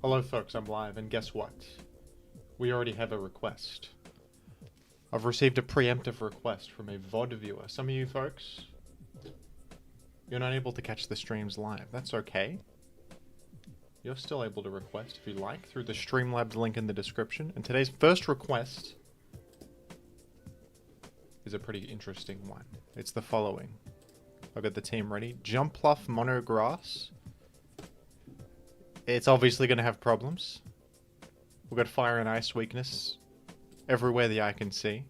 Hello folks, I'm live, and guess what? We already have a request. I've received a preemptive request from a VOD viewer. Some of you folks, you're not able to catch the streams live. That's okay. You're still able to request if you like through the Streamlabs link in the description. And today's first request is a pretty interesting one. It's the following. I've got the team ready. Jumpluff Monograss. It's obviously going to have problems. We've got fire and ice weakness everywhere the eye can see.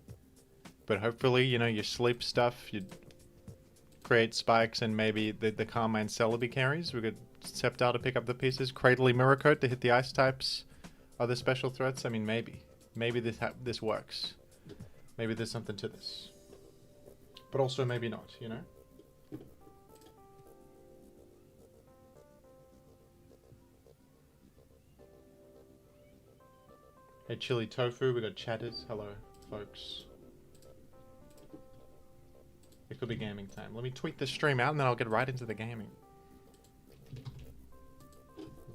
But hopefully, you know, your sleep stuff, you create spikes, and maybe the Carmine Celebi carries. We've got Sceptile to pick up the pieces. Cradley Miracote to hit the ice types. Other special threats? I mean, maybe. Maybe this works. Maybe there's something to this. But also maybe not, you know? Hey, Chili Tofu, we got chatters. Hello, folks. It could be gaming time. Let me tweet the stream out and then I'll get right into the gaming.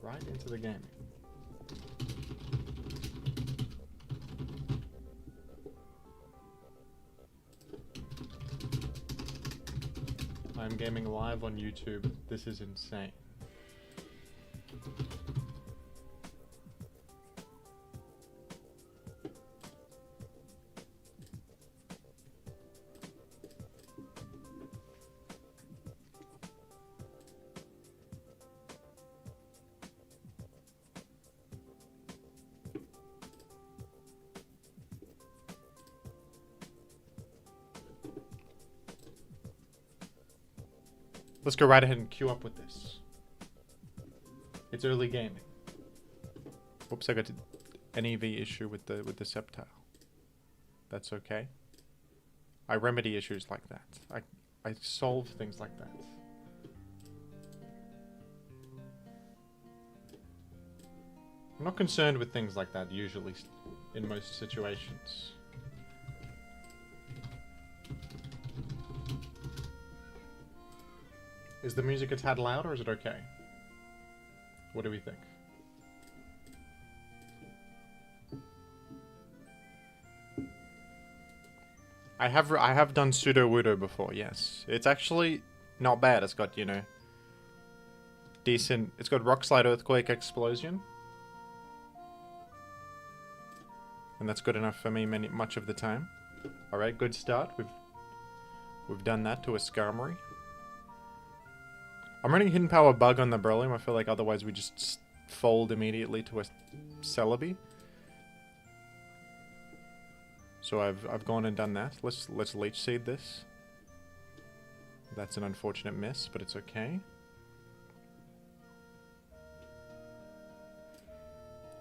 Right into the gaming. I'm gaming live on YouTube. This is insane. Let's go right ahead and queue up with this. It's early gaming. Oops, I got an EV issue with the Sceptile. That's okay. I remedy issues like that. I solve things like that. I'm not concerned with things like that usually in most situations. Is the music a tad loud, or is it okay? What do we think? I have done Pseudo Wudo before, yes. It's actually not bad. It's got, you know, decent... It's got Rock Slide, Earthquake, Explosion. And that's good enough for me much of the time. Alright, good start. We've done that to a Skarmory. I'm running Hidden Power Bug on the Beryllium. I feel like otherwise we just fold immediately to a Celebi. So I've gone and done that. Let's Leech Seed this. That's an unfortunate miss, but it's okay.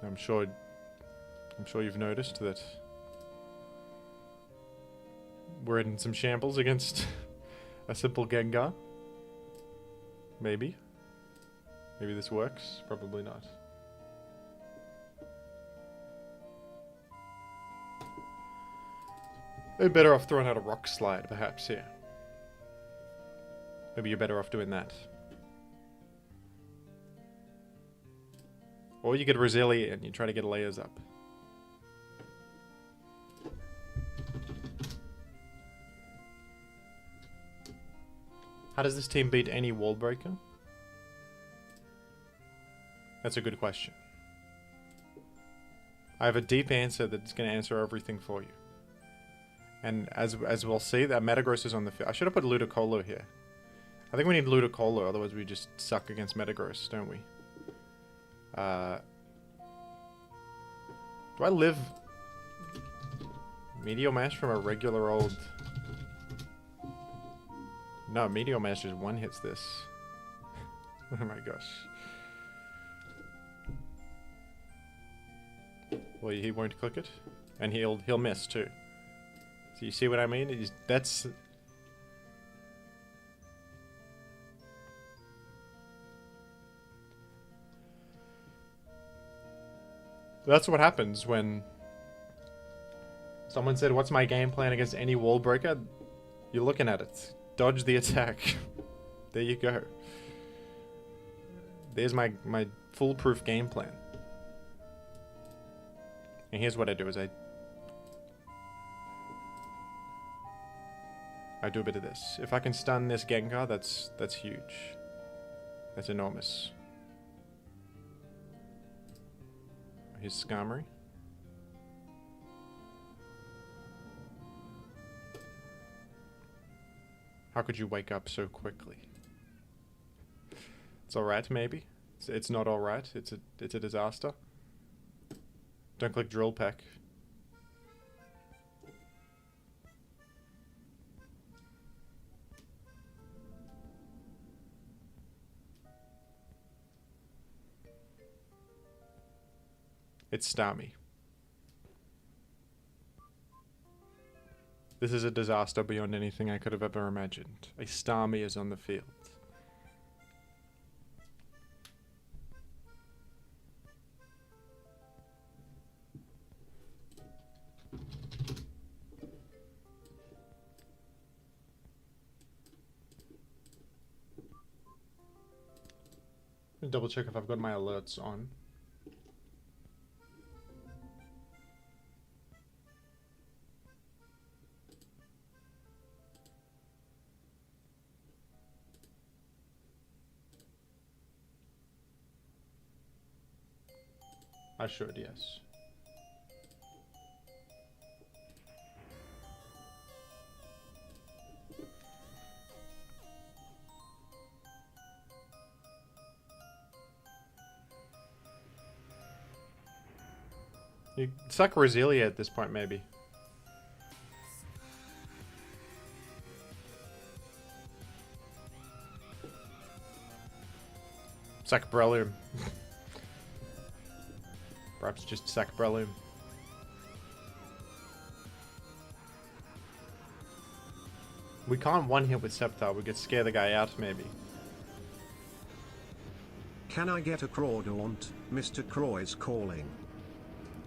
I'm sure you've noticed that we're in some shambles against a simple Gengar. Maybe. Maybe this works. Probably not. They're better off throwing out a Rock Slide, perhaps, here. Maybe you're better off doing that. Or you get Roselia and you try to get layers up. How does this team beat any Wall Breaker? That's a good question. I have a deep answer that's going to answer everything for you. And as we'll see, that Metagross is on the field. I should have put Ludicolo here. I think we need Ludicolo, otherwise we just suck against Metagross, don't we? Do I live Meteor Mash from a regular old... No, Meteor Mash just one-hits this. Oh my gosh. Well, he won't click it. And he'll miss too. So you see what I mean? That's what happens when someone said, "What's my game plan against any wall breaker?" You're looking at it. Dodge the attack. There you go. There's my foolproof game plan. And here's what I do is I do a bit of this. If I can stun this Gengar, that's huge. That's enormous. Here's Skarmory. How could you wake up so quickly? It's alright, maybe. It's not alright. It's a disaster. Don't click Drill Peck. It's Starmie. This is a disaster beyond anything I could have ever imagined. A Starmie is on the field. Double check if I've got my alerts on. I should, yes. You suck Roselia at this point, maybe. Sack Breloom. Perhaps just sack Breloom. We can't one-hit with Sceptile. We could scare the guy out, maybe. Can I get a Crawdaunt? Mr. Croy's calling.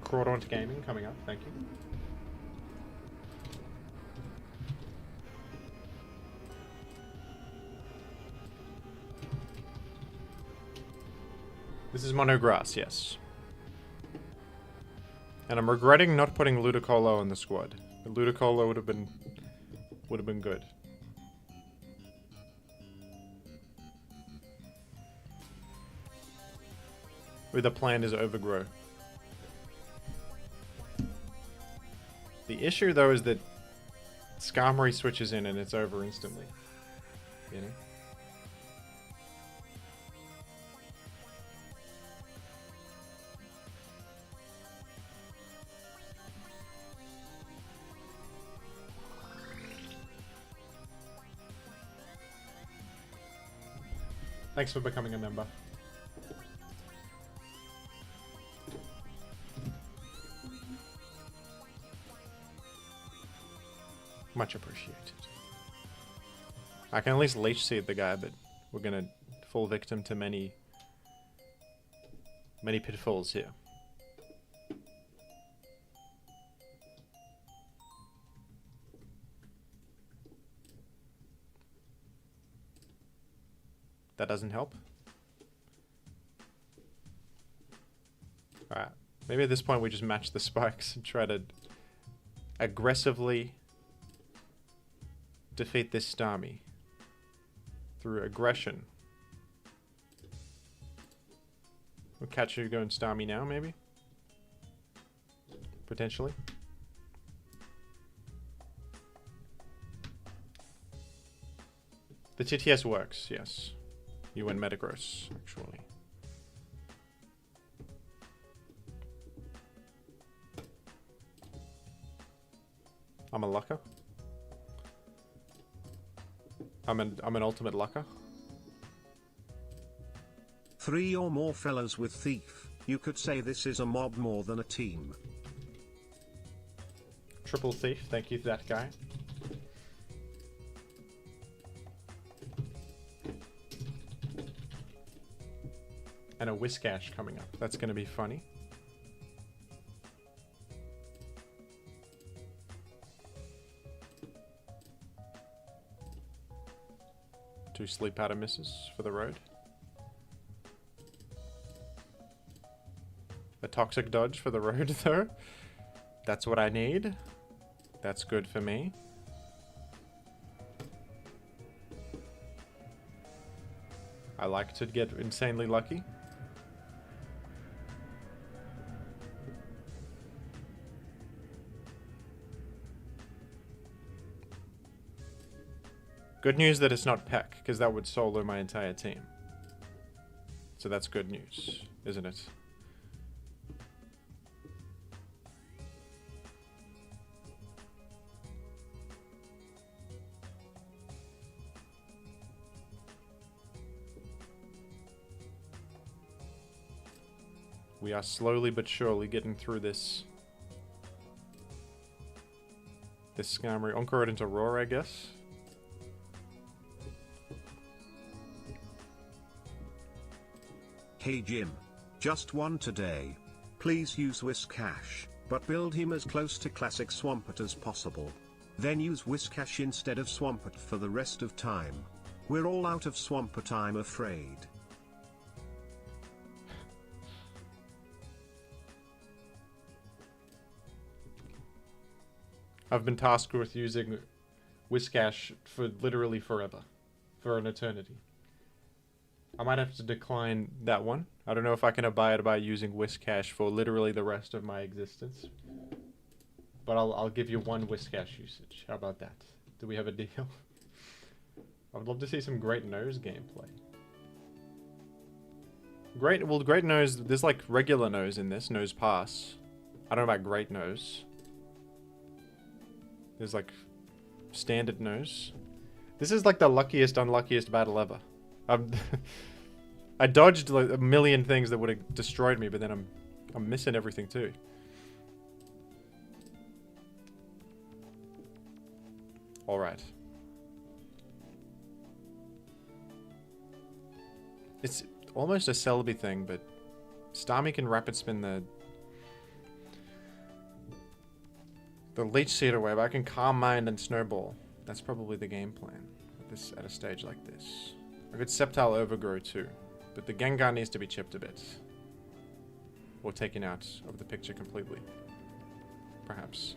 Crawdaunt Gaming coming up, thank you. This is Monograss, yes. And I'm regretting not putting Ludicolo in the squad. Ludicolo would have been good. With the plan is Overgrow. The issue though is that Skarmory switches in and it's over instantly. You know? Thanks for becoming a member. Much appreciated. I can at least leech seed the guy, but we're gonna fall victim to many pitfalls here. That doesn't help. Alright. Maybe at this point we just match the spikes and try to aggressively defeat this Starmie through aggression. We'll catch you going Starmie now, maybe? Potentially. The TTS works, yes. You win Metagross, actually. I'm a lucker. I'm an ultimate lucker. 3 or more fellows with Thief. You could say this is a mob more than a team. Triple Thief, thank you for that guy. And a Whiscash coming up. That's going to be funny. Two sleep powder misses for the road. A A toxic dodge for the road, though. That's what I need. That's good for me. I like to get insanely lucky. Good news that it's not Peck, because that would solo my entire team. So that's good news, isn't it? We are slowly but surely getting through this. This Skarmory. Encore it into Roar, I guess. Hey Jim. Just one today. Please use Whiscash, but build him as close to classic Swampert as possible. Then use Whiscash instead of Swampert for the rest of time. We're all out of Swampert, I'm afraid. I've been tasked with using Whiscash for literally forever. For an eternity. I might have to decline that one. I don't know if I can abide by using Whiscash for literally the rest of my existence. But I'll give you one Whiscash usage. How about that? Do we have a deal? I would love to see some Great Nose gameplay. Great Nose, there's like regular Nose in this, Nose Pass. I don't know about Great Nose. There's like standard Nose. This is like the luckiest, unluckiest battle ever. I dodged like a million things that would have destroyed me, but then I'm missing everything too. All right. It's almost a Celebi thing, but Starmie can rapid spin the Leech Seed away, but I can Calm Mind and Snowball. That's probably the game plan at a stage like this. I could Sceptile Overgrow too, but the Gengar needs to be chipped a bit. Or taken out of the picture completely. Perhaps.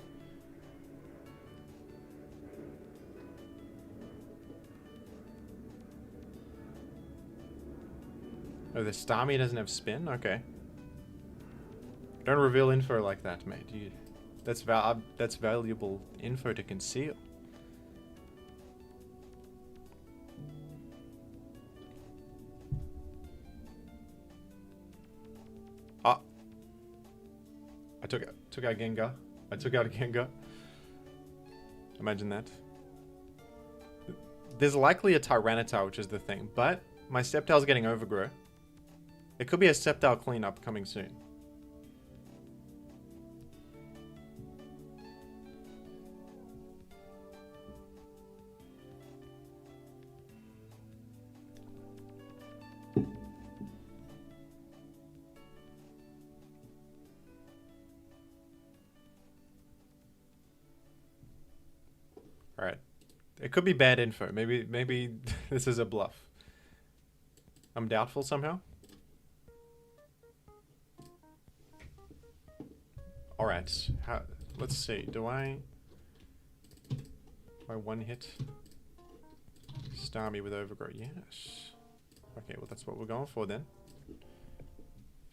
Oh, the Starmie doesn't have spin? Okay. Don't reveal info like that, mate. That's valuable info to conceal. Ah. I took out Gengar. I took out a Gengar. Imagine that. There's likely a Tyranitar, which is the thing, but my Sceptile's getting Overgrow. It could be a Sceptile cleanup coming soon. Alright. It could be bad info. Maybe this is a bluff. I'm doubtful somehow. Alright. Let's see. Do I one hit Starmie with Overgrow? Yes. Okay, well that's what we're going for then.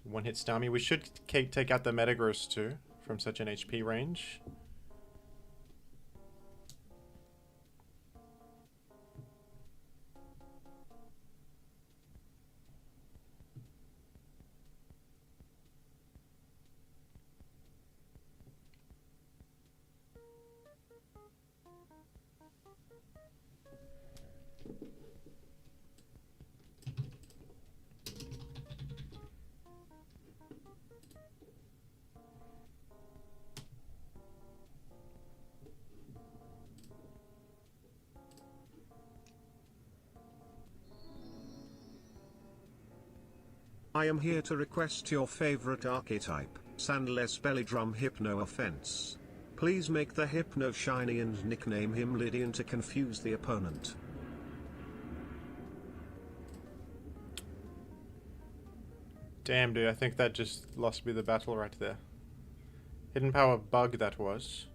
One hit Starmie. We should take out the Metagross too from such an HP range. I am here to request your favorite archetype, Sandless Bellydrum Hypno Offense. Please make the Hypno shiny and nickname him Ladian to confuse the opponent. Damn, dude, I think that just lost me the battle right there. Hidden power bug that was.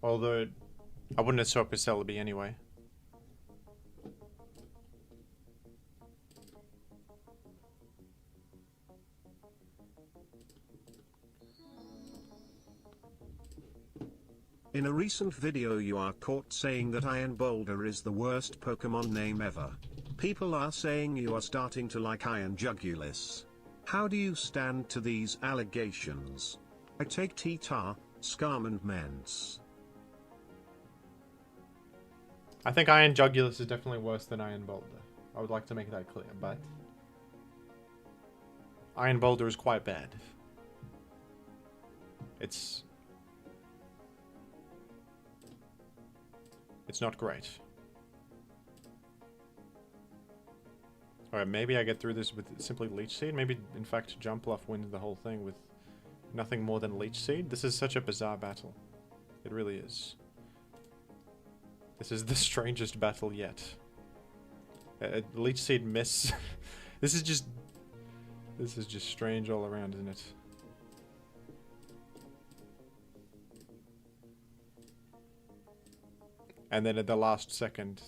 Although, I wouldn't have swapped with Celebi anyway. In a recent video you are caught saying that Iron Boulder is the worst Pokemon name ever. People are saying you are starting to like Iron Jugulis. How do you stand to these allegations? I take T-Tar, Scarlet. I think Iron Jugulis is definitely worse than Iron Boulder. I would like to make that clear, but Iron Boulder is quite bad. It's not great. Alright, maybe I get through this with simply Leech Seed. Maybe, in fact, Jumpluff wins the whole thing with nothing more than Leech Seed. This is such a bizarre battle. It really is. This is the strangest battle yet. Leech Seed miss. This is just strange all around, isn't it? And then at the last second,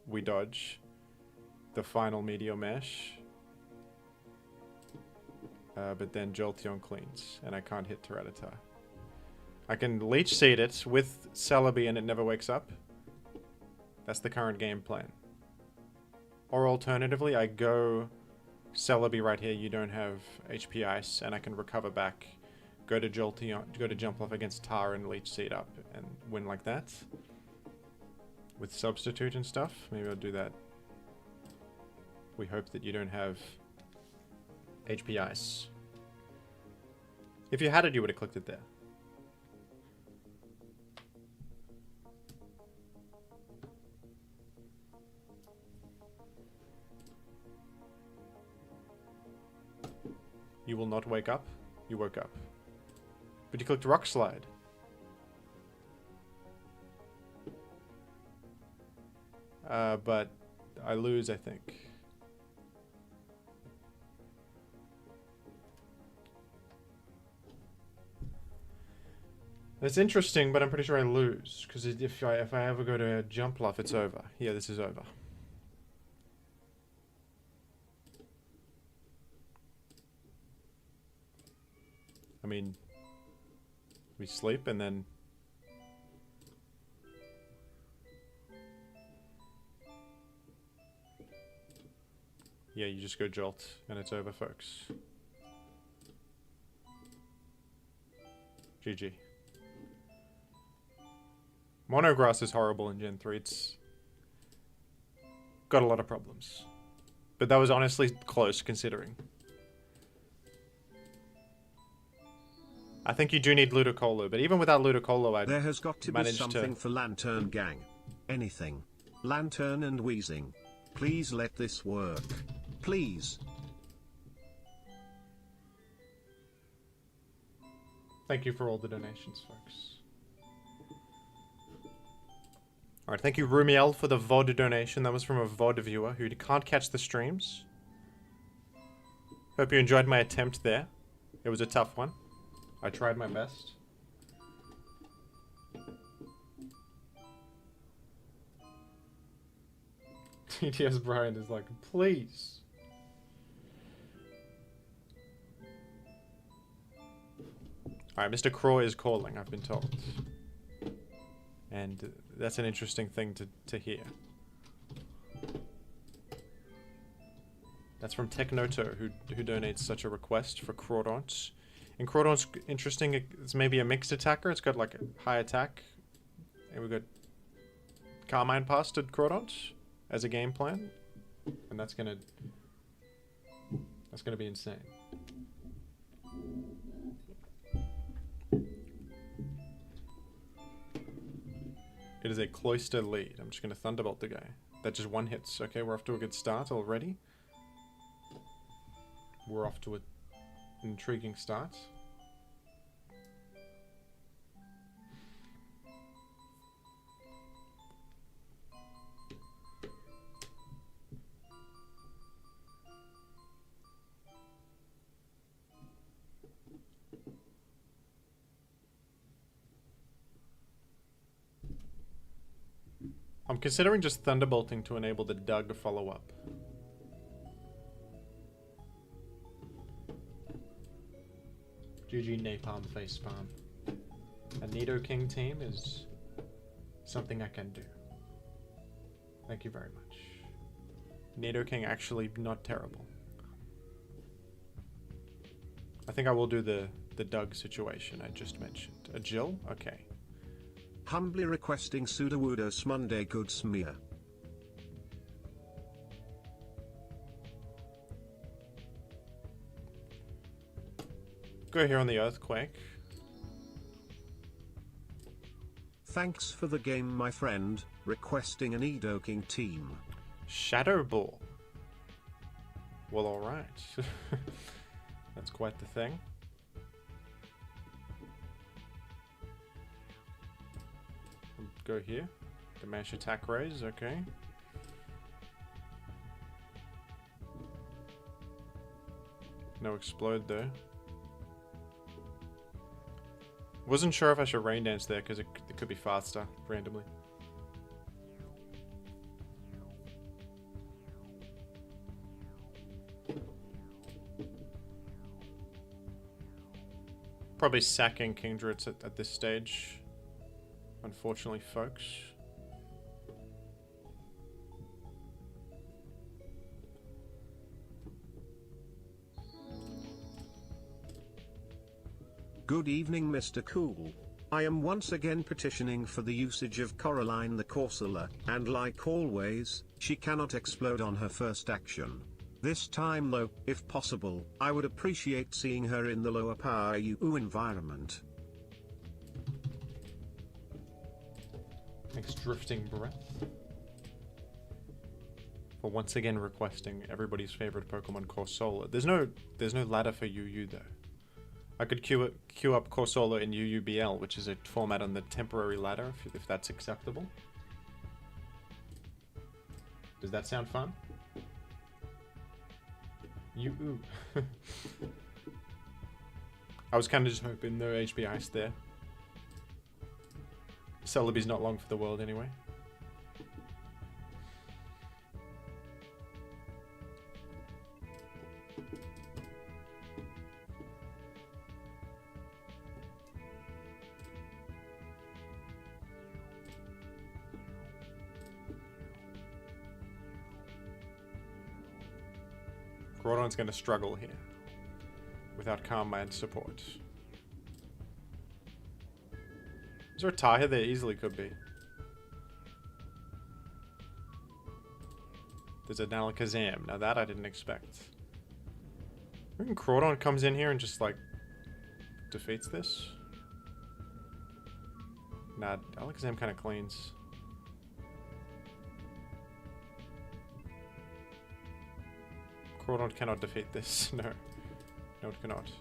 we dodge the final Meteor Mesh. But then Jolteon cleans, and I can't hit Tyranitar. I can Leech Seed it with Celebi and it never wakes up. That's the current game plan. Or alternatively, I go Celebi right here, you don't have HP Ice, and I can recover back. Go to Jolteon, go to Jumpluff against Tar and Leech Seed up and win like that. With Substitute and stuff. Maybe I'll do that. We hope that you don't have HP Ice. If you had it, you would have clicked it there. You will not wake up. You woke up. But you clicked Rock Slide. But I lose, I think. That's interesting, but I'm pretty sure I lose. Because if I ever go to Jumpluff, it's over. Yeah, this is over. I mean, we sleep and then... Yeah, you just go Jolt, and it's over, folks. GG. Monograss is horrible in Gen 3. It's got a lot of problems. But that was honestly close, considering. I think you do need Ludicolo, but even without Ludicolo, There has got to be something for Lanturn gang. Anything. Lanturn and Weezing. Please let this work. Please. Thank you for all the donations, folks. Alright, thank you, Rumiel, for the VOD donation. That was from a VOD viewer who can't catch the streams. Hope you enjoyed my attempt there. It was a tough one. I tried my best. TTS Brian is like, please. Alright, Mr. Crow is calling, I've been told. And that's an interesting thing to hear. That's from Technoto, who donates such a request for Crawdont. And Crawdont's interesting, it's maybe a mixed attacker, it's got like a high attack. And we've got Carmine Pass to Crawdont as a game plan. And that's gonna be insane. It is a cloister lead. I'm just going to Thunderbolt the guy. That just one hits. Okay, we're off to a good start already. We're off to an intriguing start. I'm considering just Thunderbolting to enable the Doug follow-up. GG Napalm Facepalm. A Nidoking team is something I can do. Thank you very much. Nidoking actually not terrible. I think I will do the Doug situation I just mentioned. A Jill? Okay. Humbly requesting Sudowoodos Monday good smear. Go here on the Earthquake. Thanks for the game, my friend. Requesting an Nidoking team. Shadow Ball. Well, alright. That's quite the thing. Go here. Gamash attack raise, okay. No explode there. Wasn't sure if I should rain dance there because it could be faster randomly. Probably sacking Kingdrits at this stage. Unfortunately, folks. Good evening, Mr. Cool. I am once again petitioning for the usage of Coraline the Corsola, and like always, she cannot explode on her first action. This time though, if possible, I would appreciate seeing her in the lower power UU environment. Thanks, Drifting Breath. For once again requesting everybody's favorite Pokemon Corsola. There's no ladder for UU though. I could queue up Corsola and UUBL, which is a format on the temporary ladder, if that's acceptable. Does that sound fun? UU. I was kind of just hoping no HB Ice there. Celebi's not long for the world anyway. Groudon's going to struggle here without Calm Mind support. Is there a Taha? There easily could be. There's an Alakazam. Now that I didn't expect. I reckon Groudon comes in here and just like defeats this. Nah, Alakazam kind of cleans. Groudon cannot defeat this. No. No, it cannot.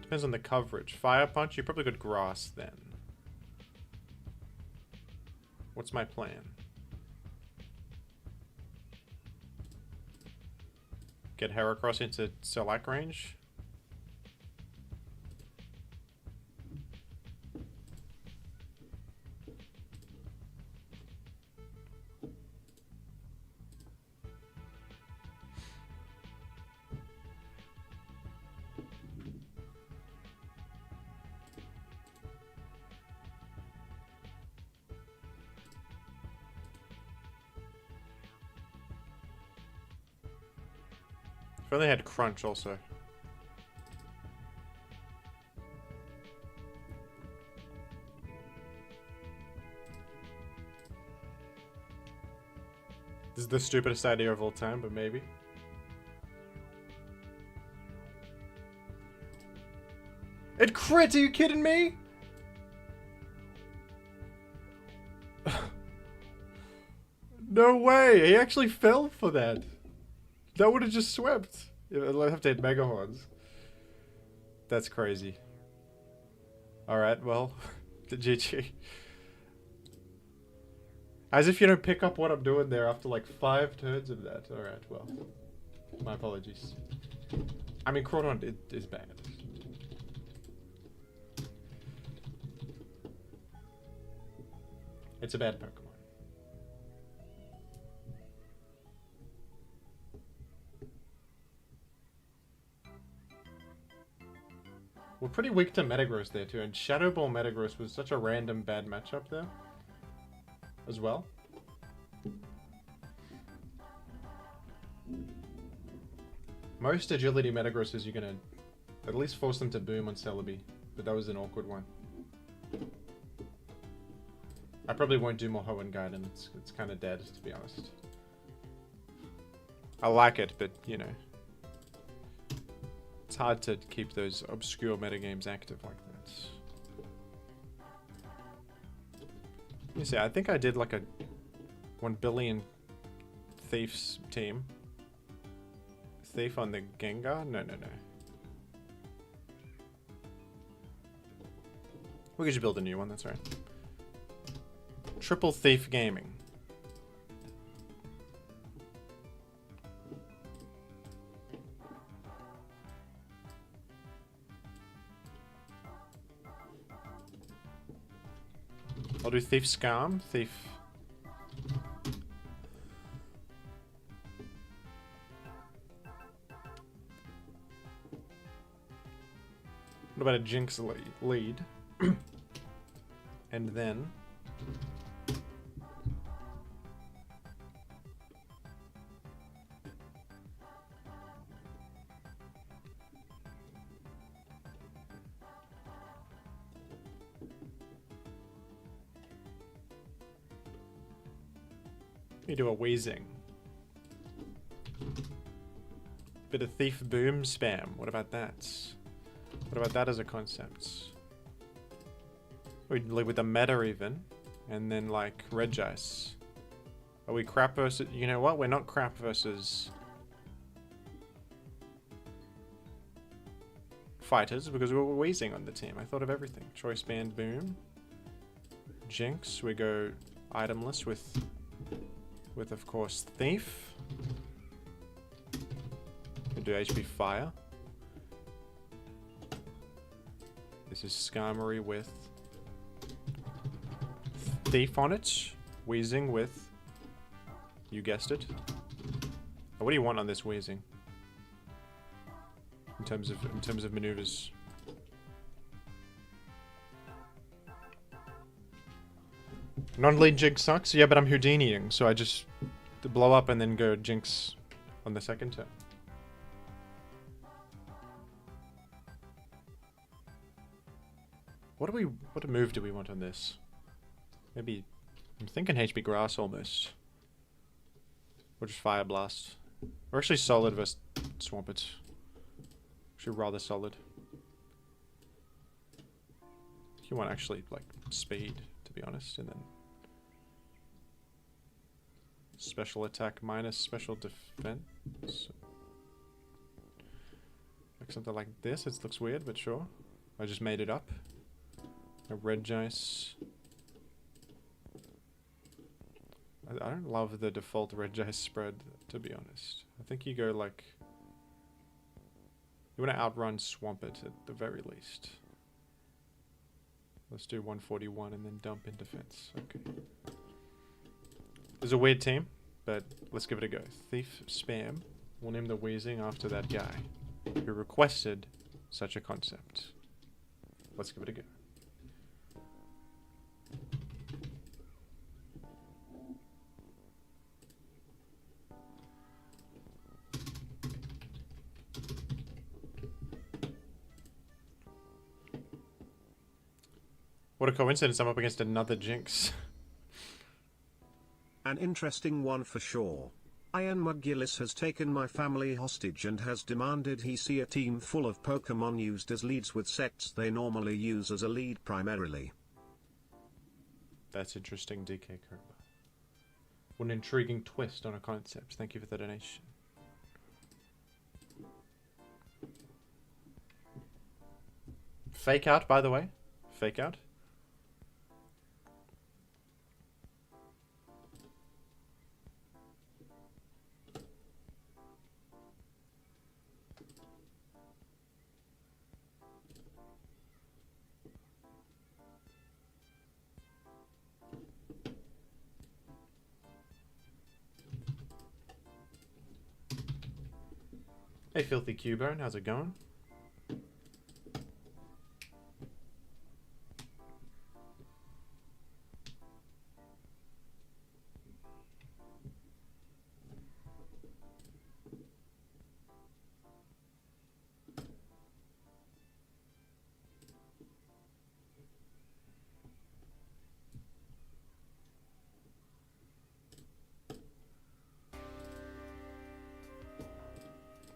Depends on the coverage. Fire Punch, you probably could Grass then. What's my plan? Get Heracross into Select range? If only had Crunch also. This is the stupidest idea of all time, but maybe. It crit! Are you kidding me? No way! He actually fell for that. That would have just swept. I'll have to hit Mega Horns. That's crazy. Alright, well, the GG. As if you don't pick up what I'm doing there after like 5 turns of that. Alright, well. My apologies. I mean, Crawdon is bad. It's a bad Pokemon. We're pretty weak to Metagross there too, and Shadow Ball Metagross was such a random bad matchup there as well. Most agility Metagrosses you're gonna at least force them to boom on Celebi, but that was an awkward one. I probably won't do more Hoenn Gaiden, it's kind of dead to be honest. I like it, but you know. It's hard to keep those obscure metagames active like that. Let me see, I think I did like a 1 billion Thieves team. Thief on the Gengar? No. We could just build a new one, that's right. Triple Thief Gaming. I'll do Thief Scam, Thief... What about a Jinx lead? And then... You do a Weezing. Bit of Thief Boom spam. What about that? What about that as a concept? We'd live with the meta even. And then like Regice. Are we crap versus... You know what? We're not crap versus... fighters because we were Weezing on the team. I thought of everything. Choice Band Boom. Jinx. We go itemless with of course Thief. We do HP Fire. This is Skarmory with Thief on it. Weezing with, you guessed it. What do you want on this Weezing? In terms of maneuvers. Non-lead Jinx sucks, yeah, but I'm Houdiniing, so I just blow up and then go Jinx on the second turn. What move do we want on this? Maybe, I'm thinking HP Grass almost. Or just Fire Blast. Or actually Solid versus Swampert. Actually rather Solid. You want actually, like, speed, to be honest, and then special attack minus special defense. Like something like this. It looks weird, but sure. I just made it up. A Regice. I don't love the default Regice spread, to be honest. I think you go like... You want to outrun Swampert at the very least. Let's do 141 and then dump in defense. Okay. It's a weird team, but let's give it a go. Thief Spam. We'll name the Weezing after that guy who requested such a concept. Let's give it a go. What a coincidence, I'm up against another Jinx. An interesting one for sure. Ian McGillis has taken my family hostage and has demanded he see a team full of Pokemon used as leads with sets they normally use as a lead primarily. That's interesting, DK Cobra. What an intriguing twist on a concept. Thank you for the donation. Fake out, by the way. Fake out. Hey, Filthy Cubone, how's it going?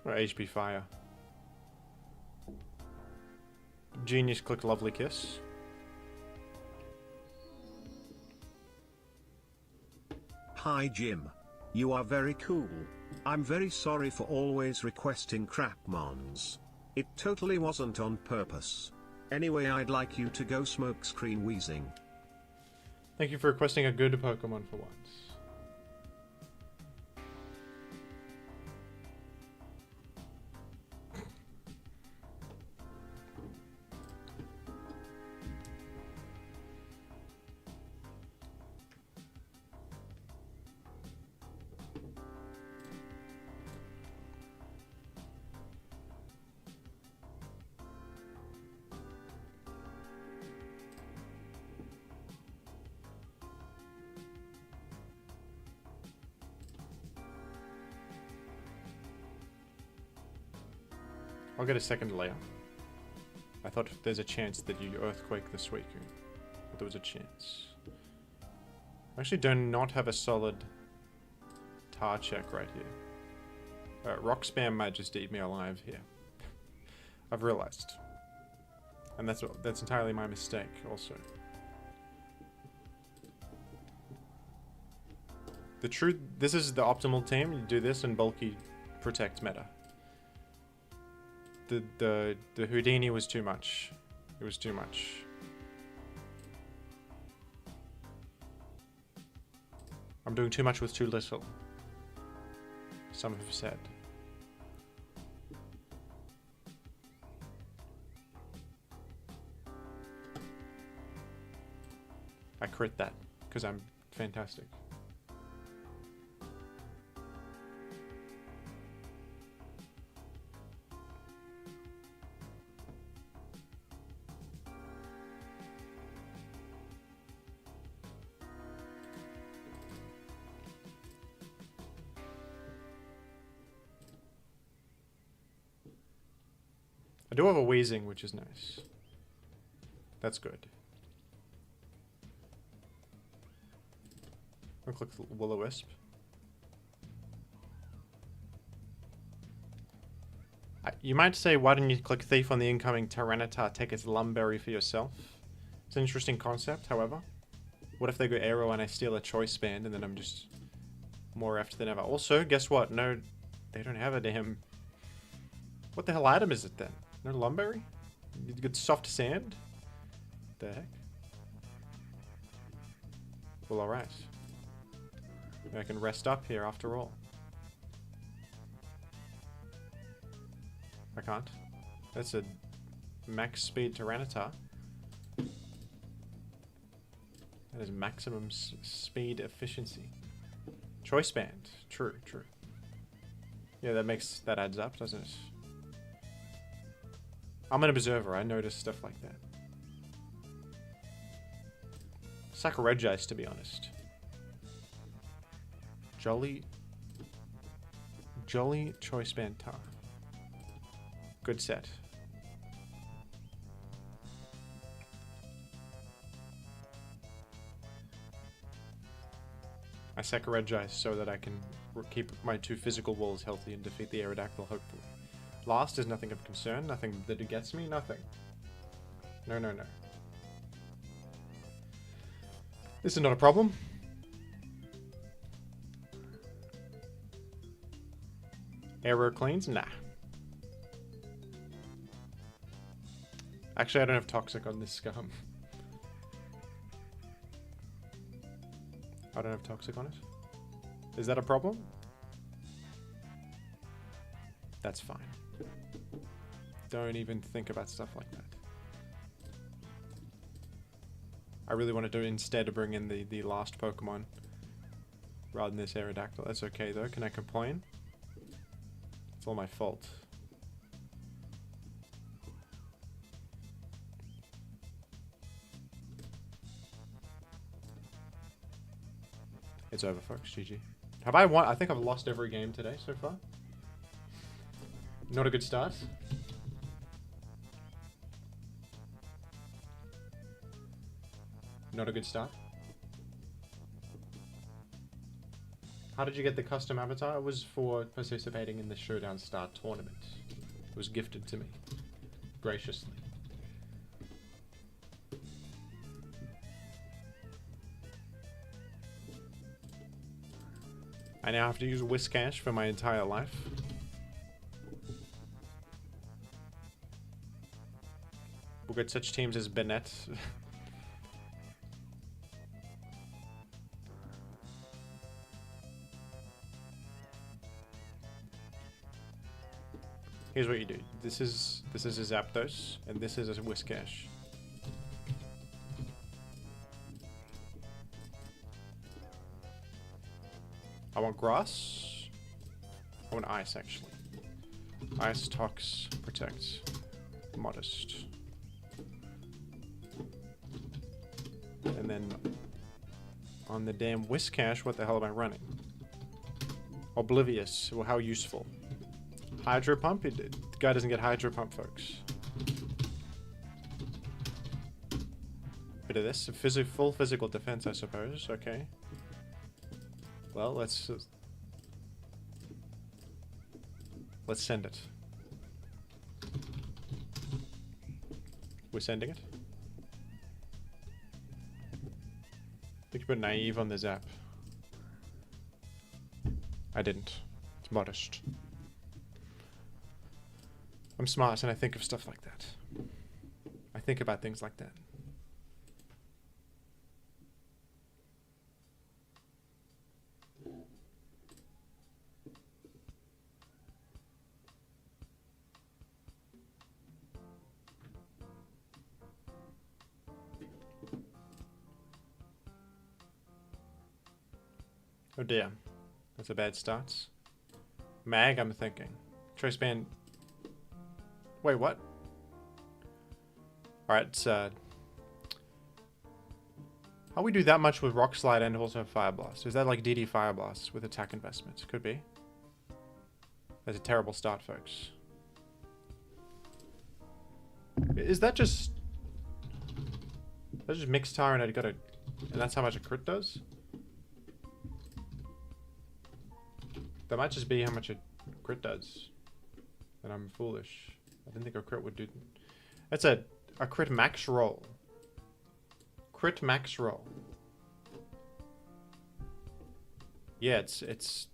Or HP Fire. Genius click lovely kiss. Hi Jim. You are very cool. I'm very sorry for always requesting crap mons. It totally wasn't on purpose. Anyway, I'd like you to go Smokescreen Weezing. Thank you for requesting a good Pokemon for once. I'll get a second layer. I thought there's a chance that you earthquake the Suicune. But there was a chance. I actually do not have a solid tar check right here. Rock Spam might just eat me alive here. I've realized. And that's entirely my mistake also. This is the optimal team. You do this and bulky protect meta. The Houdini was too much. It was too much. I'm doing too much with too little. Some have said. I crit that because I'm fantastic. I do have a Weezing, which is nice. That's good. I'll click the Will-O-Wisp. You might say, why didn't you click Thief on the incoming Tyranitar, take its Lumberry for yourself? It's an interesting concept, however. What if they go Aero and I steal a Choice Band and then I'm just more effed than ever? Also, guess what? No, they don't have a damn... What the hell item is it then? No Lumberry? You get soft sand? The heck? Well, alright. I can rest up here after all. I can't. That's a max speed Tyranitar. That is maximum speed efficiency. Choice Band. True, true. Yeah, that adds up, doesn't it? I'm an observer, I notice stuff like that. Saccharogize, to be honest. Jolly Choice Band Tar. Good set. I Saccharogize so that I can keep my two physical walls healthy and defeat the Aerodactyl, hopefully. Last is nothing of concern, nothing that it gets me, nothing. No, no, no. This is not a problem. Aero cleans? Nah. Actually, I don't have Toxic on this scum. I don't have Toxic on it. Is that a problem? That's fine. Don't even think about stuff like that. I really want to do instead bring in the last Pokemon rather than this Aerodactyl. That's okay though. Can I complain? It's all my fault. It's over, folks. GG. Have I won? I think I've lost every game today so far. Not a good start. Not a good start. How did you get the custom avatar? It was for participating in the Showdown Star tournament. It was gifted to me. Graciously. I now have to use Whiscash for my entire life. We'll get such teams as Bennett. Here's what you do. This is a Zapdos, and this is a Whiscash. I want grass. I want ice, actually. Ice, Tox, Protect, Modest. And then on the damn Whiscash, what the hell am I running? Oblivious. Well, how useful. Hydro Pump? The guy doesn't get Hydro Pump, folks. Bit of this. Full physical defense, I suppose. Okay. Well, let's send it. We're sending it. I think you put naive on the zap. I didn't. It's modest. I'm smart and I think of stuff like that. I think about things like that. Oh dear. That's a bad start. Mag, I'm thinking. Choice band. Wait, what? Alright, how we do that much with Rock Slide and also Fire Blast? Is that like DD Fire Blast with attack investments? Could be. That's a terrible start, folks. Is that just... That's just mixed tire and I got a... And that's how much a crit does? That might just be how much a crit does. And I'm foolish. I didn't think a crit would do... That's a crit max roll. Crit max roll. Yeah, it's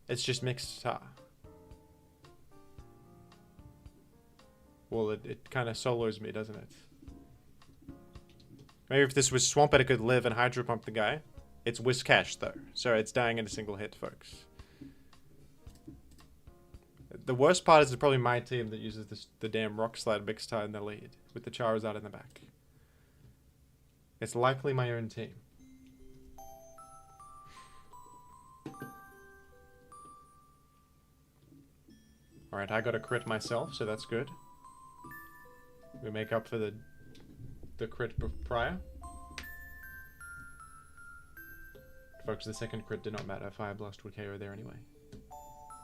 just mixed tar. Well, it kind of solos me, doesn't it? Maybe if this was Swampert, it could live and Hydro Pump the guy. It's Whiscash, though. So it's dying in a single hit, folks. The worst part is probably my team that uses the damn Rock Slide mixed tire in the lead. With the Charizard in the back. It's likely my own team. Alright, I got a crit myself, so that's good. We make up for the crit prior. Folks, the second crit did not matter. Fire Blast would KO there anyway.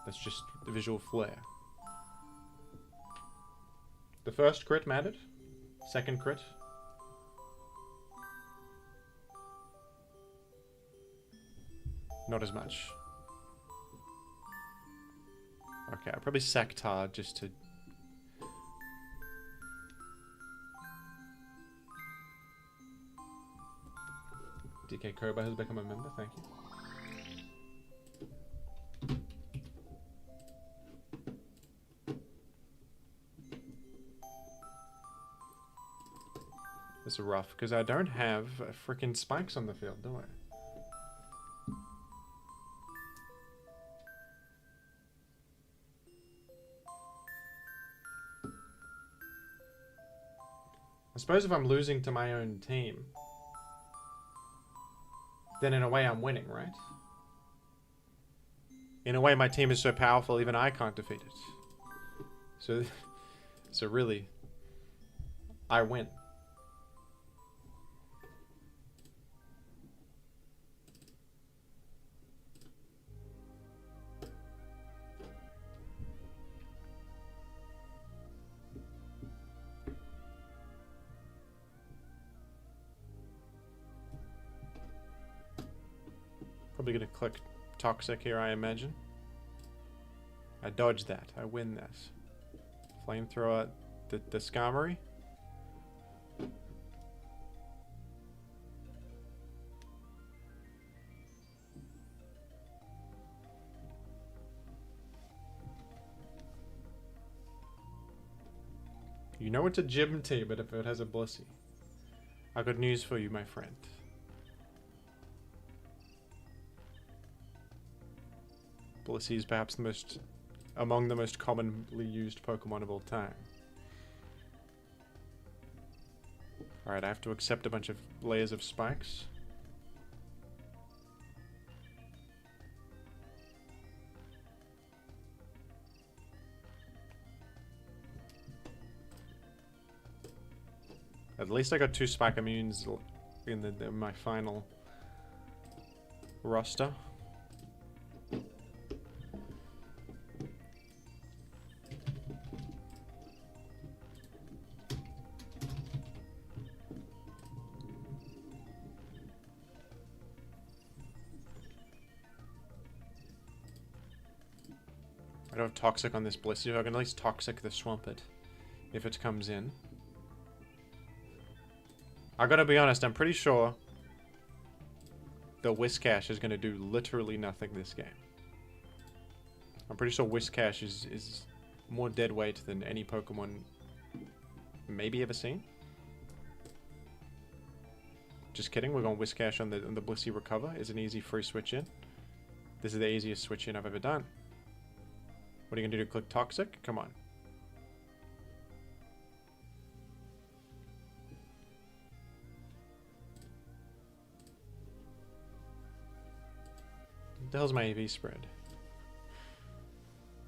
That's just the visual flair. The first crit mattered. Second crit. Not as much. Okay, I'll probably sack Tar just to... DK Koba has become a member, thank you. This is rough, because I don't have frickin' spikes on the field, do I? I suppose if I'm losing to my own team, then in a way I'm winning, right? In a way my team is so powerful even I can't defeat it. So really, I win. Probably gonna click Toxic here, I imagine. I dodge that. I win that. Flamethrower, the Skarmory. You know it's a gym tea, but if it has a Blissey. I got news for you, my friend. Blissey is perhaps among the most commonly used Pokemon of all time. Alright, I have to accept a bunch of layers of spikes. At least I got 2 Spike Immunes in my final roster. I don't have Toxic on this Blissey, so I can at least Toxic the Swampert if it comes in. I gotta be honest, I'm pretty sure the Whiscash is gonna do literally nothing this game. I'm pretty sure Whiscash is more dead weight than any Pokemon maybe ever seen. Just kidding, we're going Whiscash on the Blissey Recover. Is an easy free switch in. This is the easiest switch in I've ever done. What are you gonna do to click Toxic? Come on. What the hell's my AV spread?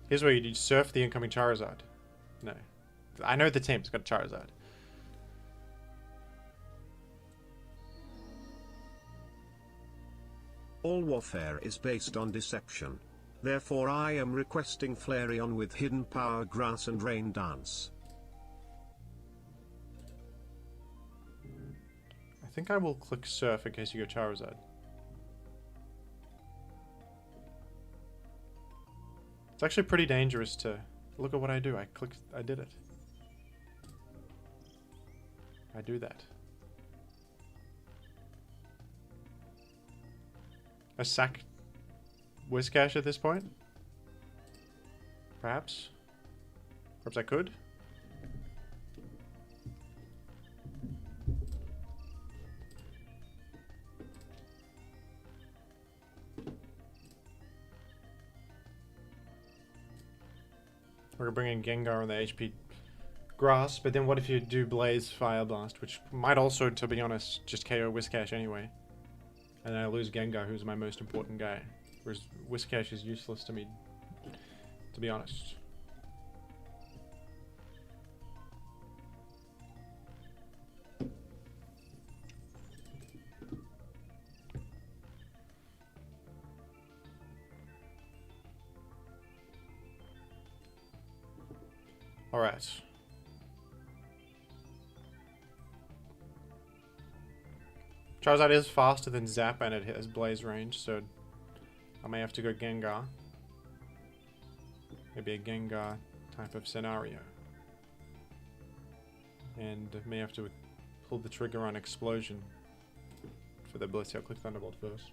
Here's where you surf the incoming Charizard. No. I know the team's got Charizard. All warfare is based on deception. Therefore I am requesting Flareon with Hidden Power Grass and Rain Dance. I think I will click Surf in case you go Charizard. It's actually pretty dangerous to... Look at what I do. I did it. I do that. I sack Whiscash at this point? Perhaps? Perhaps I could? We're gonna bring in Gengar on the HP Grass, but then what if you do Blaze Fire Blast, which might also, to be honest, just KO Whiscash anyway. And then I lose Gengar, who's my most important guy. Whereas Whiscash is useless to me, to be honest. Alright. Charizard is faster than Zap and it has Blaze range, so I may have to go Gengar. Maybe a Gengar type of scenario. And may have to pull the trigger on Explosion for the Blissey. I'll click Thunderbolt first.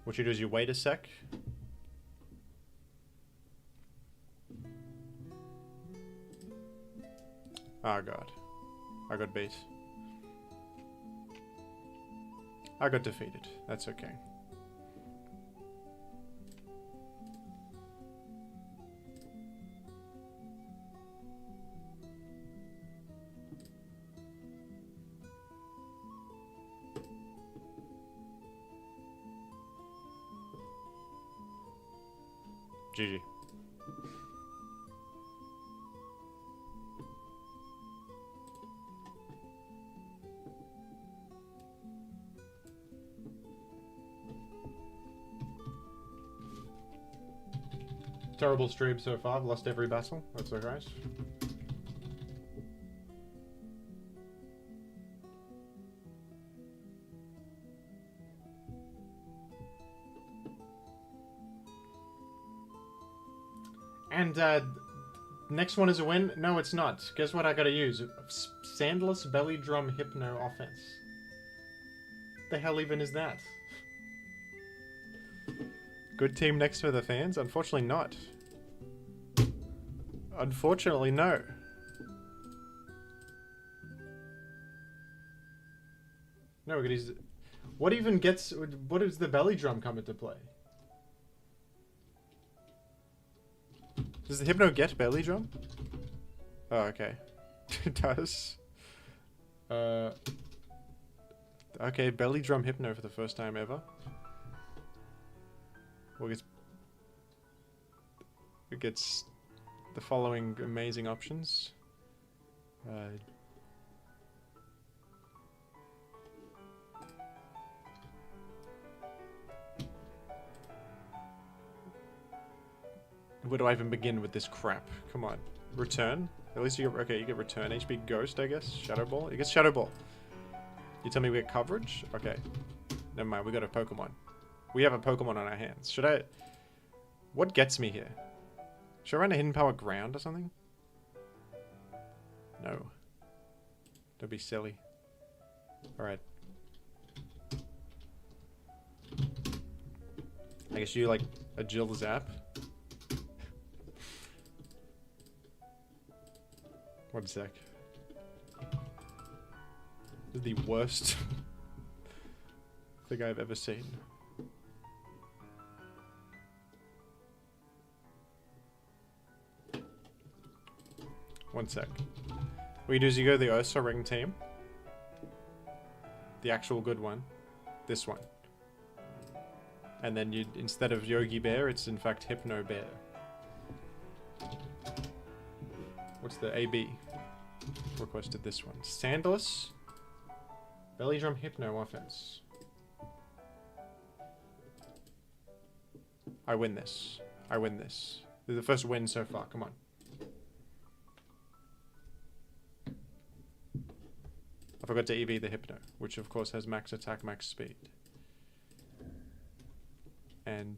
What you do is you wait a sec. Oh god. I got beat. I got defeated. That's okay. GG. Terrible stream so far. I've lost every battle. That's alright. And next one is a win? No, it's not. Guess what I gotta use? Sandless Belly Drum Hypno offense. The hell even is that? Good team next to the fans? Unfortunately not. Unfortunately, no. No, we're gonna use... What even gets... What does the belly drum come into play? Does the Hypno get belly drum? Oh, okay. It does. Okay, belly drum Hypno for the first time ever. Well, it gets the following amazing options. Where do I even begin with this crap? Come on. Return? At least you get... Okay, you get return. HP Ghost, I guess. Shadow Ball? You get Shadow Ball. You tell me we get coverage? Okay. Never mind, we got a Pokemon. We have a Pokemon on our hands. Should I... What gets me here? Should I run a Hidden Power Ground or something? No. Don't be silly. Alright. I guess you like a Jill Zap. 1 sec. This is the worst thing I've ever seen. One sec. What you do is you go to the Ursa Ring team. The actual good one. This one. And then you, instead of Yogi Bear, it's in fact Hypno Bear. What's the AB? Requested this one. Sandless. Belly Drum Hypno offense. I win this. I win this. This is the first win so far. Come on. I forgot to EV the Hypno, which of course has max attack, max speed. And...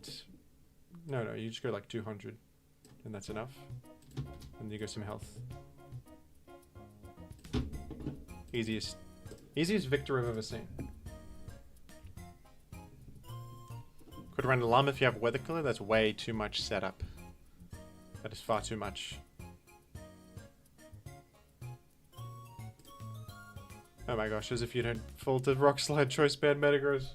No, you just go like 200. And that's enough. And you go some health. Easiest victory I've ever seen. Could run Alarm if you have Weather Killer. That's way too much setup. That is far too much. Oh my gosh, as if you don't fall to Rock Slide Choice Band Metagross.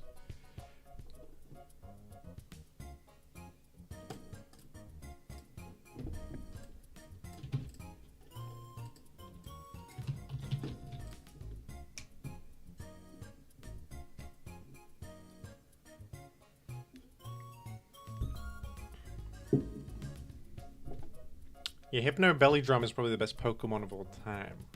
Yeah, Hypno Belly Drum is probably the best Pokemon of all time.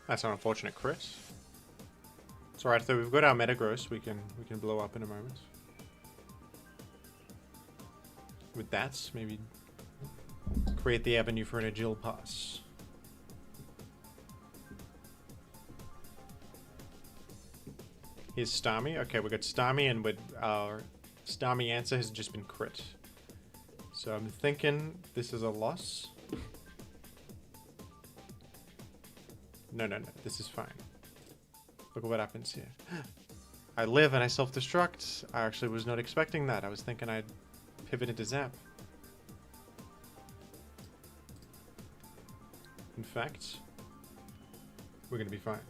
That's an unfortunate crit. It's alright though, we've got our Metagross we can blow up in a moment. With that, maybe create the avenue for an Agile Pass. Here's Starmie. Okay, we got Starmie, and with our Starmie answer has just been crit. So I'm thinking this is a loss. No, this is fine. Look at what happens here. I live and I self-destruct. I actually was not expecting that. I was thinking I'd pivot into Zap. In fact, we're gonna be fine.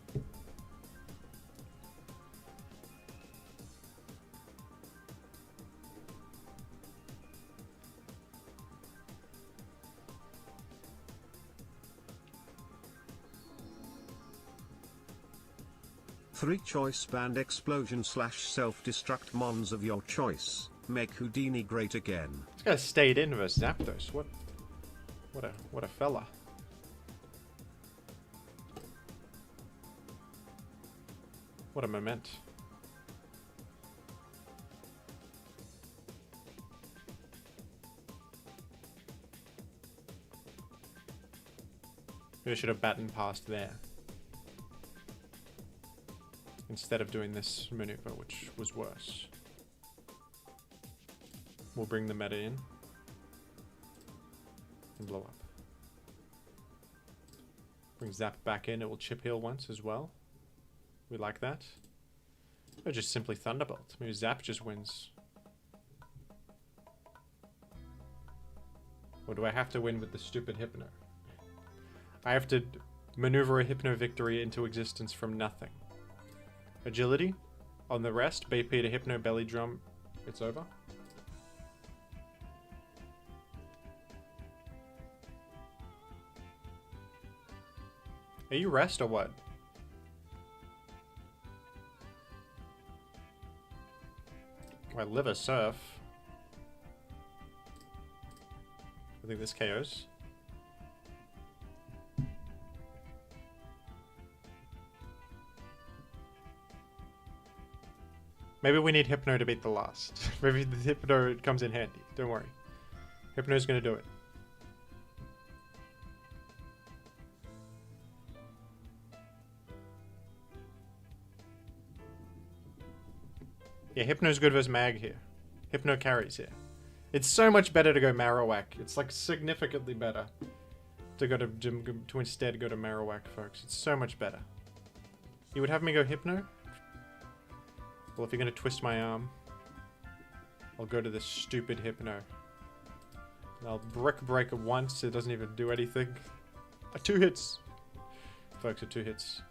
Three choice band explosion / self-destruct mons of your choice. Make Houdini great again. This guy stayed in versus Zapdos. What a fella. What a moment. Maybe I should have battened past there, instead of doing this maneuver, which was worse. We'll bring the meta in and blow up. Bring Zap back in, it will chip heal once as well. We like that. Or just simply Thunderbolt. Maybe Zap just wins. Or do I have to win with the stupid Hypno? I have to maneuver a Hypno victory into existence from nothing. Agility on the rest, BP to Hypno belly drum, it's over. Are you rest or what? I live a surf. I think this KOs. Maybe we need Hypno to beat the last. Maybe the Hypno comes in handy. Don't worry. Hypno's gonna do it. Yeah, Hypno's good versus Mag here. Hypno carries here. It's so much better to go Marowak. It's like significantly better to go to instead go to Marowak, folks. It's so much better. You would have me go Hypno? Well, if you're gonna twist my arm, I'll go to this stupid Hypno. And I'll brick break it once. It doesn't even do anything. 2 hits, folks. 2 hits.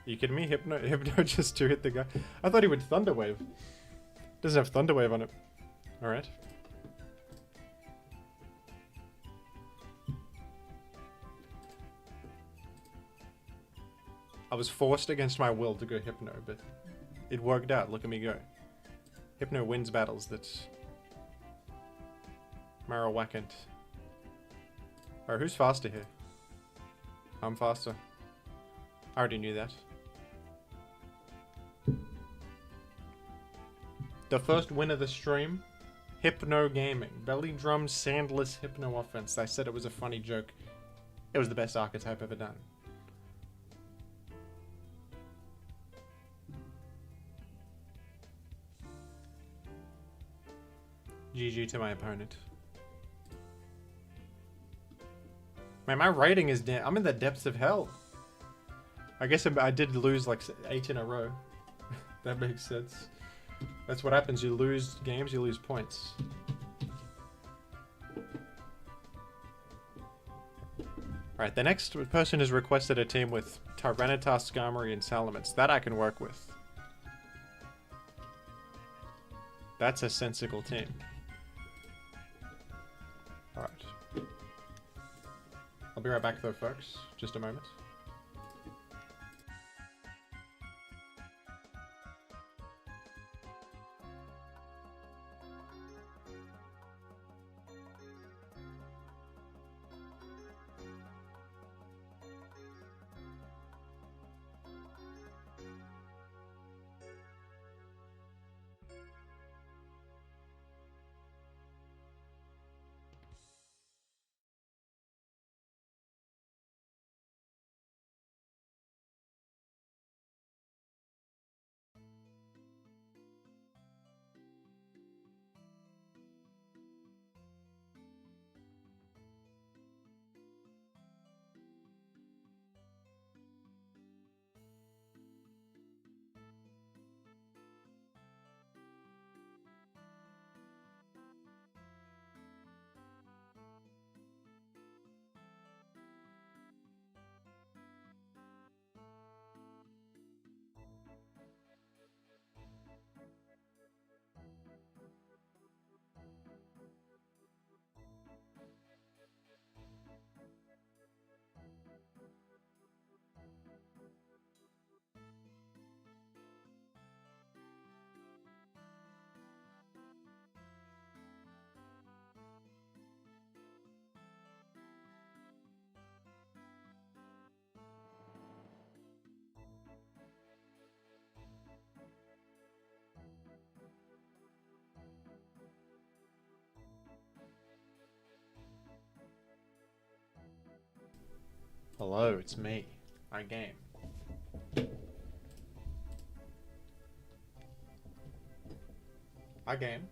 Are you kidding me? Hypno just 2-hit the guy. I thought he would Thunder Wave. Doesn't have Thunder Wave on it. Alright. I was forced against my will to go Hypno, but it worked out. Look at me go. Hypno wins battles that Marowakant. Alright, who's faster here? I'm faster. I already knew that. The first win of the stream, Hypno Gaming. Belly drum, sandless Hypno offense. I said it was a funny joke. It was the best archetype ever done. GG to my opponent. Man, my rating is down. I'm in the depths of hell. I guess I did lose like 8 in a row. That makes sense. That's what happens. You lose games, you lose points. Alright, the next person has requested a team with Tyranitar, Skarmory, and Salamence. That I can work with. That's a sensible team. Alright. I'll be right back though, folks. Just a moment. Hello, it's me. I game. I game.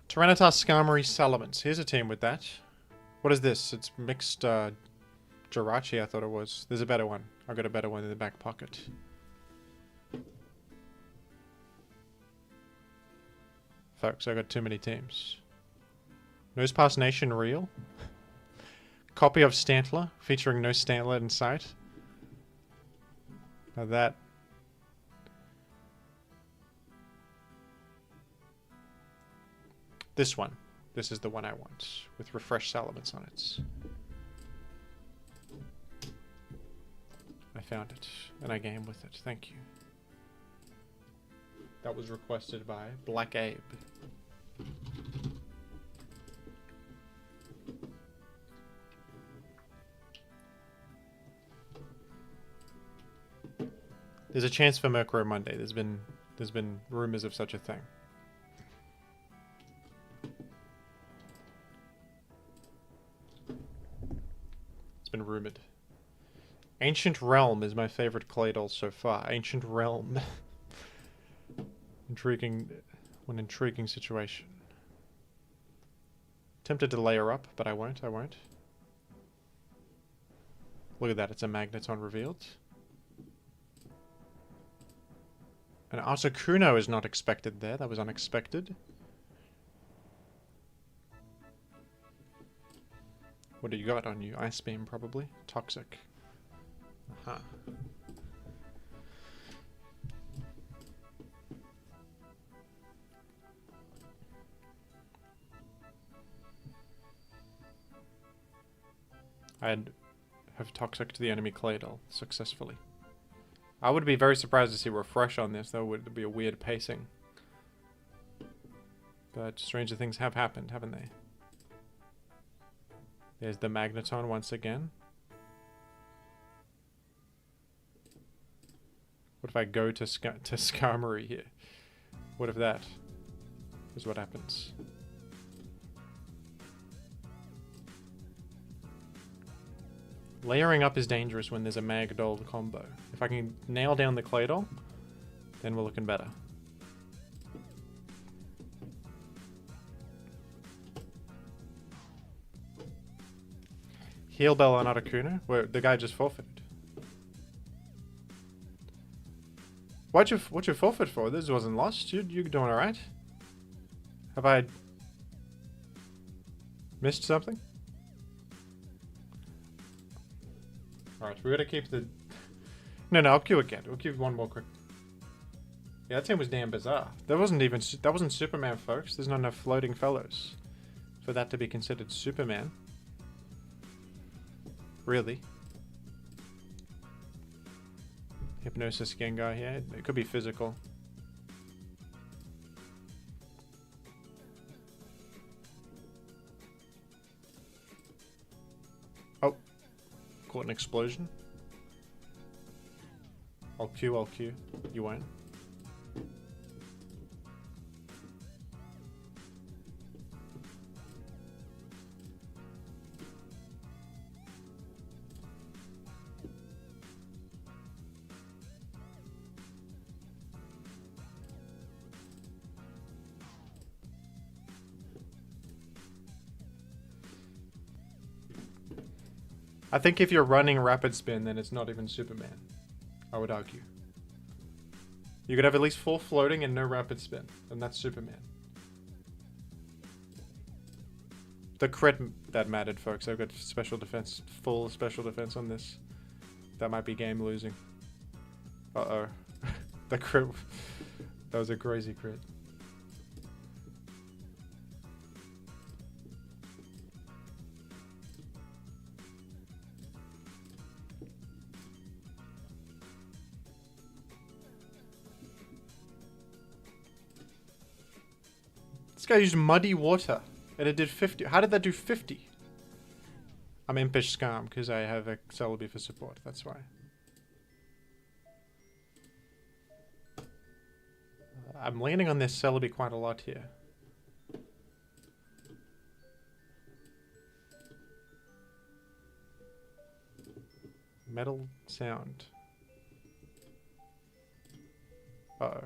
Tyranitar, Salamence. Here's a team with that. What is this? It's mixed Jirachi, I thought it was. There's a better one. I got a better one in the back pocket. Folks, I got too many teams. Nosepass Nation real? Copy of Stantler, featuring no Stantler in sight. Now that... This one. This is the one I want, with refreshed Salamence on it. I found it, and I game with it. Thank you. That was requested by Black Abe. There's a chance for Murkrow Monday. There's been rumors of such a thing. It's been rumored. Ancient Realm is my favorite Claydol so far. Ancient Realm. Intriguing situation. Tempted to layer up, but I won't. Look at that, it's a Magneton revealed. An Articuno is not expected there. That was unexpected. What do you got on you? Ice Beam, probably. Toxic. Aha. I'd have Toxic to the enemy Claydol successfully. I would be very surprised to see Refresh on this, though. It would be a weird pacing. But stranger things have happened, haven't they? There's the Magneton once again. What if I go to Skarmory here? What if that is what happens? Layering up is dangerous when there's a Magdol combo. If I can nail down the Claydol, then we're looking better. Heal Bell on Articuno? Where the guy just forfeited. What'd you forfeit for? This wasn't lost. You doing alright? Have I missed something? Alright, we gotta keep the... No, I'll queue again. We'll queue one more quick. Yeah, that team was damn bizarre. That wasn't Superman, folks. There's not enough floating fellows for that to be considered Superman. Really? Hypnosis Gengar here. It could be physical. Oh. Caught an explosion. I'll queue. You won't. I think if you're running Rapid Spin, then it's not even Superman. I would argue. You could have at least full floating and no Rapid Spin, and that's Superman. The crit that mattered, folks. I've got special defense, full special defense on this. That might be game losing. Uh-oh. The crit. That was a crazy crit. This guy used Muddy Water, and it did 50. How did that do 50? I'm Impish Scam, because I have a Celebi for support, that's why. I'm leaning on this Celebi quite a lot here. Metal sound. Uh-oh.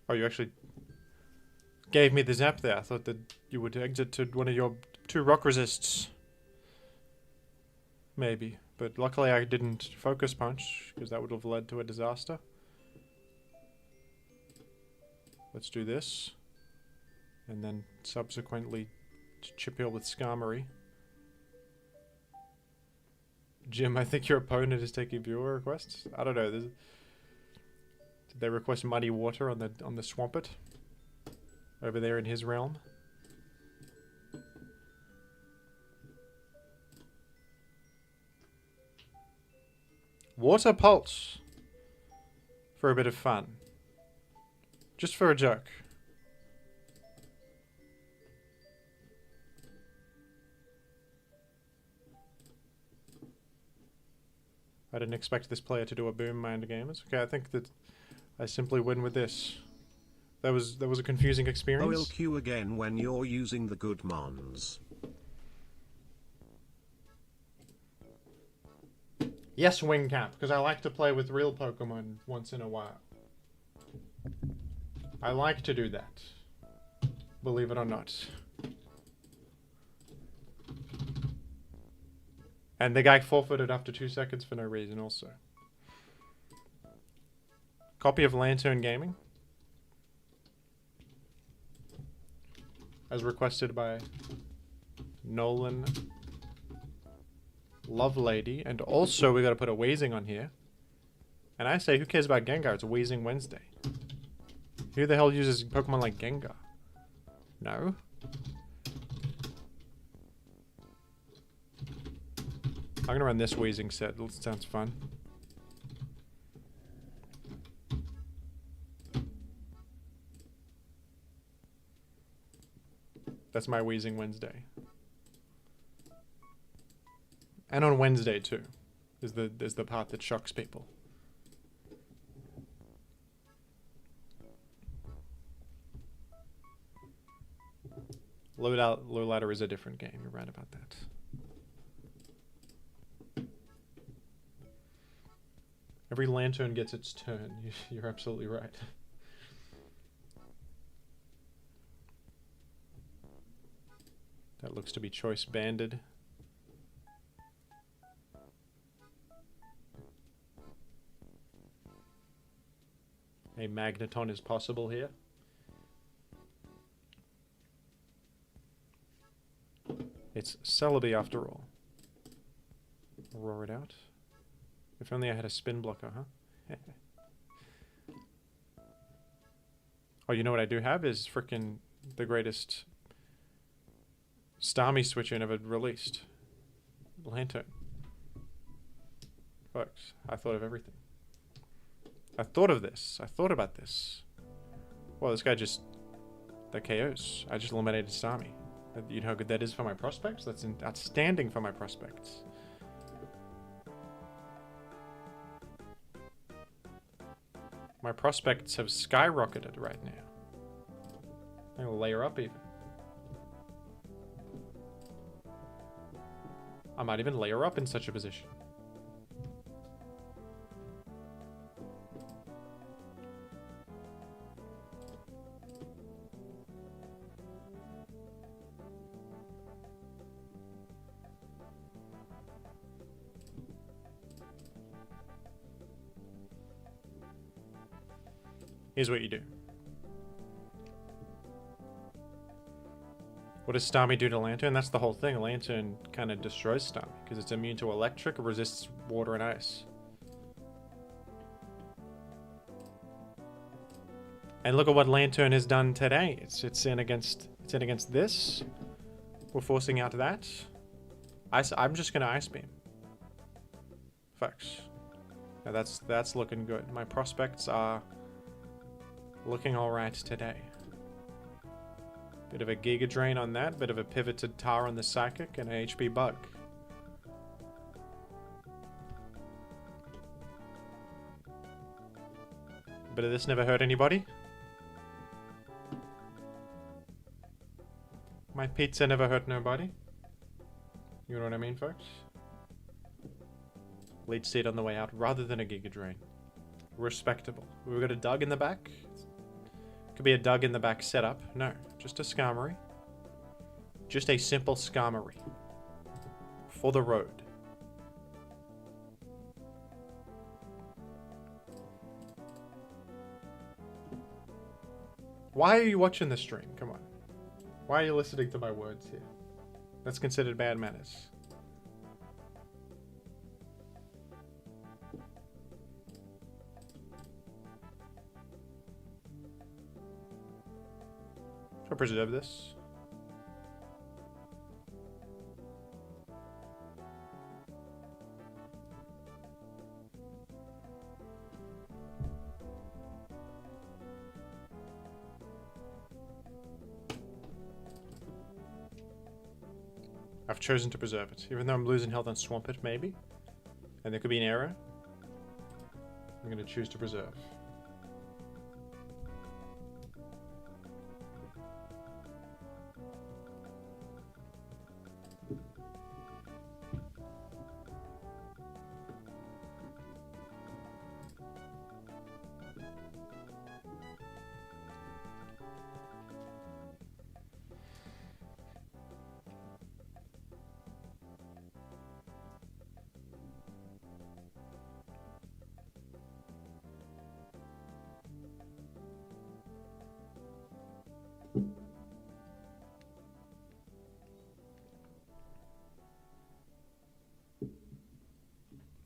Oh, you actually gave me the zap there. I thought that you would exit to one of your 2 rock resists. Maybe. But luckily I didn't focus punch, because that would have led to a disaster. Let's do this. And then subsequently chip heal with Skarmory. Jim, I think your opponent is taking viewer requests. I don't know. Did they request muddy water on the Swampert? Over there in his realm? Water Pulse. For a bit of fun. Just for a joke. I didn't expect this player to do a boom mind gamers. Okay, I think that I simply win with this. That was a confusing experience. I will queue again when you're using the good mons. Yes, Wingcap, because I like to play with real Pokemon once in a while. I like to do that. Believe it or not. And the guy forfeited after 2 seconds for no reason also. Copy of Lanturn Gaming. As requested by Nolan Lovelady. And also we gotta put a Weezing on here. And I say, who cares about Gengar? It's a Weezing Wednesday. Who the hell uses Pokemon like Gengar? No? I'm gonna run this Weezing set. That sounds fun. That's my Weezing Wednesday. And on Wednesday too, is the part that shocks people. Low ladder is a different game. You're right about that. Every Lanturn gets its turn. You're absolutely right. That looks to be choice banded. A Magneton is possible here. It's Celebi after all. Roar it out. If only I had a spin blocker, huh? Oh, you know what I do have is frickin' the greatest Starmie switcher ever released. Lanturn. Folks, I thought of everything. I thought of this. I thought about this. Well, this guy just... That KOs. I just eliminated Starmie. You know how good that is for my prospects? That's outstanding for my prospects. My prospects have skyrocketed right now. I'm gonna layer up even. I might even layer up in such a position. Here's what you do. What does Starmie do to Lanturn? That's the whole thing. Lanturn kind of destroys Starmie because it's immune to electric, resists water and ice. And look at what Lanturn has done today. It's in against this. We're forcing out that. I'm just gonna Ice Beam. Folks. Now that's looking good. My prospects are Looking alright today. Bit of a Giga Drain on that, bit of a pivoted Tar on the Psychic, and a HP Bug. Bit of this never hurt anybody. My pizza never hurt nobody. You know what I mean, folks? Lead seed on the way out rather than a Giga Drain. Respectable. We've got a Dug in the back. Could be a Dug in the back setup. No, just a Skarmory. Just a simple Skarmory. For the road. Why are you watching the stream? Come on. Why are you listening to my words here? That's considered bad manners. Should I preserve this? I've chosen to preserve it, even though I'm losing health on Swampert, maybe. And there could be an error. I'm going to choose to preserve.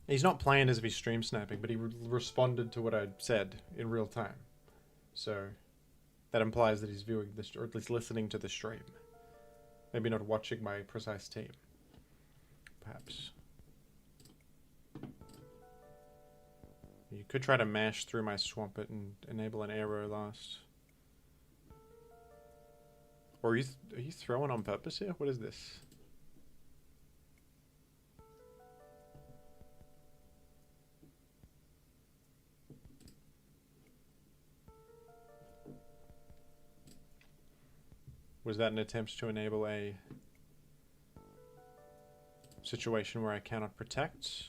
He's not playing as if he's stream sniping, but he responded to what I said in real time. So that implies that he's viewing this, or at least listening to the stream. Maybe not watching my precise team. Perhaps. You could try to mash through my Swampert and enable an arrow last. Or are you throwing on purpose here? What is this? Was that an attempt to enable a situation where I cannot protect?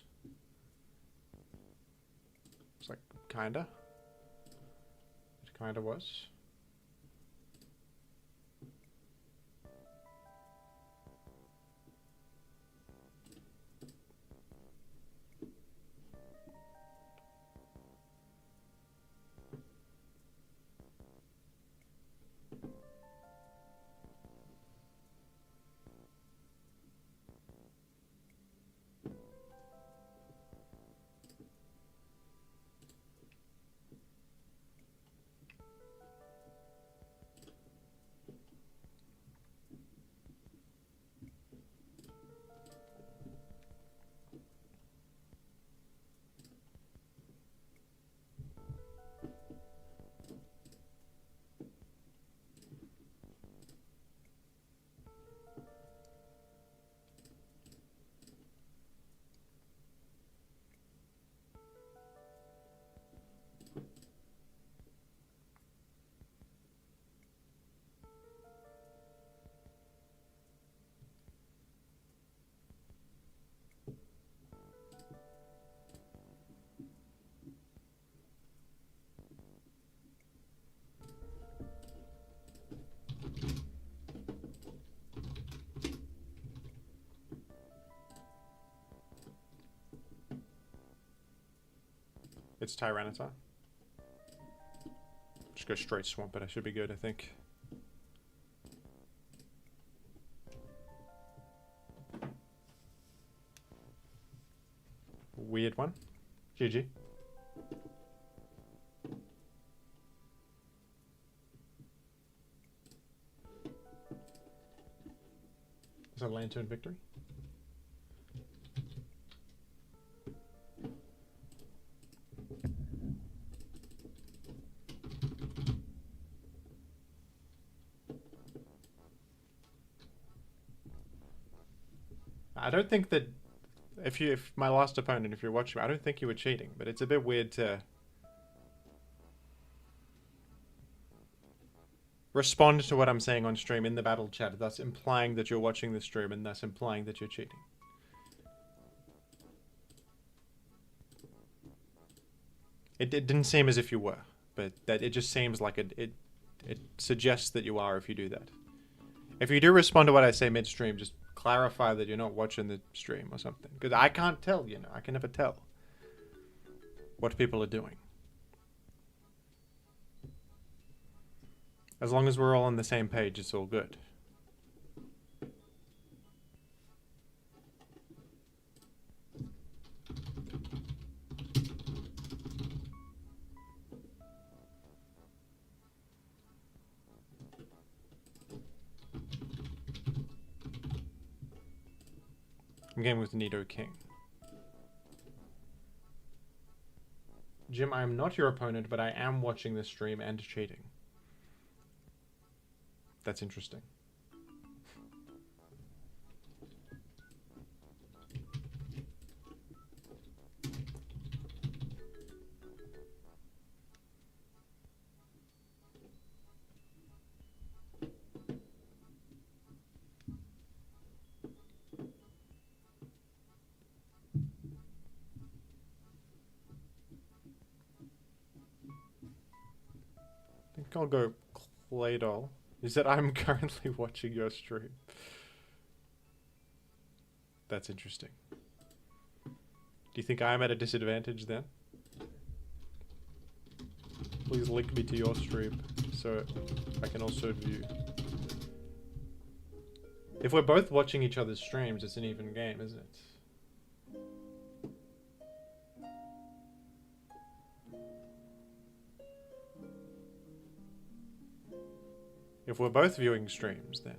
It's like, kinda. It kinda was. It's Tyranitar. Just go straight Swampert. I should be good, I think. Weird one. GG. Is that a Lanturn victory? I don't think that if my last opponent, if you're watching, I don't think you were cheating, but it's a bit weird to respond to what I'm saying on stream in the battle chat, thus implying that you're watching the stream and thus implying that you're cheating. It didn't seem as if you were, but that it just seems like it suggests that you are if you do that. If you do respond to what I say midstream, just clarify that you're not watching the stream or something. Because I can't tell, you know. I can never tell what people are doing. As long as we're all on the same page, it's all good. I'm game with Nidoking. Jim, I am not your opponent, but I am watching this stream and cheating. That's interesting. I think I'll go Claydol. You said I'm currently watching your stream. That's interesting. Do you think I'm at a disadvantage then? Please link me to your stream so I can also view. If we're both watching each other's streams, it's an even game, isn't it? If we're both viewing streams, then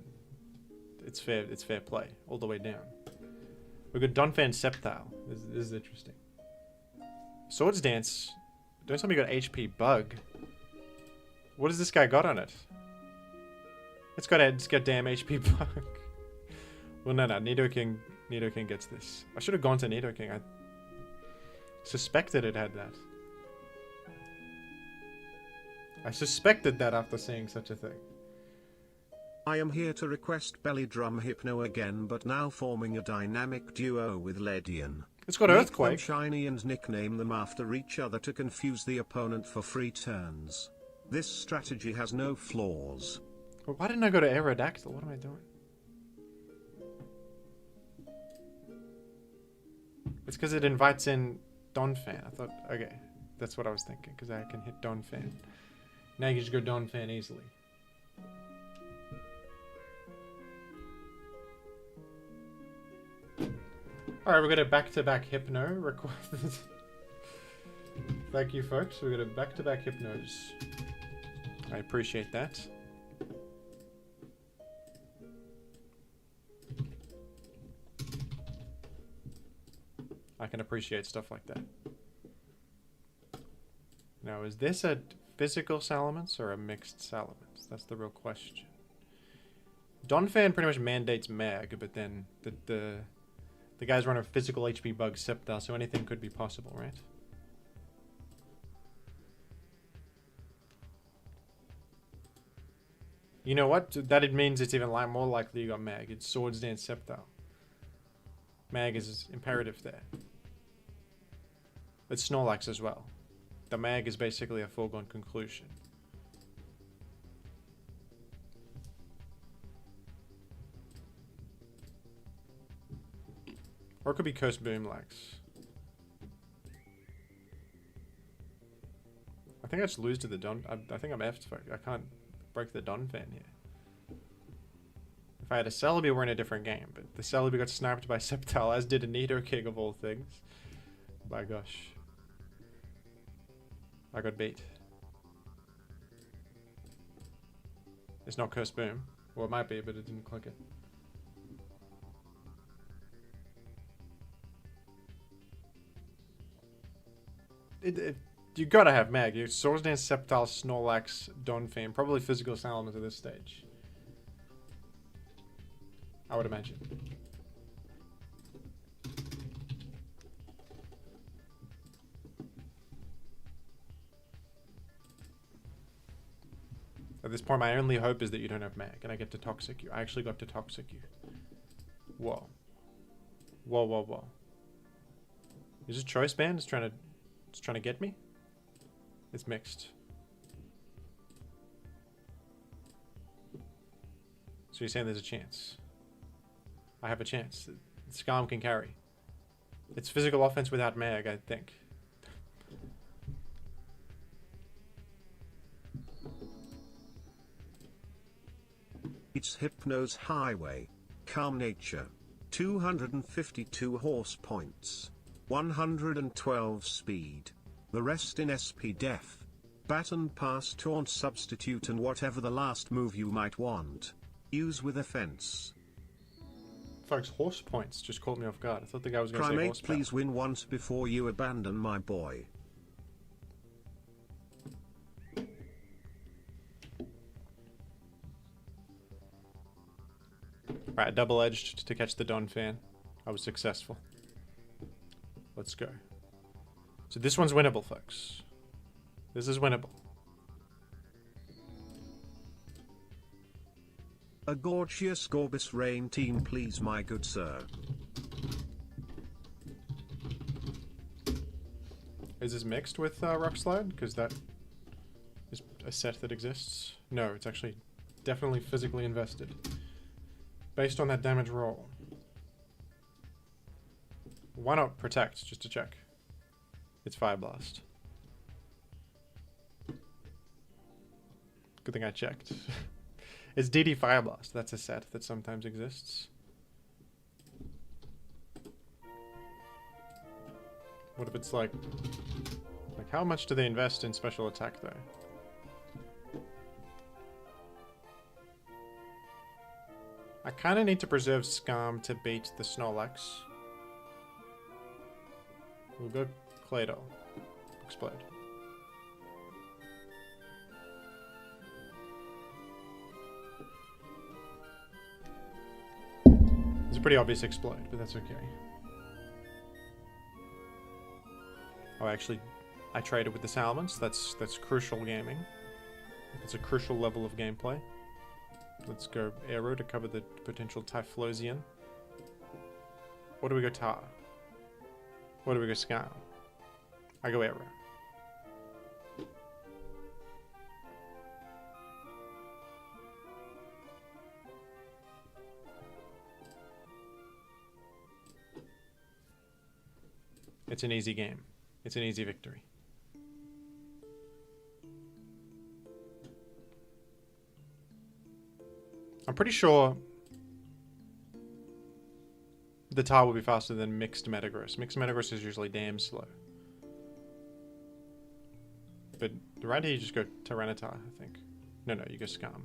it's fair play all the way down. We've got Donphan and Sceptile. This is interesting. Swords Dance. Don't tell me you got HP Bug. What has this guy got on it? It's got damn HP Bug. Well, no, Nidoking gets this. I should have gone to Nidoking. I suspected it had that. I suspected that after seeing such a thing. I am here to request Belly Drum Hypno again, but now forming a dynamic duo with Ladian. It's got Make Earthquake. them shiny and nickname them after each other to confuse the opponent for free turns. This strategy has no flaws. Well, why didn't I go to Aerodactyl? What am I doing? It's because it invites in Donphan. I thought, okay, that's what I was thinking, because I can hit Donphan. Now you can just go Donphan easily. Alright, we've got a back-to-back Hypno requested. Thank you, folks. We've got a back-to-back Hypnos. I appreciate that. I can appreciate stuff like that. Now, is this a physical Salamence or a mixed Salamence? That's the real question. Donphan pretty much mandates Mag, but then the guys run a physical HP Bug Sceptile, so anything could be possible, right? You know what? That it means it's even more likely you got Mag. It's Swords Dance Sceptile. Mag is imperative there. It's Snorlax as well. The Mag is basically a foregone conclusion. Or it could be Curse Boomlax. I think I just lose to the Don. I think I'm effed. I can't break the Donphan here. If I had a Celebi, we're in a different game. But the Celebi got sniped by Sceptile, as did a Nidoking of all things. My gosh. I got beat. It's not Curse Boom. Well, it might be, but it didn't click it. You gotta have Mag. You Swords Dance, Sceptile, Snorlax, Donphan, probably physical Salamence at this stage. I would imagine. this point, my only hope is that you don't have mag, and I get to Toxic you. I actually got to Toxic you. Whoa. Whoa, whoa, whoa. Is it Choice Band? It's trying to get me? It's mixed. So you're saying there's a chance? I have a chance. Scarm can carry. It's physical offense without mag, I think. It's Hypnos Highway. Calm nature. 252 horse points. 112 speed. The rest in SP def. Baton pass, taunt, substitute, and whatever the last move you might want. Use with offense. Folks, horse points just caught me off guard. I thought the guy was going to say Primeape, horsepower. please win once before you abandon my boy. Right, double-edged to catch the Donphan. I was successful. Let's go. So this one's winnable, folks. This is winnable. A gorgeous Gorbis Rain team, please, my good sir. Is this mixed with Rock Slide? Because that is a set that exists. No, it's actually definitely physically invested. Based on that damage roll. Why not Protect, just to check? It's Fire Blast. Good thing I checked. It's DD Fire Blast. That's a set that sometimes exists. What if it's like how much do they invest in special attack though? I kind of need to preserve Scarm to beat the Snorlax. We'll go Claydol. Explode. It's a pretty obvious explode, but that's okay. Oh, actually, I traded with the Salamence. That's crucial gaming. It's a crucial level of gameplay. Let's go Aero to cover the potential Typhlosion. Or do we go Tar? Or do we go Scarm? I go Aero. It's an easy game. It's an easy victory. I'm pretty sure the Tar will be faster than mixed Metagross. Mixed Metagross is usually damn slow. But right here you just go Tyranitar, I think. No, you go Scarm.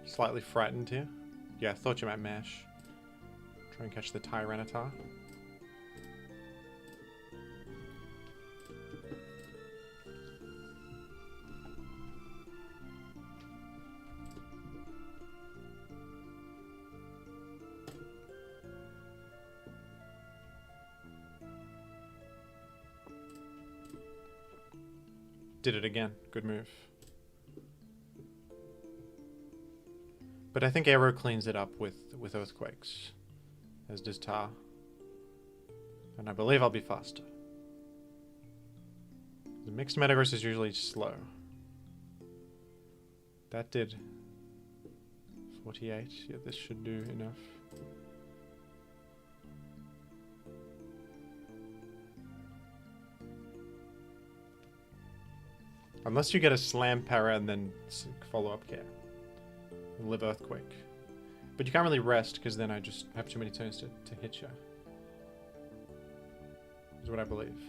Slightly frightened here. Yeah, I thought you might mash. Try and catch the Tyranitar. Did it again. Good move. But I think Aero cleans it up with Earthquakes, as does Tar. And I believe I'll be faster. The mixed Metagross is usually slow. That did 48. Yeah, this should do enough. Unless you get a Slam Para and then follow-up care. Live Earthquake. But you can't really rest because then I just have too many turns to hit you. Is what I believe.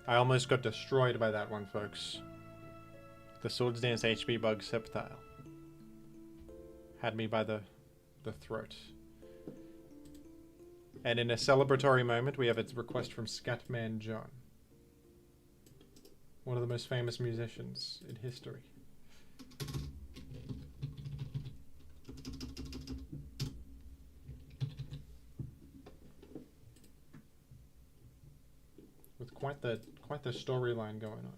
I almost got destroyed by that one, folks. The Swords Dance HP bug Sceptile had me by the throat. And in a celebratory moment, we have a request from Scatman John, one of the most famous musicians in history. With quite the storyline going on.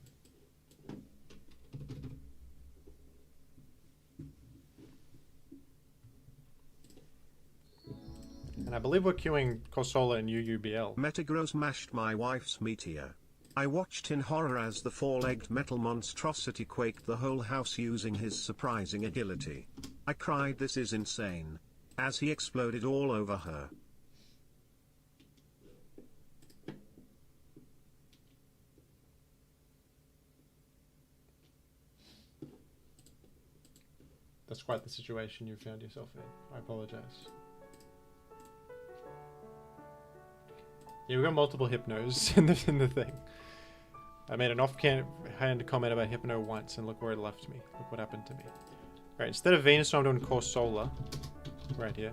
And I believe we're queuing Corsola and UUBL. Metagross mashed my wife's meteor. I watched in horror as the four-legged metal monstrosity quaked the whole house using his surprising agility. I cried, this is insane, as he exploded all over her. That's quite the situation you found yourself in. I apologize. Yeah, we've got multiple Hypnos in the thing. I made an offhand comment about Hypno once, and look where it left me. Look what happened to me. Right, instead of Venusaur, I'm doing Corsola. Right here.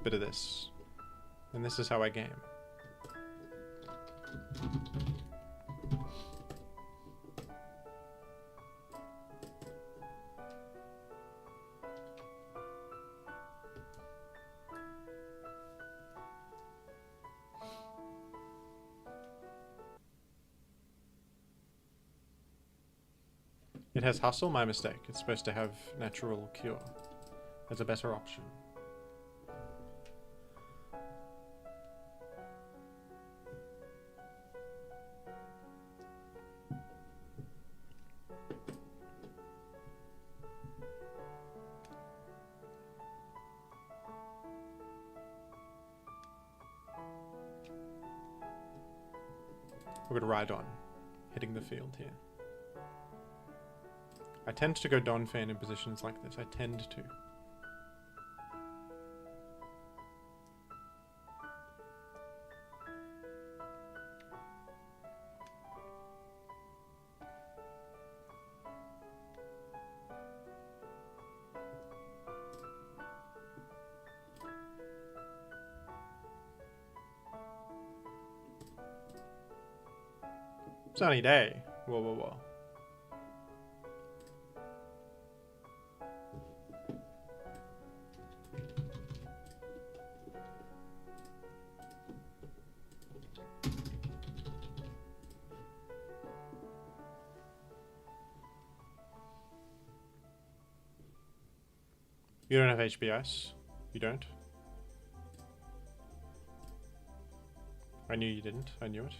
Bit of this. And this is how I game. It has Hustle, my mistake. It's supposed to have Natural Cure as a better option. We're going to ride on, hitting the field here. I tend to go Donphan in positions like this. I tend to. Sunny day. Whoa, whoa, whoa. You don't have HBS. You don't. I knew you didn't. I knew it.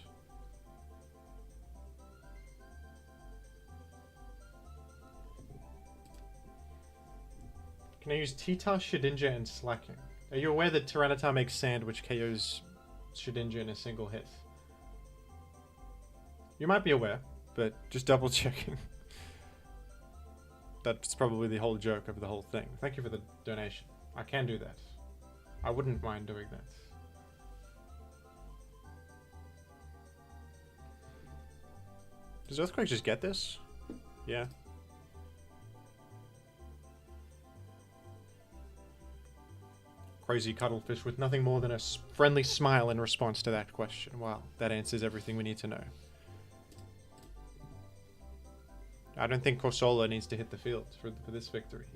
Can I use T-Tar, Shedinja, and Slacking? Are you aware that Tyranitar makes Sand, which KOs Shedinja in a single hit? You might be aware, but just double checking. That's probably the whole joke of the whole thing. Thank you for the donation. I can do that. I wouldn't mind doing that. Does Earthquake just get this? Yeah. Crazy cuttlefish with nothing more than a friendly smile in response to that question. Wow, that answers everything we need to know. I don't think Corsola needs to hit the field for this victory.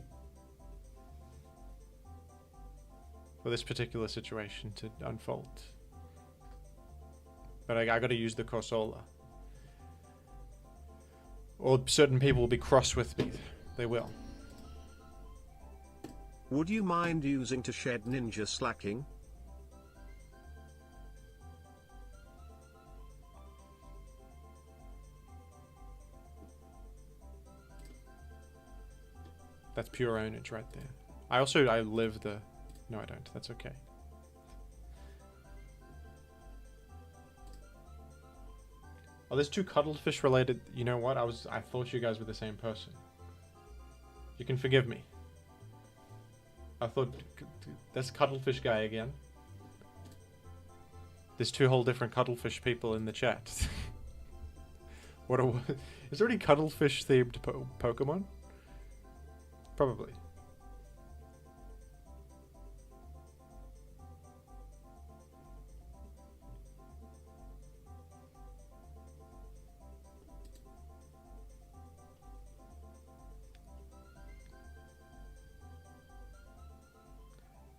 For this particular situation to unfold. But I gotta use the Corsola. Or certain people will be cross with me. They will. Would you mind using to Shedinja Slacking? That's pure ownage right there. I live the... No, I don't. That's okay. Oh, there's two cuttlefish related... You know what? I thought you guys were the same person. You can forgive me. I thought... That's cuttlefish guy again. There's two whole different cuttlefish people in the chat. What a... Is there any cuttlefish themed Pokemon? Probably.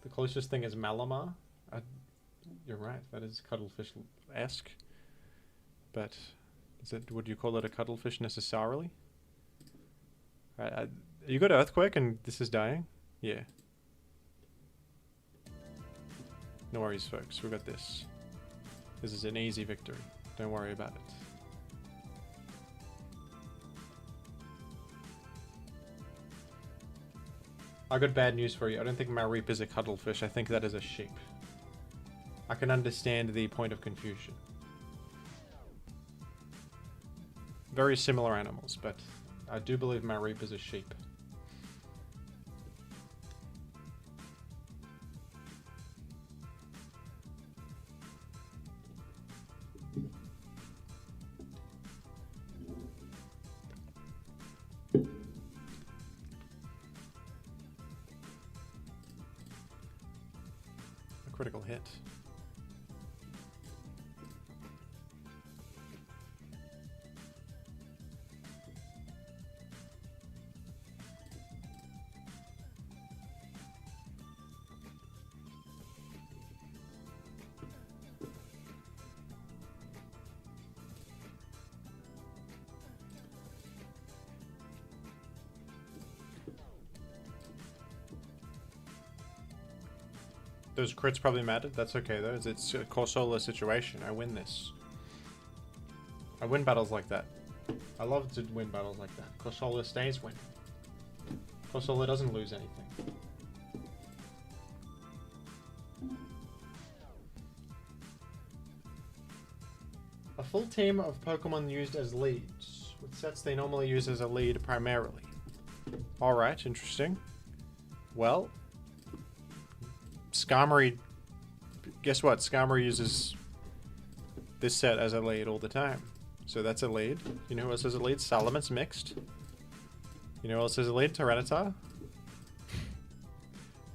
The closest thing is Malamar. You're right, that is cuttlefish-esque. But is it? Would you call it a cuttlefish necessarily? You got Earthquake and this is dying? Yeah. No worries, folks. We got this. This is an easy victory. Don't worry about it. I got bad news for you. I don't think Mareep is a cuttlefish. I think that is a sheep. I can understand the point of confusion. Very similar animals, but I do believe Mareep is a sheep. A critical hit. Those crits probably mattered. That's okay though. It's a Corsola situation. I win this. I win battles like that. I love to win battles like that. Corsola stays winning. Corsola doesn't lose anything. A full team of Pokemon used as leads, with sets they normally use as a lead primarily. Alright, interesting. Well, Skarmory, guess what? Skarmory uses this set as a lead all the time. So that's a lead. You know who else has a lead? Salamence mixed. You know who else has a lead? Tyranitar.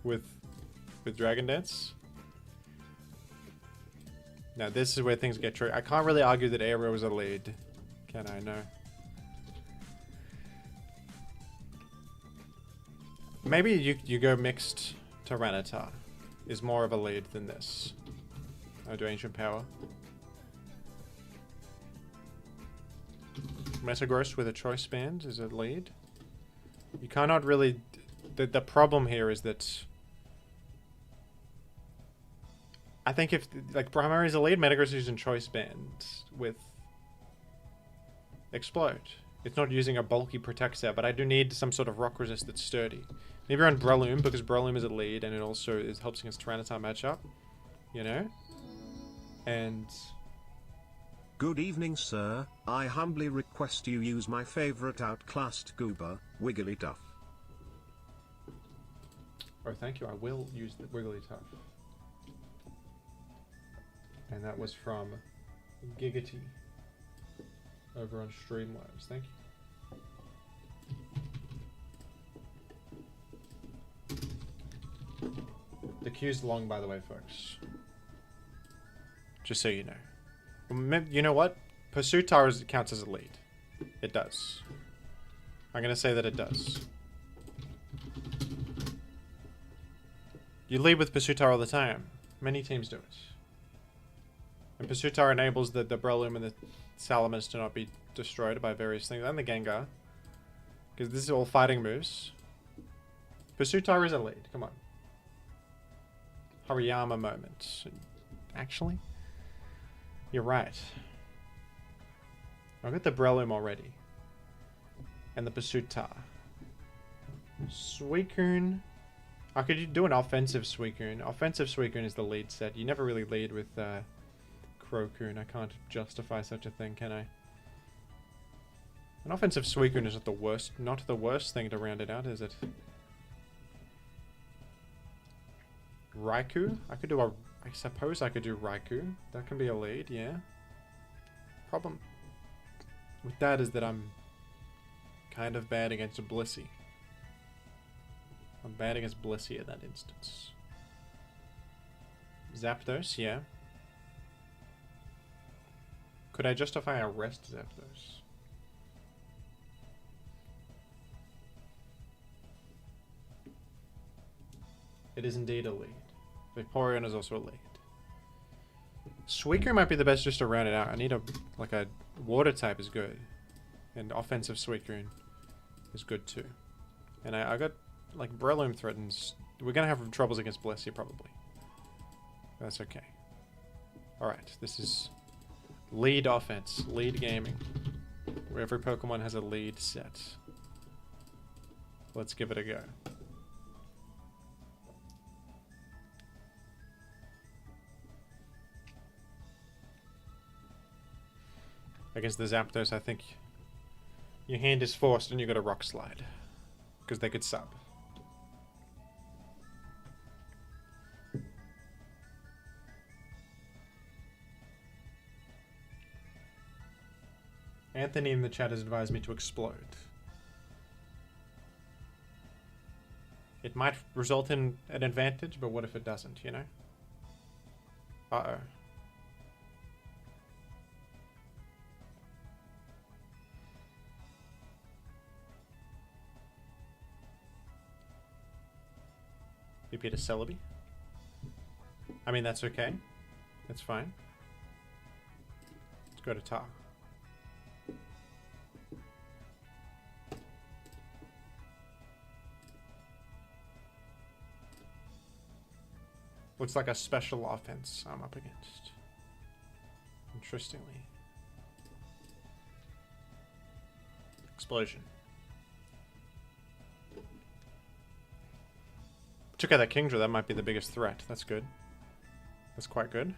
with Dragon Dance. Now this is where things get true. I can't really argue that Aero is a lead. Can I? No. Maybe you go mixed Tyranitar. Is more of a lead than this. I do Ancient Power. Metagross with a Choice Band is a lead. You cannot really... The problem here is that... I think if... Like, Primary is a lead, Metagross is using Choice Band with... Explode. It's not using a bulky Protect set, but I do need some sort of Rock Resist that's sturdy. Maybe around Breloom, because Breloom is a lead, and it also helps against Tyranitar matchup. You know? And... Good evening, sir. I humbly request you use my favorite outclassed goober, Wigglytuff. Oh, thank you. I will use the Wigglytuff. And that was from Giggity over on Streamlabs. Thank you. The queue's long, by the way, folks. Just so you know. You know what? Pursuitar counts as a lead. It does. I'm going to say that it does. You lead with Pursuitar all the time. Many teams do it. And Pursuitar enables the Breloom and the Salamence to not be destroyed by various things. And the Gengar. Because this is all fighting moves. Pursuitar is a lead. Come on. Hariyama moment. Actually, you're right. I've got the Breloom already. And the Pursuitar. Suicune. I could do an offensive Suicune. Offensive Suicune is the lead set. You never really lead with Crocoon. I can't justify such a thing, can I? An offensive Suicune is not the worst thing to round it out, is it? Raikou? I I suppose I could do Raikou. That can be a lead, yeah. Problem with that is that I'm kind of bad against a Blissey. I'm bad against Blissey in that instance. Zapdos, yeah. Could I justify a rest Zapdos? It is indeed a lead. Vaporeon is also a lead. Suicune might be the best just to round it out. I need a water type is good. And offensive Suicune is good too. And I got like Breloom threatens. We're gonna have troubles against Blissey probably. That's okay. Alright, this is lead offense, lead gaming. Where every Pokemon has a lead set. Let's give it a go. Against the Zapdos, I think your hand is forced and you got a Rock Slide. Because they could sub. Anthony in the chat has advised me to explode. It might result in an advantage, but what if it doesn't, you know? Uh-oh. BP to Celebi. I mean, that's okay. That's fine. Let's go to Tar. Looks like a special offense I'm up against. Interestingly. Explosion. Took out that Kingdra, that might be the biggest threat. That's good. That's quite good.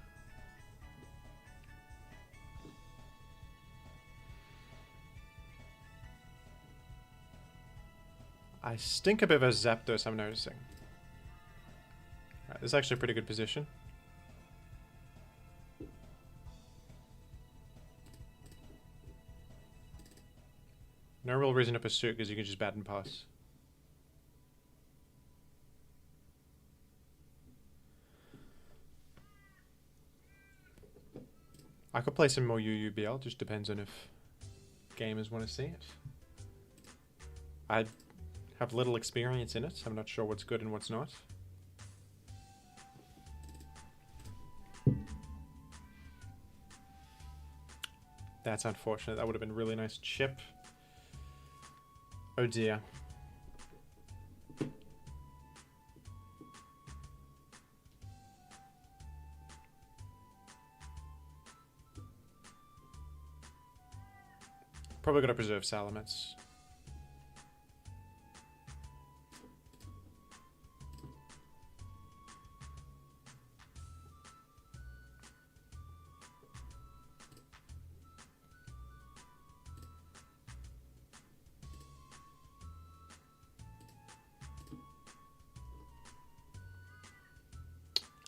I stink a bit of a Zapdos, I'm noticing. Right, this is actually a pretty good position. No real reason to pursue it because you can just bat and pass. I could play some more UUBL, just depends on if gamers want to see it. I have little experience in it, I'm not sure what's good and what's not. That's unfortunate, that would have been a really nice chip. Oh dear. Probably gotta preserve Salamence.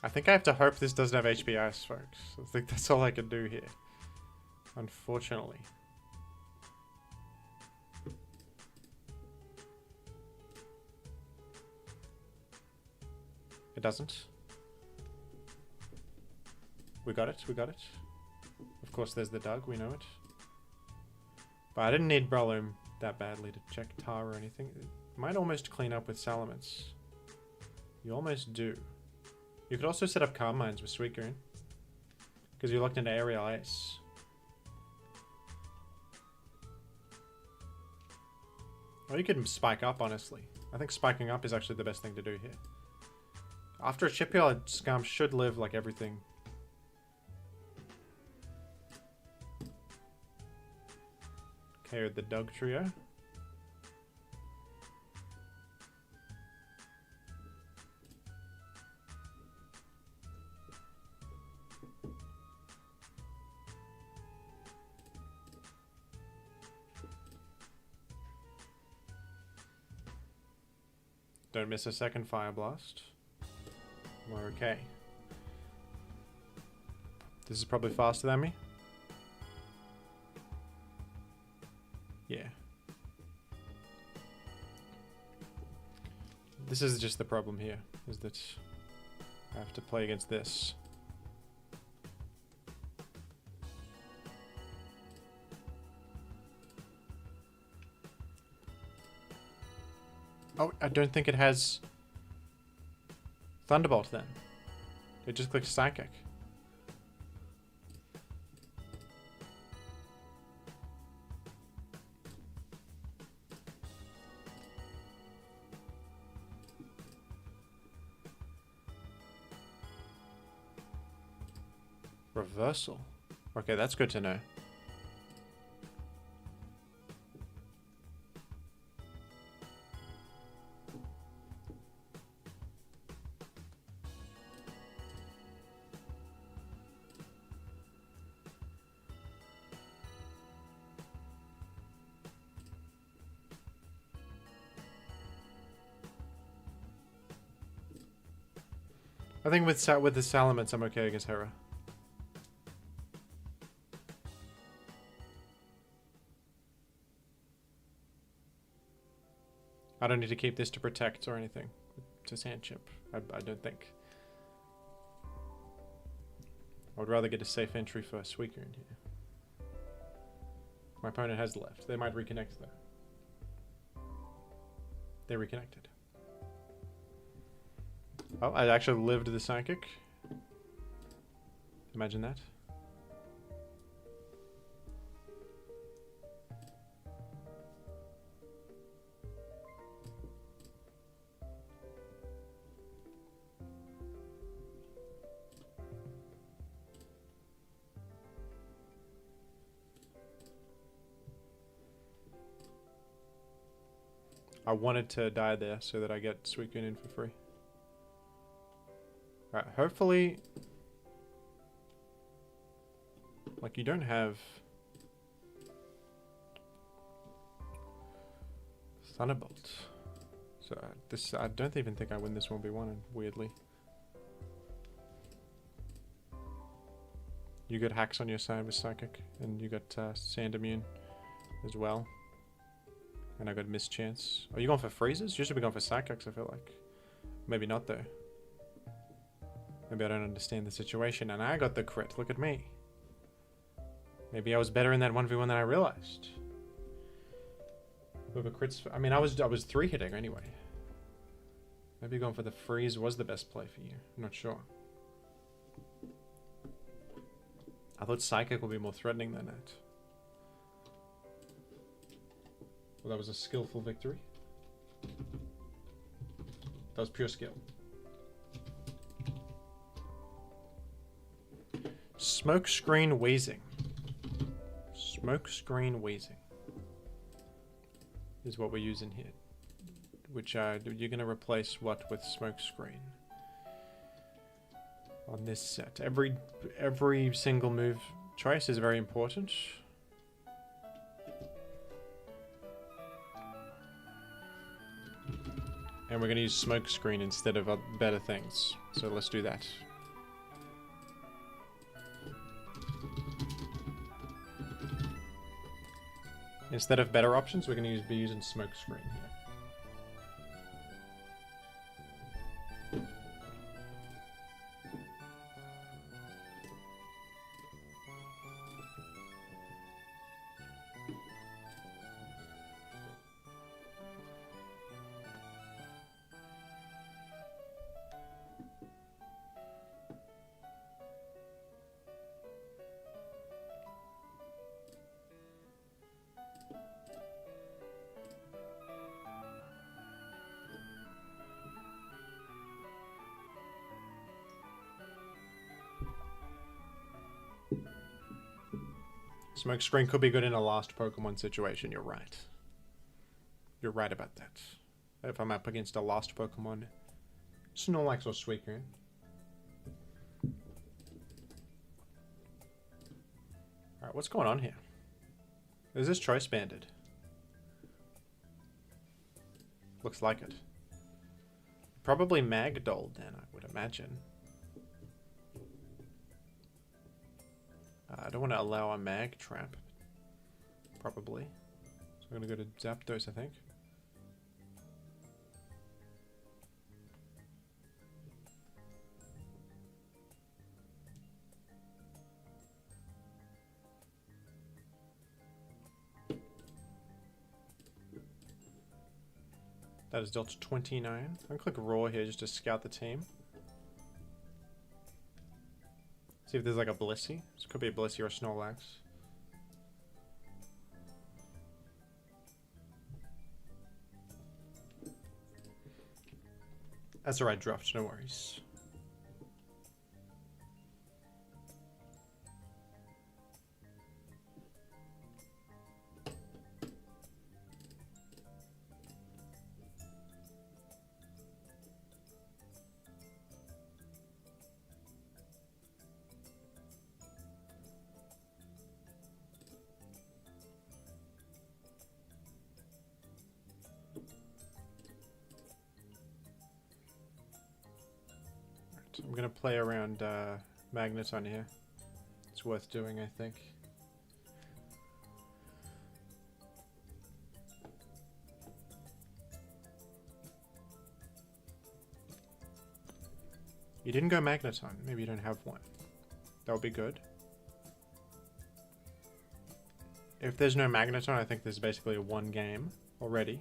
I think I have to hope this doesn't have HP Ice, folks. I think that's all I can do here. Unfortunately. It doesn't. We got it, we got it. Of course there's the Doug, we know it. But I didn't need Breloom that badly to check Tar or anything. It might almost clean up with Salamence. You almost do. You could also set up Calm Minds with Suicune. Because you're locked into Aerial Ace. Or you could spike up, honestly. I think spiking up is actually the best thing to do here. After a chip heal, Scum should live like everything. Okay, with the Doug trio. Don't miss a second Fire Blast. We're okay. This is probably faster than me. Yeah. This is just the problem here, is that I have to play against this. Oh, I don't think it has Thunderbolt then. It just clicks Psychic. Reversal. Okay, that's good to know. I think with the Salamence, I'm okay against Hera. I don't need to keep this to protect or anything. To Sand Chip, I don't think. I would rather get a safe entry for Suicune in here. My opponent has left. They might reconnect though. They reconnected. Oh, I actually lived the Psychic. Imagine that. I wanted to die there so that I get Suicune in for free. Alright, hopefully... Like, you don't have... Thunderbolt. So, this... I don't even think I win this 1v1, weirdly. You got hacks on your side with Psychic, and you got Sand Immune as well. And I got Mischance. Are you going for freezes? You should be going for Psychics, I feel like. Maybe not, though. Maybe I don't understand the situation. And I got the crit. Look at me. Maybe I was better in that 1v1 than I realized. Whoever crits... I mean, I was 3-hitting anyway. Maybe going for the freeze was the best play for you. I'm not sure. I thought Psychic would be more threatening than that. Well, that was a skillful victory. That was pure skill. Smokescreen Weezing. Smokescreen Weezing is what we're using here. Which you're going to replace what with Smokescreen on this set. Every single move choice is very important. And we're going to use Smokescreen instead of better things. So let's do that. Instead of better options, we're going to be using Smokescreen here. Smokescreen could be good in a last Pokemon situation, you're right. You're right about that. If I'm up against a last Pokemon, Snorlax or Suicune. Alright, what's going on here? Is this choice banded? Looks like it. Probably Magdoll then, I would imagine. I don't want to allow a mag trap. Probably. So I'm going to go to Zapdos, I think. That is dealt 29. I'm going to click Raw here just to scout the team. See if there's like a Blissey. This could be a Blissey or a Snorlax. That's alright, draft, no worries. I'm going to play around Magneton here. It's worth doing, I think. You didn't go Magneton. Maybe you don't have one. That would be good. If there's no Magneton, I think there's basically a one game already.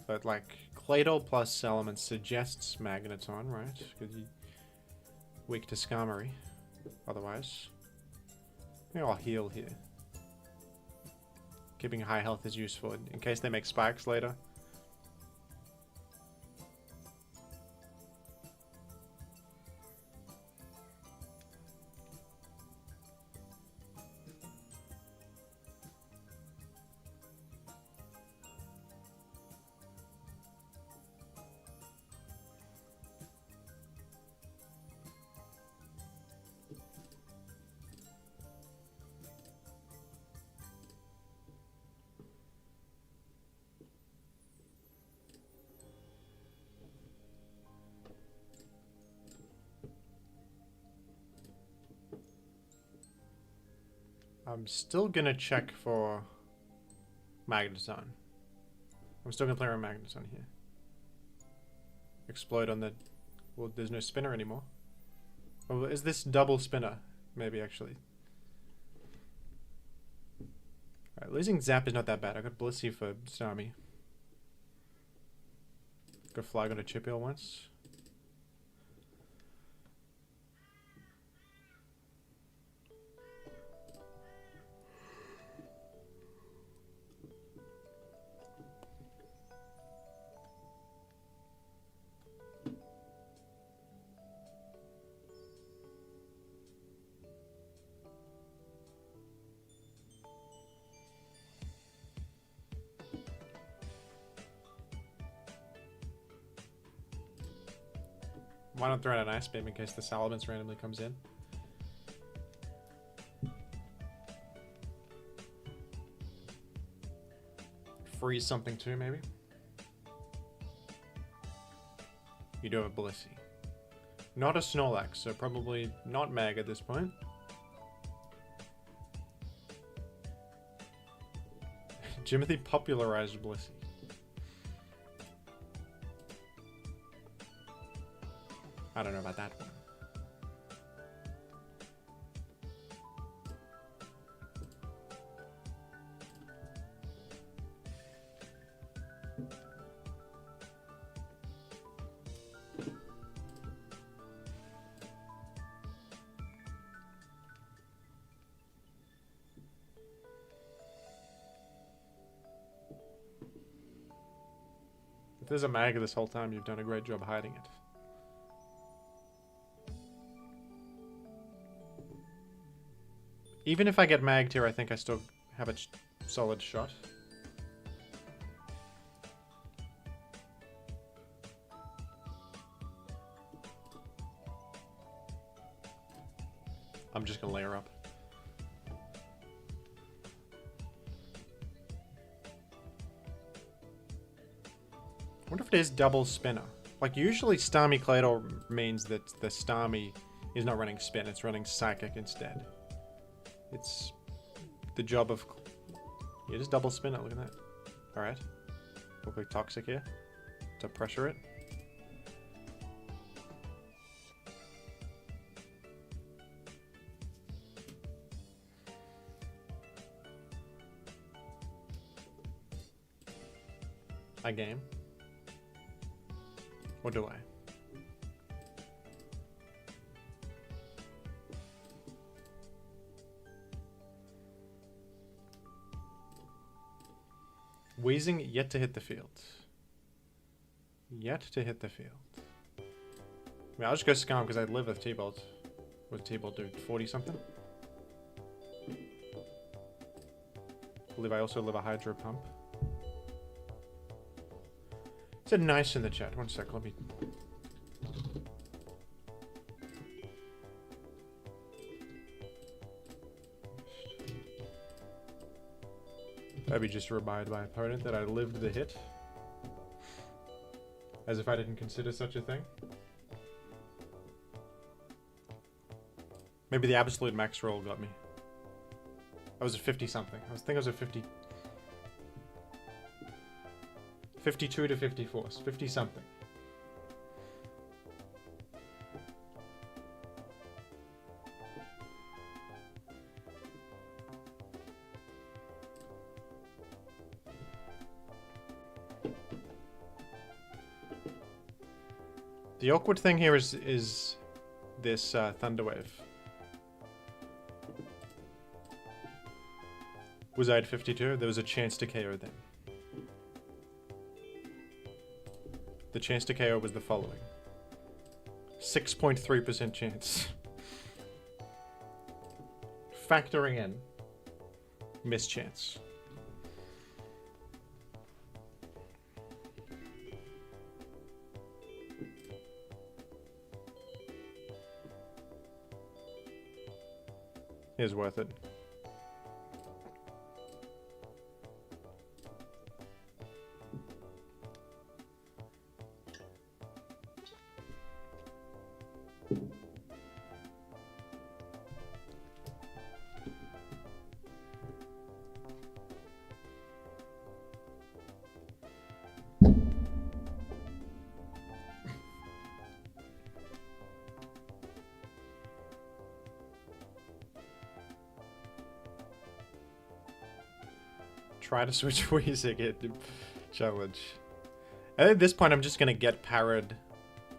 But like, Claydol plus Salamence suggests Magneton, right? Because you weak to Skarmory. Otherwise. Maybe I'll heal here. Keeping high health is useful in case they make spikes later. I'm still gonna check for Magneton. I'm still gonna play around Magneton here. Explode on the... Well, there's no spinner anymore. Oh, is this double spinner? Maybe, actually. Alright, losing Zap is not that bad. I got Blissey for Starmie. Got Flag on a chip hill once. Why not throw out an Ice Beam in case the Salamence randomly comes in? Freeze something too, maybe? You do have a Blissey. Not a Snorlax, so probably not Mag at this point. Jimothy popularized Blissey. I don't know about that one. If there's a Mag this whole time, you've done a great job hiding it. Even if I get magged here, I think I still have a solid shot. I'm just gonna layer up. I wonder if it is double spinner. Like, usually Starmie Claydol means that the Starmie is not running Spin, it's running Psychic instead. It's the job of... Yeah, just double spin it, look at that. Alright. Look like Toxic here. To pressure it. I game. Or do I? Weezing yet to hit the field. Yet to hit the field. I mean, I'll just go Scum because I live with T-Bolt. What did T-Bolt do? 40 something? I believe I also live a Hydro Pump. It said nice in the chat. One sec, let me... I'd be just reminded by opponent that I lived the hit. As if I didn't consider such a thing. Maybe the absolute max roll got me. I was at 50 something. I think I was at 50... 52 to 54, 50 something. The awkward thing here is this Thunder Wave. Was I at 52? There was a chance to KO then. The chance to KO was the following. 6.3% chance. Factoring in mischance. Is worth it. Try to switch Weezing it. Challenge. I think at this point I'm just gonna get parried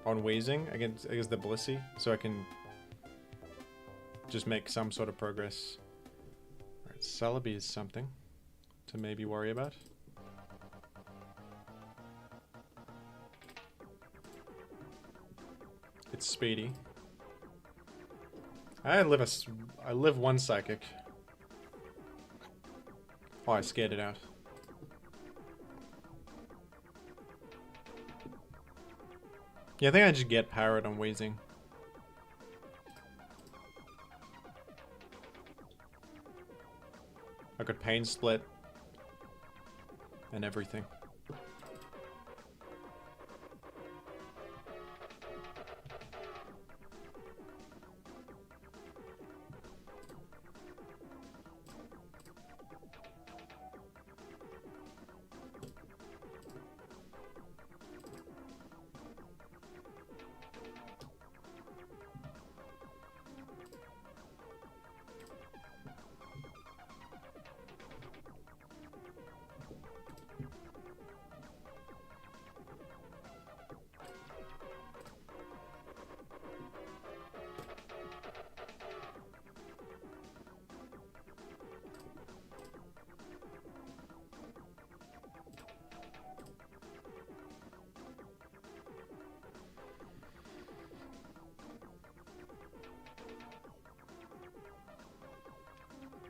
on Weezing against the Blissey, so I can just make some sort of progress. Alright, Celebi is something to maybe worry about. It's speedy. I live one Psychic. Oh, I scared it out. Yeah, I think I just get parried on Weezing. I could Pain Split and everything.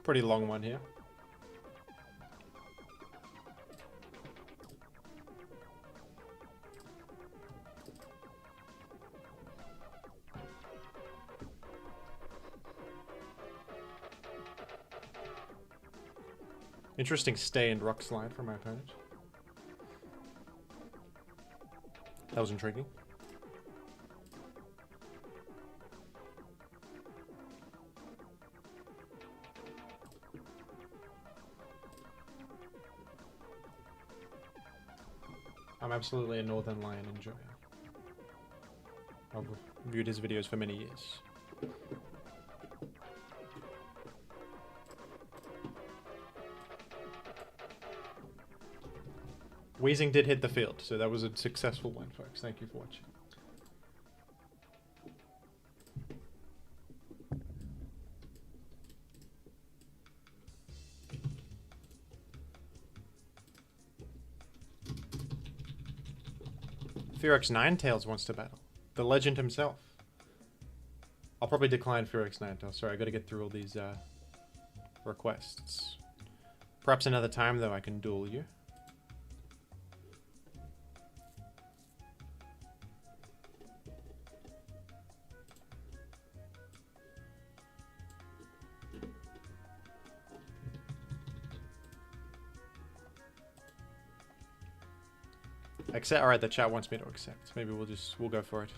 Pretty long one here. Interesting stay and rock slide from my opponent. That was intriguing. I'm absolutely a Northern Lion enjoyer. I've viewed his videos for many years. Weezing did hit the field, so that was a successful one, folks. Thank you for watching. FX Ninetales wants to battle. The legend himself. I'll probably decline FX Ninetales. Sorry, I gotta get through all these requests. Perhaps another time, though, I can duel you. Accept. All right, the chat wants me to accept. Maybe we'll go for it.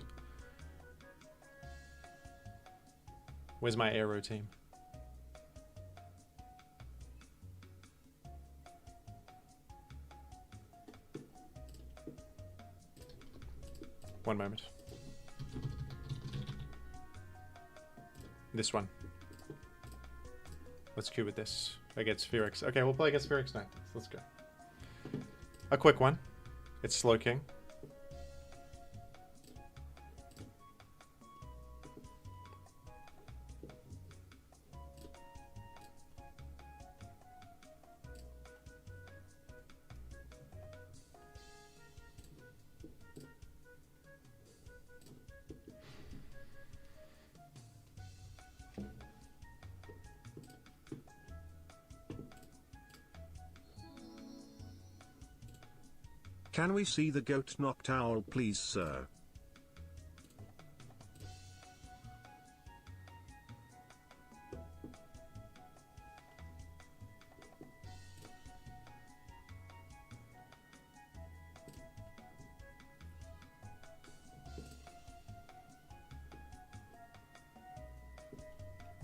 Where's my aero team? One moment. This one. Let's queue with this against Spherix. Okay, we'll play against Spherix Ninetales. Let's go. A quick one. It's Slowking. Can we see the goat Noctowl, please, sir?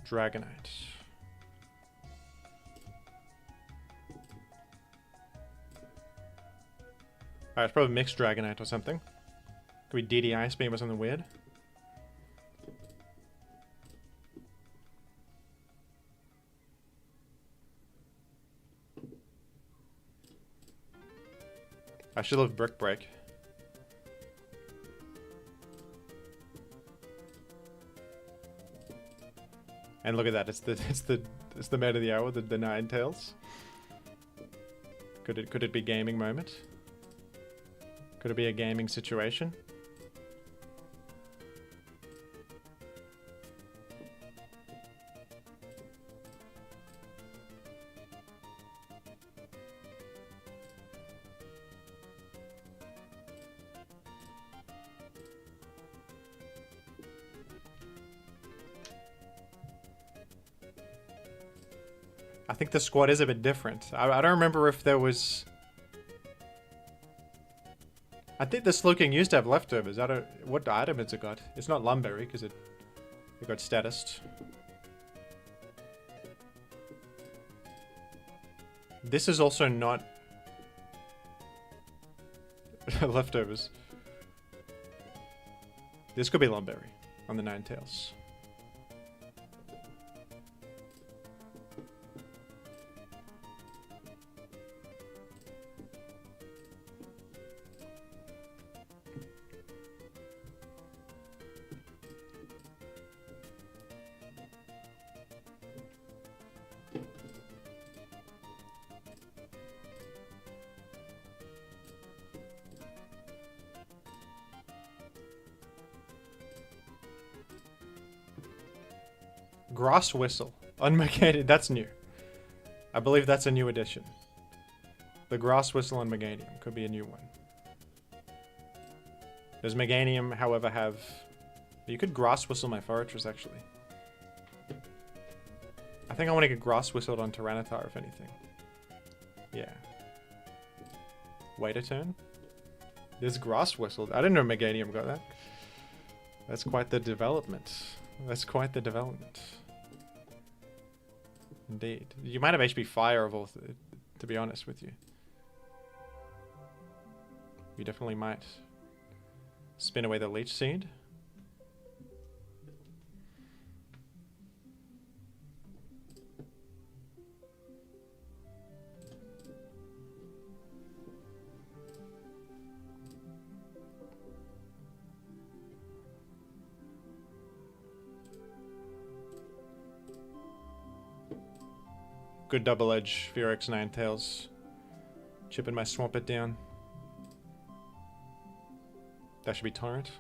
Dragonite. Alright, it's probably mixed Dragonite or something. Could be DD Ice Beam or something weird. I should have Brick Break. And look at that, it's the mate of the hour, the Ninetales. Could it be gaming moment? Could it be a gaming situation? I think the squad is a bit different. I don't remember if there was... I think the Slowking used to have leftovers. What item has it got? It's not Lumberry because it got statused. This is also not leftovers. This could be Lumberry on the Ninetales. Grass Whistle. Unmeganium. That's new. I believe that's a new addition. The Grass Whistle and Meganium could be a new one. Does Meganium, however, have... You could Grass Whistle my Fortress, actually. I think I want to get Grass Whistled on Tyranitar, if anything. Yeah. Wait a turn? This grass whistle. I didn't know Meganium got that. That's quite the development. That's quite the development. Indeed. You might have HP Fire of all, to be honest with you. You definitely might. Spin away the Leech Seed. Good double edge, FX Ninetales. Chipping my Swampert down. That should be Torrent.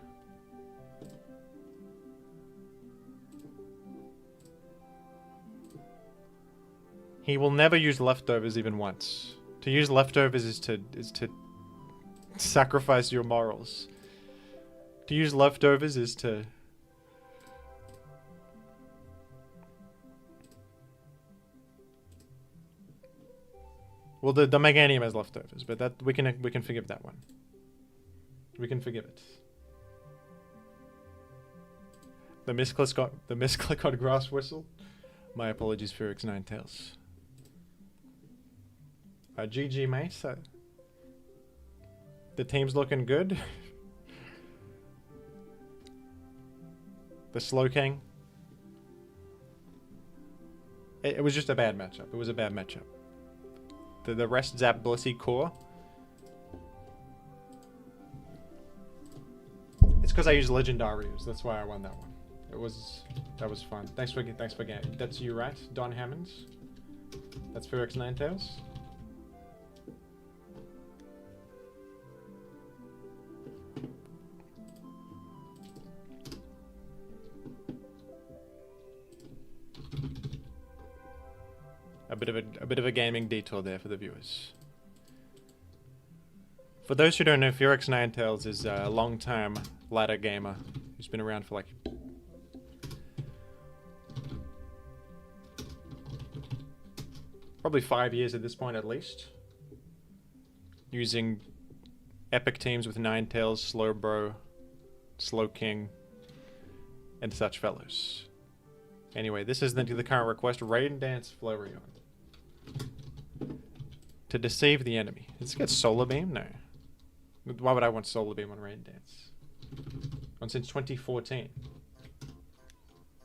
He will never use leftovers even once. To use leftovers is to sacrifice your morals. To use leftovers is to... Well, the Meganium has leftovers, but that we can forgive that one. We can forgive it. The misclick on Grass Whistle. My apologies for FX Ninetales. GG, mate. The team's looking good. The Slowking. It was just a bad matchup. It was a bad matchup. The rest Zap Blissey core. It's because I used Legendarios. That's why I won that one. That was fun. Thanks for getting. That's you, right? Don Hammonds. That's FX Ninetales. A bit of a gaming detour there for the viewers. For those who don't know, FX Ninetales is a long-time ladder gamer who's been around for like probably 5 years at this point at least, using epic teams with Ninetales, Slowbro, Slowking, and such fellows. Anyway, this is the current request: Rain Dance Flareon. To deceive the enemy. Does it get Solar Beam? No. Why would I want Solar Beam on Rain Dance? On since 2014.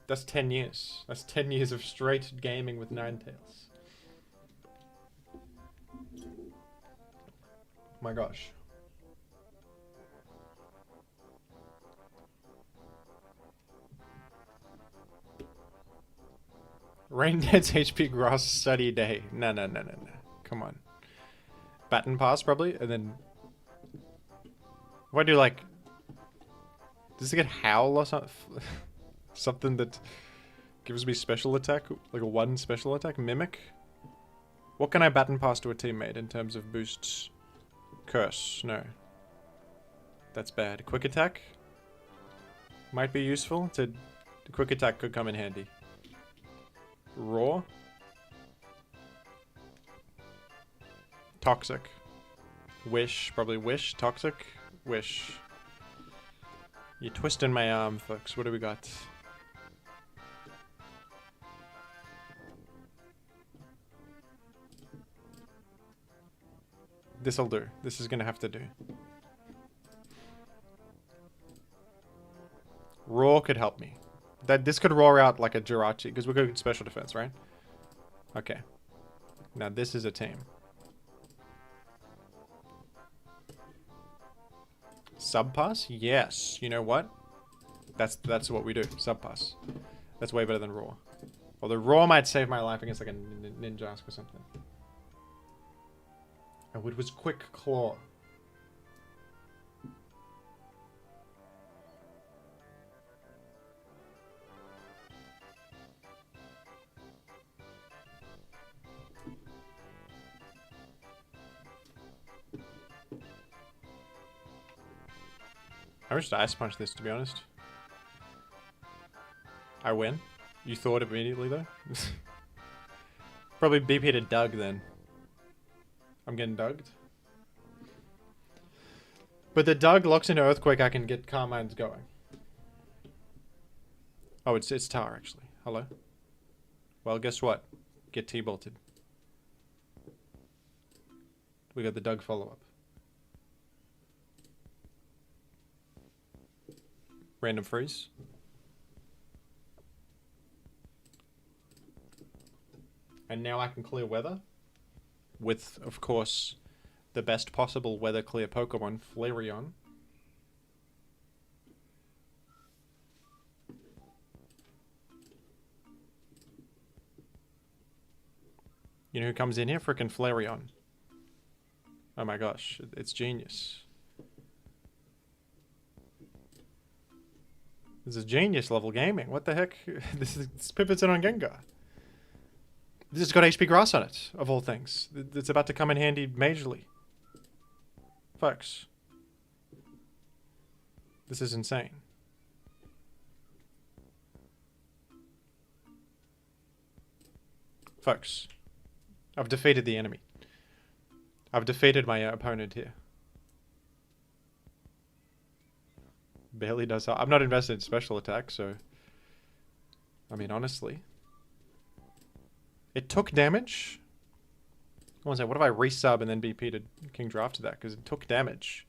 That's 10 years. That's 10 years of straight gaming with Ninetales. My gosh. Rain Dance HP Grass Study Day. No. Come on. Baton Pass probably, and then... If I do like... Does it get Howl or something? Something that gives me special attack? Like a 1 special attack? Mimic? What can I Baton Pass to a teammate in terms of boosts? Curse. No. That's bad. Quick attack? Might be useful. The quick attack could come in handy. Raw? Toxic. Wish. Probably Wish. Toxic. Wish. You're twisting my arm, folks. What do we got? This'll do. This is gonna have to do. Raw could help me. This could roar out like a Jirachi, because we're going special defense, right? Okay. Now this is a team. Subpass? Yes. You know what? That's what we do. Subpass. That's way better than Raw. Although Raw might save my life against like a Ninjask or something. Oh, it was Quick Claw. I wish to Ice Punch this, to be honest. I win. You thought immediately, though? Probably BP to Doug, then. I'm getting Dugged. But the Doug locks into Earthquake, I can get Carmine's going. Oh, it's Tower, actually. Hello? Well, guess what? Get T-bolted. We got the Doug follow-up. Random freeze. And now I can clear weather. With, of course, the best possible weather clear Pokemon, Flareon. You know who comes in here? Frickin' Flareon. Oh my gosh, it's genius. This is genius level gaming. What the heck? This pivots in on Gengar. This has got HP Grass on it, of all things. It's about to come in handy majorly. Folks. This is insane. Folks. I've defeated the enemy. I've defeated my opponent here. Barely does. I'm not invested in special attack, so... I mean, honestly. It took damage. I want to say, what if I resub and then BP to Kingdra after that? Because it took damage.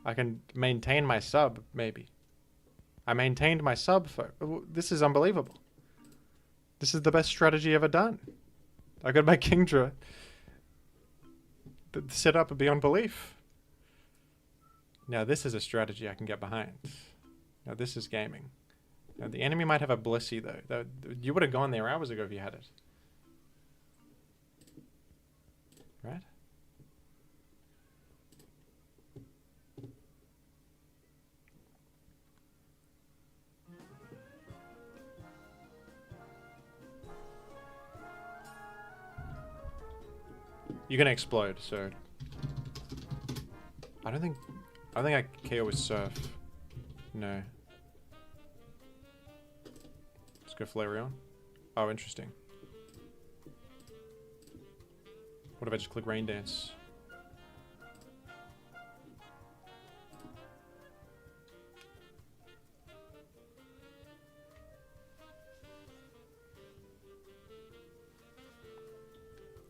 I can maintain my sub, maybe. I maintained my sub. This is unbelievable. This is the best strategy ever done. I got my Kingdra. The setup would be beyond belief. Now this is a strategy I can get behind. Now this is gaming. Now the enemy might have a Blissey though. You would have gone there hours ago if you had it. Right? You're gonna explode, so I don't think I KO with Surf. No. Let's go Flareon. Oh, interesting. What if I just click Rain Dance?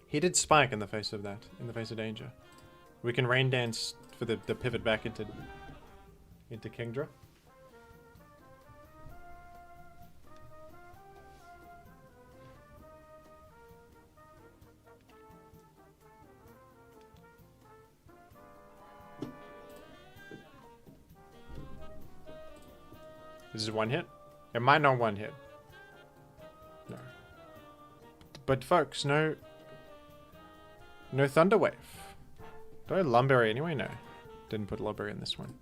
He did spike in the face of that, in the face of danger. We can Rain Dance for the pivot back into Kingdra. This is one hit? It might not one hit. No. But folks, no Thunder Wave. Do I Lumberry anyway? No. Didn't put Lumberry in this one.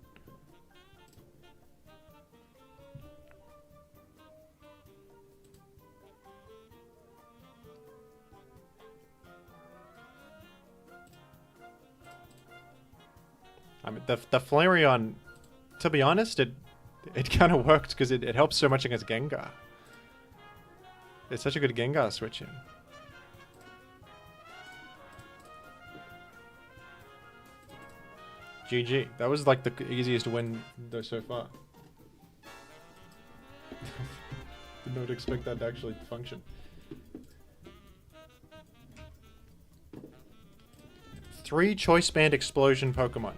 I mean, the Flareon, to be honest, it kind of worked because it helps so much against Gengar. It's such a good Gengar switch in. GG. That was like the easiest win though so far. Did not expect that to actually function. Three Choice Band Explosion Pokemon.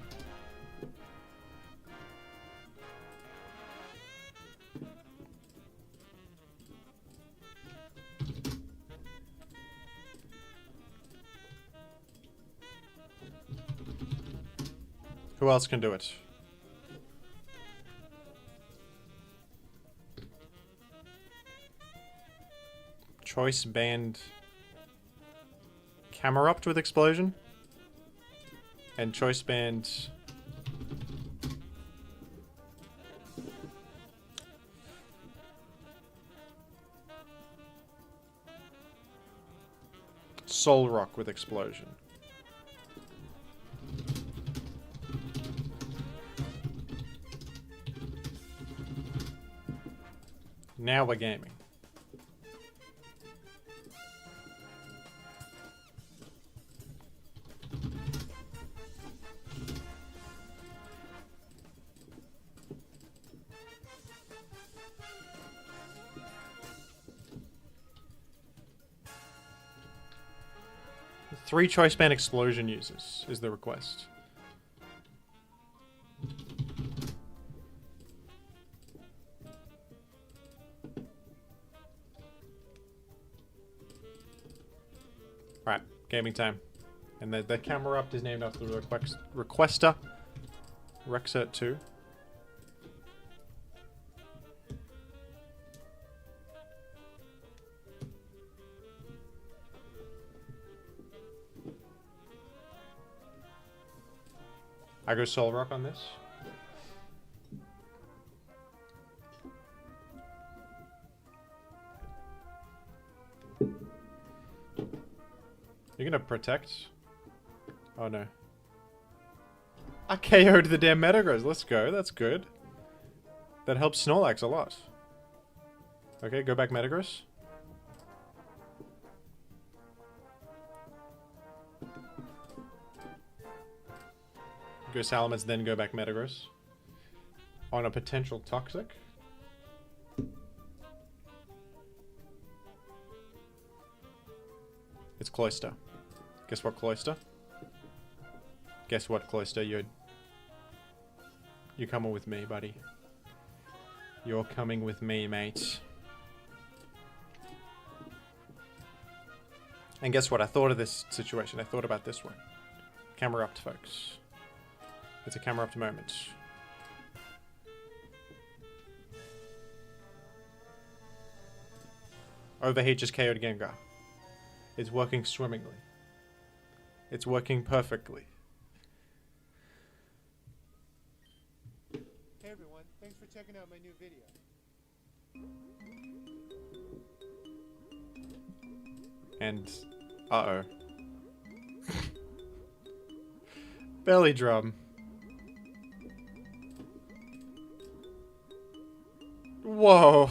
Who else can do it? Choice Band Camerupt with Explosion? And Choice Band... Soul Rock with Explosion. Now we're gaming. 3 choice band explosion users is the request. Right, gaming time. And the camera up is named after the requester. Rexert 2. I go Soul Rock on this. You're gonna protect? Oh no. I KO'd the damn Metagross. Let's go. That's good. That helps Snorlax a lot. Okay, go back Metagross. Go Salamence, then go back Metagross. On a potential Toxic. It's Cloyster. Guess what, Cloyster? Guess what, Cloyster? You're coming with me, buddy. You're coming with me, mate. And guess what? I thought of this situation. I thought about this one. Camera up, folks. It's a camera up moment. Overheat just KO'd Gengar. It's working swimmingly. It's working perfectly. Hey everyone, thanks for checking out my new video. And, uh-oh. Belly drum. Whoa!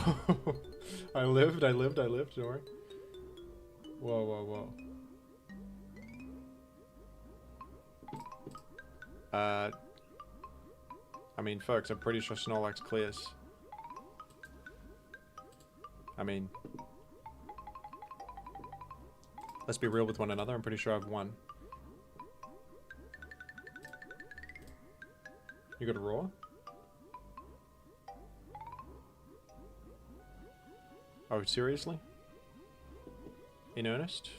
I lived, don't worry. Whoa. I mean, folks, I'm pretty sure Snorlax clears. I mean, let's be real with one another. I'm pretty sure I've won. You got a Roar? Oh, seriously? In earnest?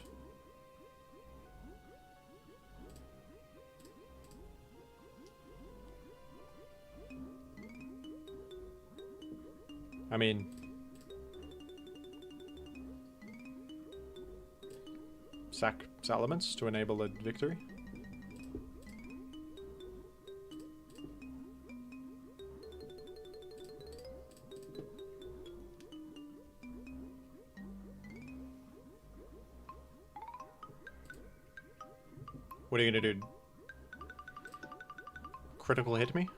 I mean... sack Salamence to enable a victory? What are you gonna do? Critical hit me?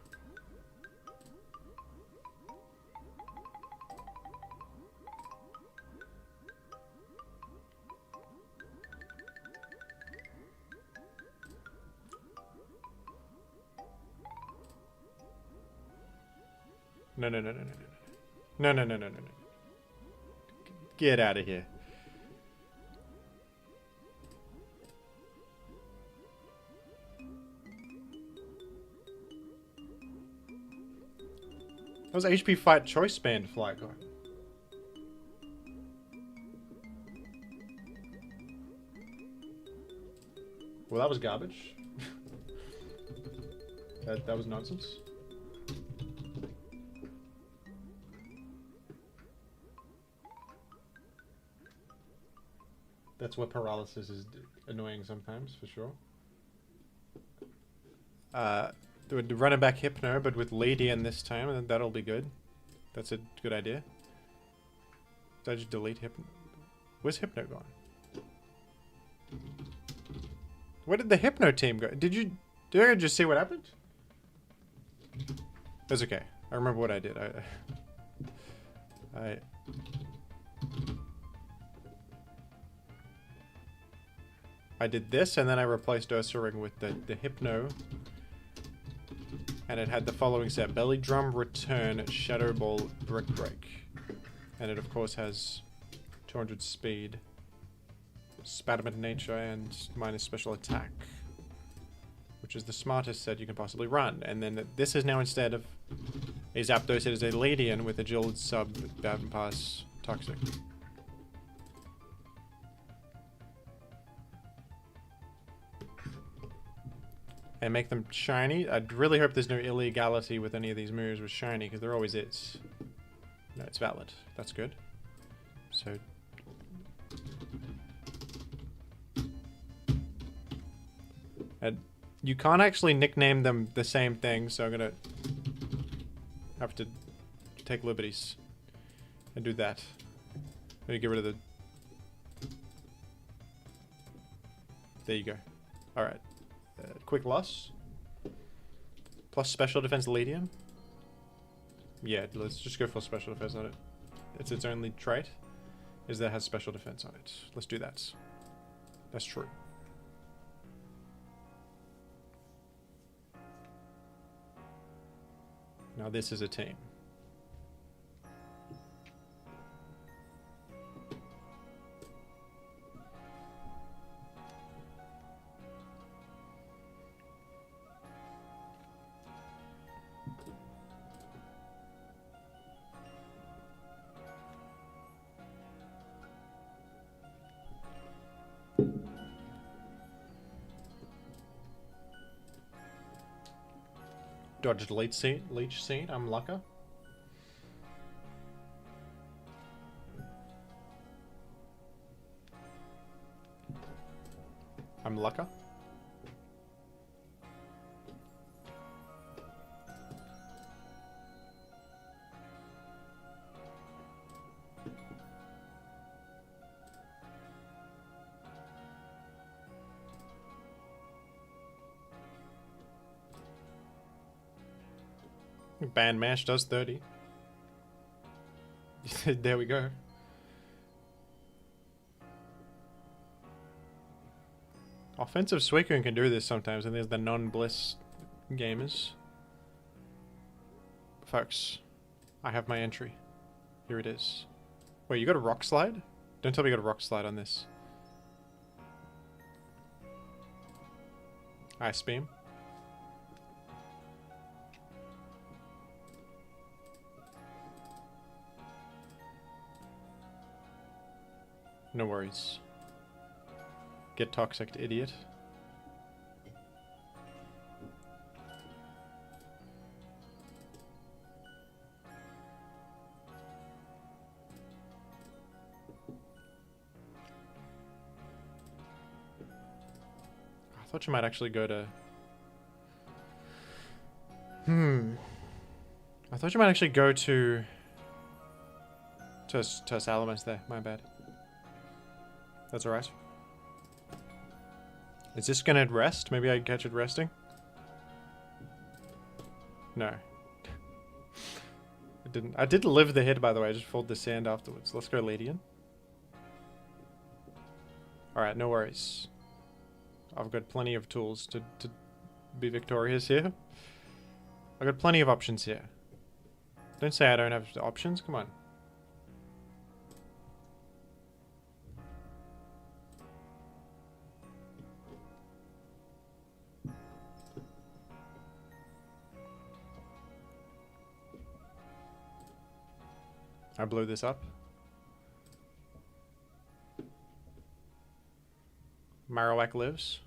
No. Get out of here. That was HP Fight Choice Band Flygon. Well, that was garbage. that was nonsense. That's where paralysis is annoying sometimes, for sure. Running back Hypno, but with Ladian this time, and that'll be good. That's a good idea. Did I just delete Hypno? Where's Hypno gone? Where did the Hypno team go? Did I just see what happened? That's okay. I remember what I did. I did this, and then I replaced Ursaring with the Hypno. And it had the following set: Belly Drum, Return, Shadow Ball, Brick Break. And it, of course, has 200 speed. Spasm nature and minus special attack, which is the smartest set you can possibly run. And then this is now instead of a Zapdos, it is a Ladian with agility sub Baton Pass Toxic. And make them shiny. I'd really hope there's no illegality with any of these moves with shiny, because there always is. No, it's valid. That's good. So... and you can't actually nickname them the same thing, so I'm gonna have to take liberties and do that. Let me get rid of the... there you go. Alright. Quick loss. Plus special defense Ladian. Yeah, let's just go for special defense on it. It's its only trait, is that it has special defense on it. Let's do that. That's true. Now this is a team. Dodged Leech Seed, I'm Lucka. I'm Lucka. Band Mash does 30. There we go. Offensive Suicune can do this sometimes, and there's the non-bliss gamers. Folks, I have my entry. Here it is. Wait, you got a Rock Slide? Don't tell me you got a Rock Slide on this. Ice Beam. No worries. Get Toxic, idiot. I thought you might actually go to... I thought you might actually go to Salamence there. My bad. That's alright. Is this gonna rest? Maybe I can catch it resting? No. It didn't. I did live the hit, by the way. I just folded the sand afterwards. Let's go Ladian. Alright, no worries. I've got plenty of tools to be victorious here. I've got plenty of options here. Don't say I don't have options. Come on. I blew this up. Marowak lives.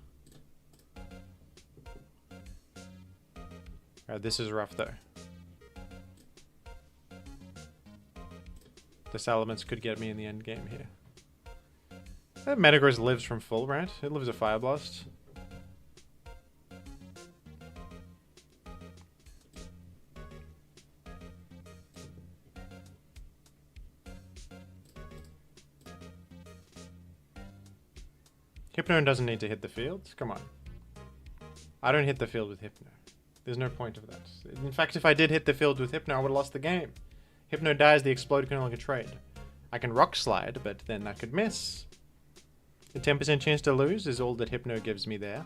Alright, this is rough though. The Salamence could get me in the end game here. That Metagross lives from full, right? It lives a Fire Blast. Hypno doesn't need to hit the field. Come on. I don't hit the field with Hypno. There's no point of that. In fact, if I did hit the field with Hypno, I would have lost the game. Hypno dies, the Explode can no longer trade. I can Rock Slide, but then I could miss. The 10% chance to lose is all that Hypno gives me there.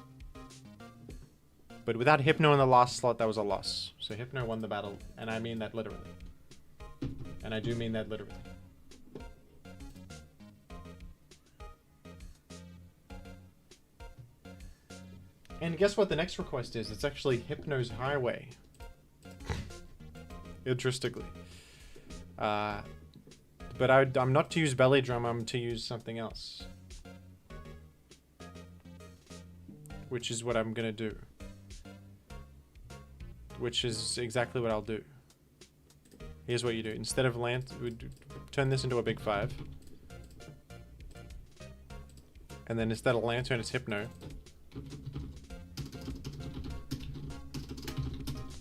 But without Hypno in the last slot, that was a loss. So Hypno won the battle, and I mean that literally. And I do mean that literally. And guess what the next request is? It's actually Hypnos Highway. Interestingly. But I'm not to use Belly Drum, I'm to use something else. Which is what I'm gonna do. Which is exactly what I'll do. Here's what you do. Instead of turn this into a big 5. And then instead of Lanturn, it's Hypno.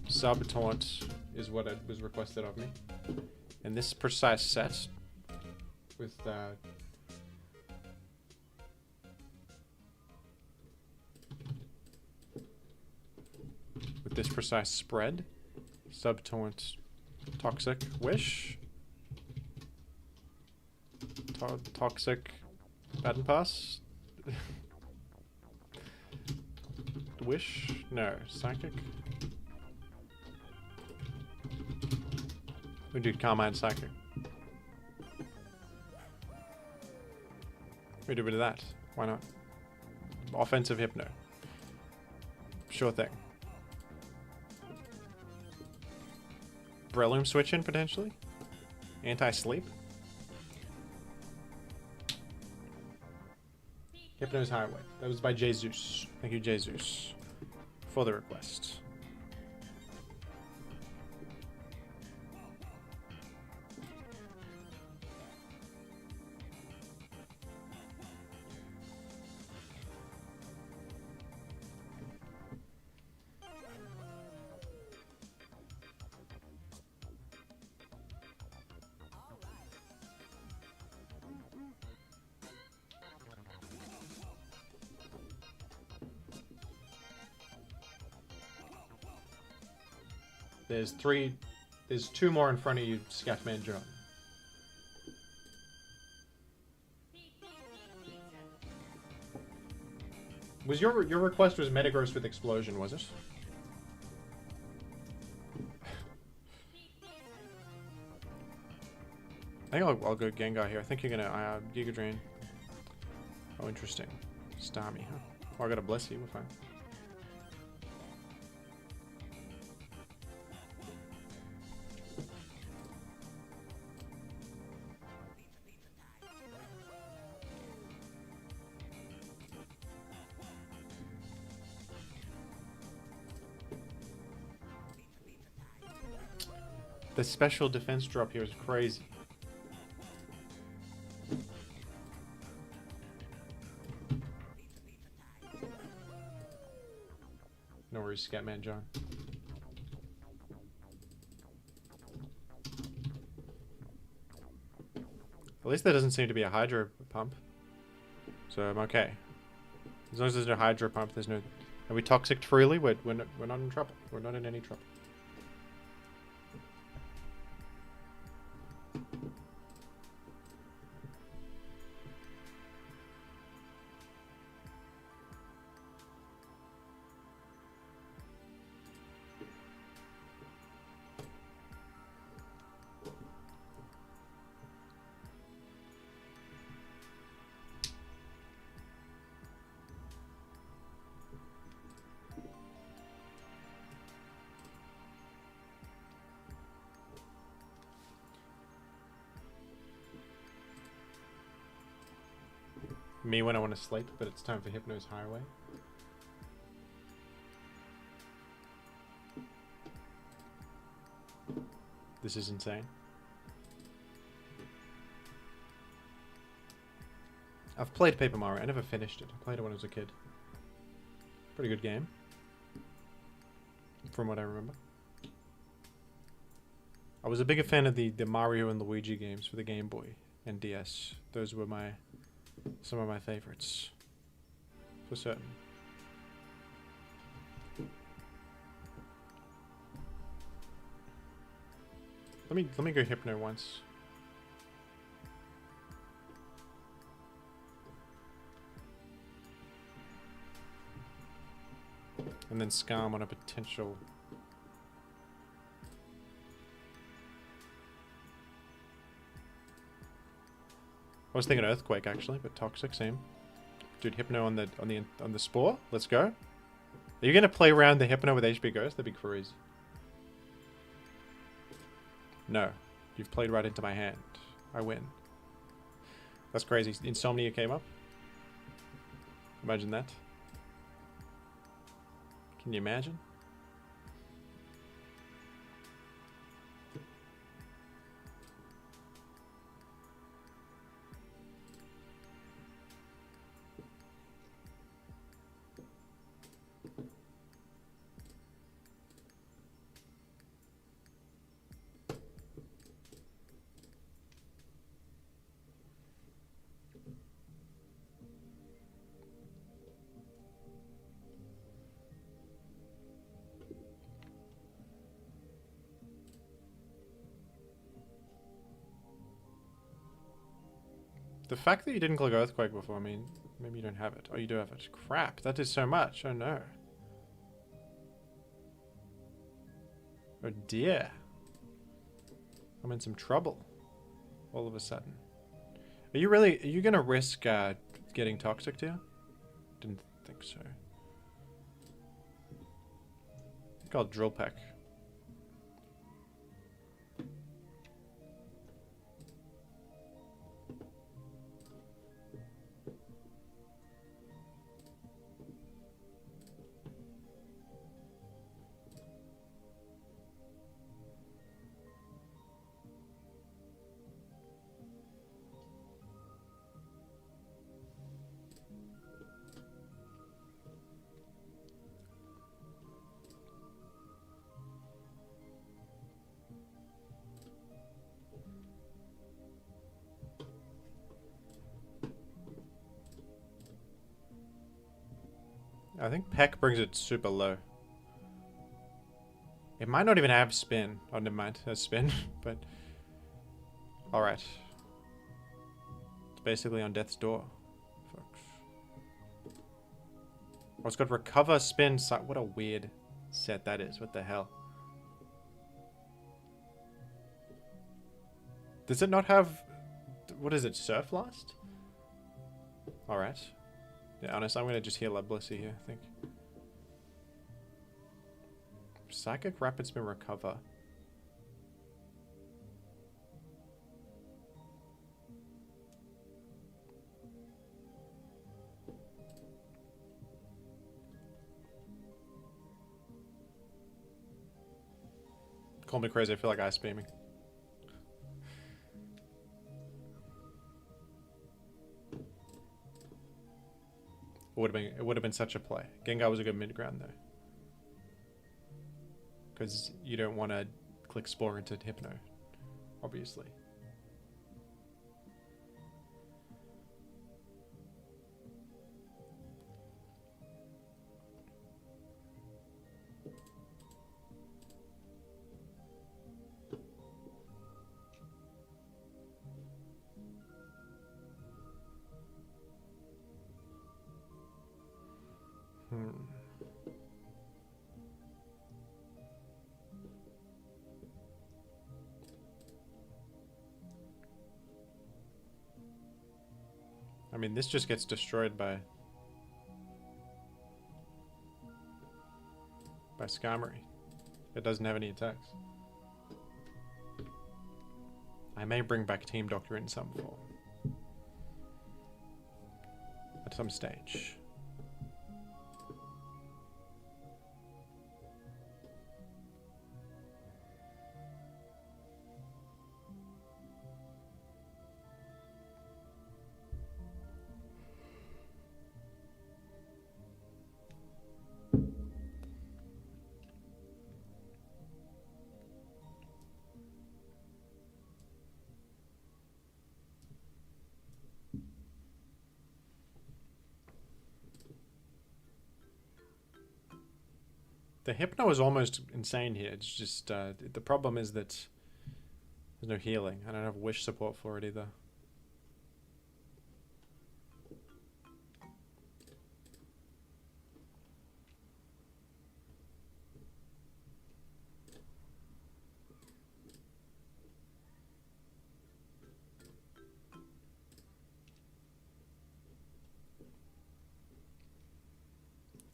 Sub-taunt is what it was requested of me. And this precise set with this precise spread, Sub-taunt, Toxic, Wish, Toxic, Baton Pass, Wish, no, Psychic. We do Carmine Psychic. We do a bit of that. Why not? Offensive Hypno. Sure thing. Breloom switch in potentially. Anti-sleep. Hypnos Highway. That was by Jesus. Thank you, Jesus, for the request. There's 2 more in front of you, Scatman John. Was your request was Metagross with Explosion, was it? I think I'll go Gengar here. I think you're gonna Giga Drain. Oh, interesting. Starmie, huh? Oh, I got a Blissey, we're fine. The special defense drop here is crazy. No worries, Scatman John. At least there doesn't seem to be a Hydro Pump. So I'm okay. As long as there's no Hydro Pump, there's no... Are we toxic freely? We're not in trouble. We're not in any trouble. Me when I want to sleep, but it's time for Hypnos Highway. This is insane. I've played Paper Mario. I never finished it. I played it when I was a kid. Pretty good game. From what I remember. I was a bigger fan of the Mario and Luigi games for the Game Boy and DS. Those were some of my favorites. For certain. Let me go Hypno once. And then Scam on a potential. I was thinking Earthquake actually, but Toxic, same. Dude, Hypno on the Spore. Let's go. Are you going to play around the Hypno with HP Ghost? That'd be crazy. No. You've played right into my hand. I win. That's crazy. Insomnia came up. Imagine that. Can you imagine? The fact that you didn't click Earthquake before, I mean, maybe you don't have it. Oh, you do have it. Crap, that is so much. Oh no. Oh dear. I'm in some trouble. All of a sudden. Are you gonna risk getting toxic to you? Didn't think so. I think I'll Drill Peck. I think Peck brings it super low. It might not even have spin. Oh, never mind. It has spin, but... Alright. It's basically on death's door, folks. Oh, it's got recover, spin, what a weird set that is. What the hell? Does it not have... What is it? Surf Blast? Alright. Yeah, honest, I'm going to just heal up Blissey here, I think. Psychic Rapid Spin Recover. Call me crazy, I feel like ice beaming. It would have been such a play. Gengar was a good mid ground though. Because you don't want to click Spore into Hypno, obviously. I mean, this just gets destroyed by Skarmory. It doesn't have any attacks. I may bring back Team Doctor in some form. At some stage. The Hypno is almost insane here. It's just, the problem is that there's no healing. I don't have wish support for it either.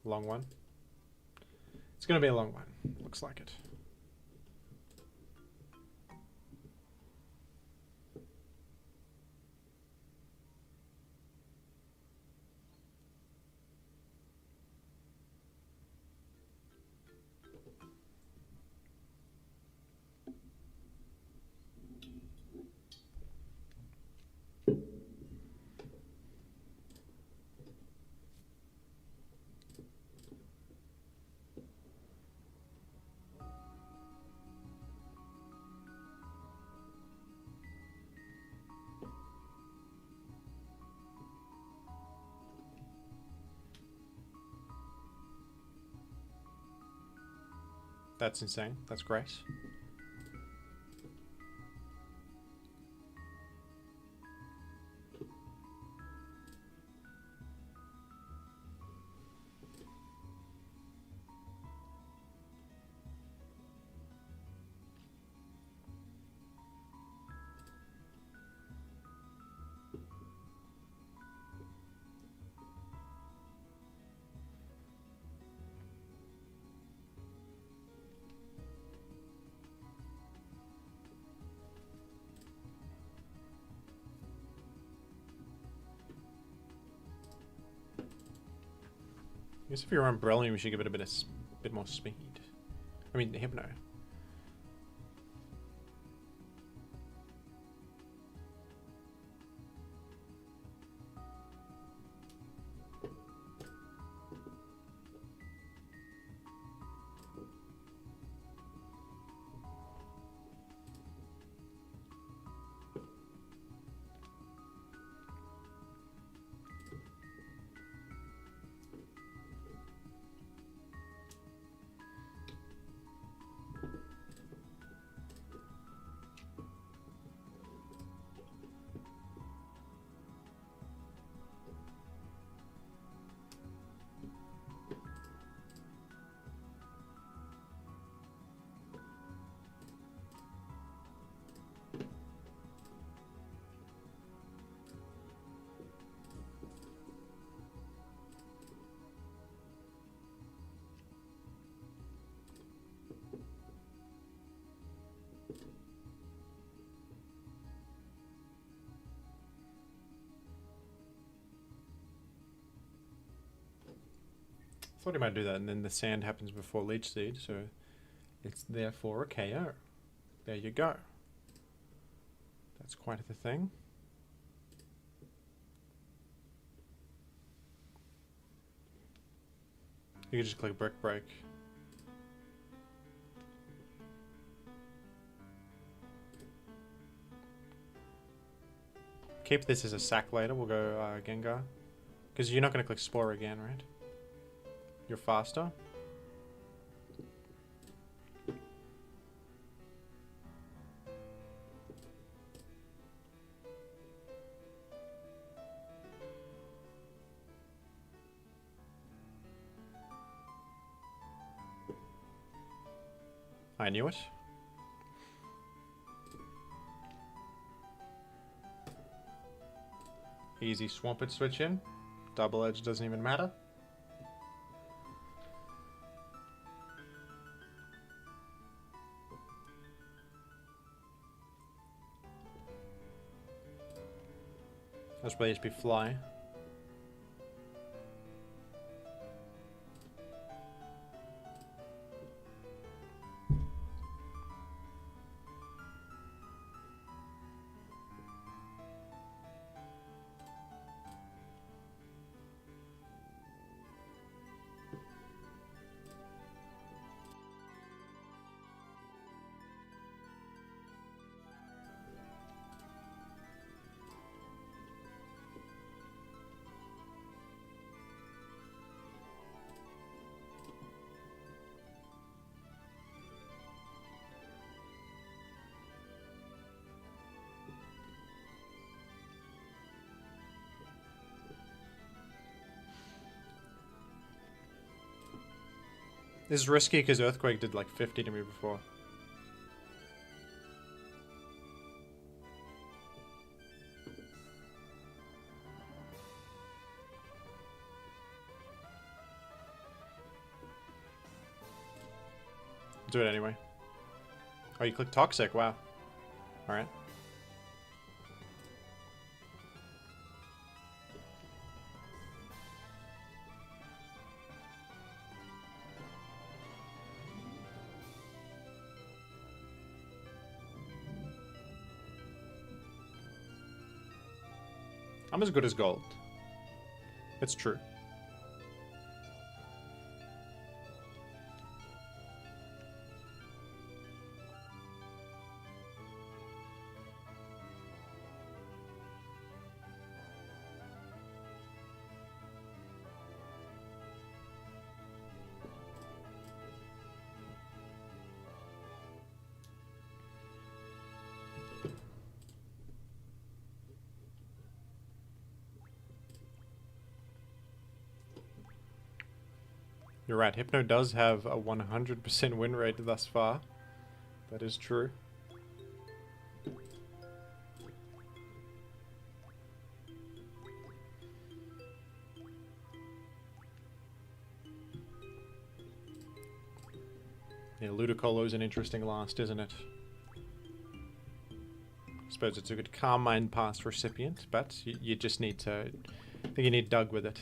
Long one. It's going to be a long one. Looks like it. That's insane. That's great. I guess if you're on Brilliant, we should give it a bit more speed. I mean, Hypno. Thought he might do that, and then the sand happens before Leech Seed, so it's therefore a KO. There you go. That's quite the thing. You can just click Brick Break. Keep this as a sack later. We'll go Gengar. Because you're not going to click Spore again, right? You're faster. I knew it. Easy Swampert switch in. Double Edge doesn't even matter. That's where HP Fly. This is risky because Earthquake did like 50 to me before. Do it anyway. Oh, you click Toxic. Wow. Alright. I'm as good as gold. It's true. You're right, Hypno does have a 100% win rate thus far. That is true. Yeah, Ludicolo's an interesting last, isn't it? I suppose it's a good Calm Mind Pass recipient, but you just need to... I think you need Doug with it.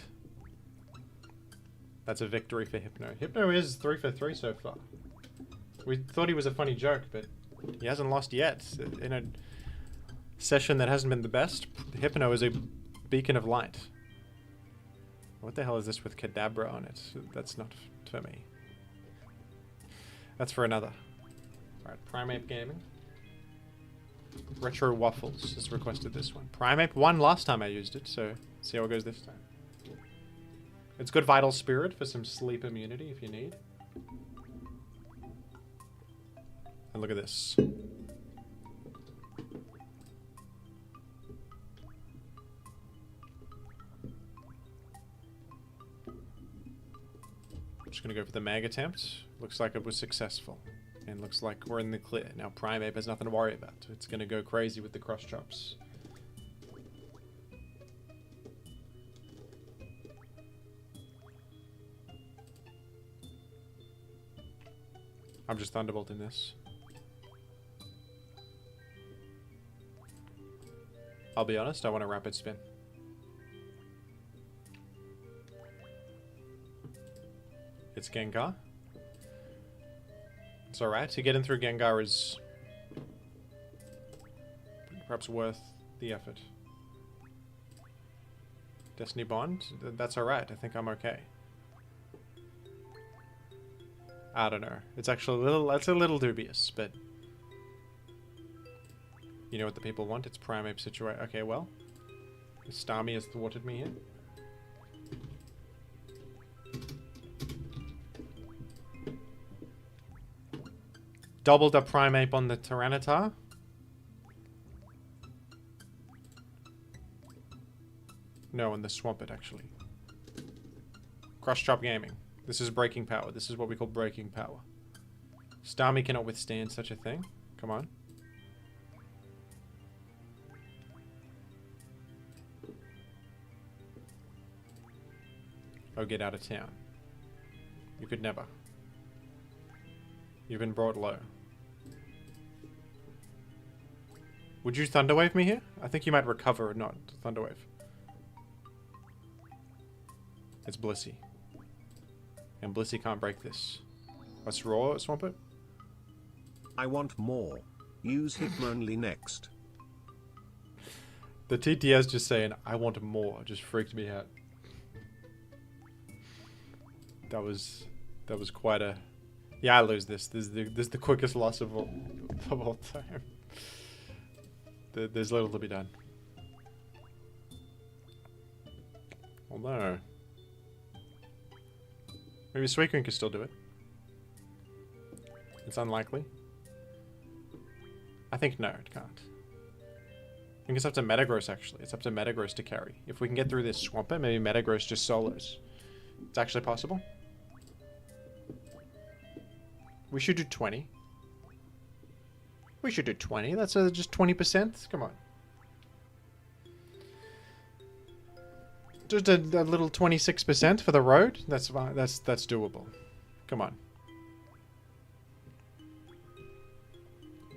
That's a victory for Hypno. Hypno is 3 for 3 so far. We thought he was a funny joke, but he hasn't lost yet. In a session that hasn't been the best, Hypno is a beacon of light. What the hell is this with Kadabra on it? That's not for me. That's for another. Alright, Primeape Gaming. Retro Waffles has requested this one. Primeape won last time I used it, so see how it goes this time. It's good Vital Spirit for some sleep immunity if you need. And look at this. I'm just going to go for the mag attempt. Looks like it was successful. And looks like we're in the clear. Now Primeape has nothing to worry about. It's going to go crazy with the cross chops. I'm just Thunderbolting this. I'll be honest, I want a Rapid Spin. It's Gengar. It's alright. To get in through Gengar is perhaps worth the effort. Destiny Bond? That's alright. I think I'm okay. I don't know. It's actually that's a little dubious, but you know what the people want? It's Primeape situation. Okay, well, Starmie has thwarted me here. Doubled up Primeape on the Tyranitar. No, on the Swampert actually. Cross Chop Gaming. This is breaking power. This is what we call breaking power. Starmie cannot withstand such a thing. Come on. Oh, get out of town. You could never. You've been brought low. Would you Thunderwave me here? I think you might recover, not Thunderwave. It's Blissey. And Blissey can't break this. Let's Roar Swampert. I want more. Use Hitmonlee next. The TTS just saying, I want more, just freaked me out. That was quite a... Yeah, I lose this. This is the quickest loss of all time. There's little to be done. Although... maybe Suicune can still do it. It's unlikely. I think no, it can't. I think it's up to Metagross, actually. It's up to Metagross to carry. If we can get through this Swampert, maybe Metagross just solos. It's actually possible. We should do 20. We should do 20. That's just 20%. Come on. Just a little 26% for the road. That's fine. That's doable. Come on.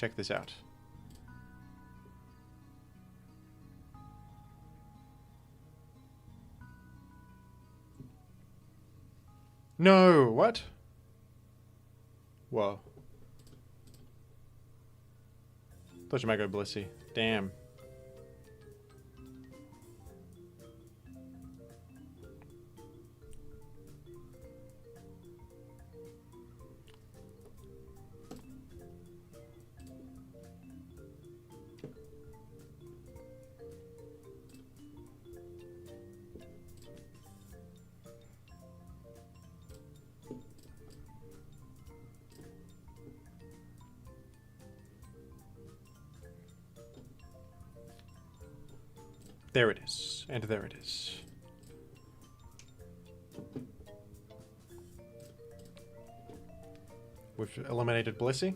check this out. No, what? Whoa. Thought you might go Blissey. Damn. There it is, and there it is. We've eliminated Blissey.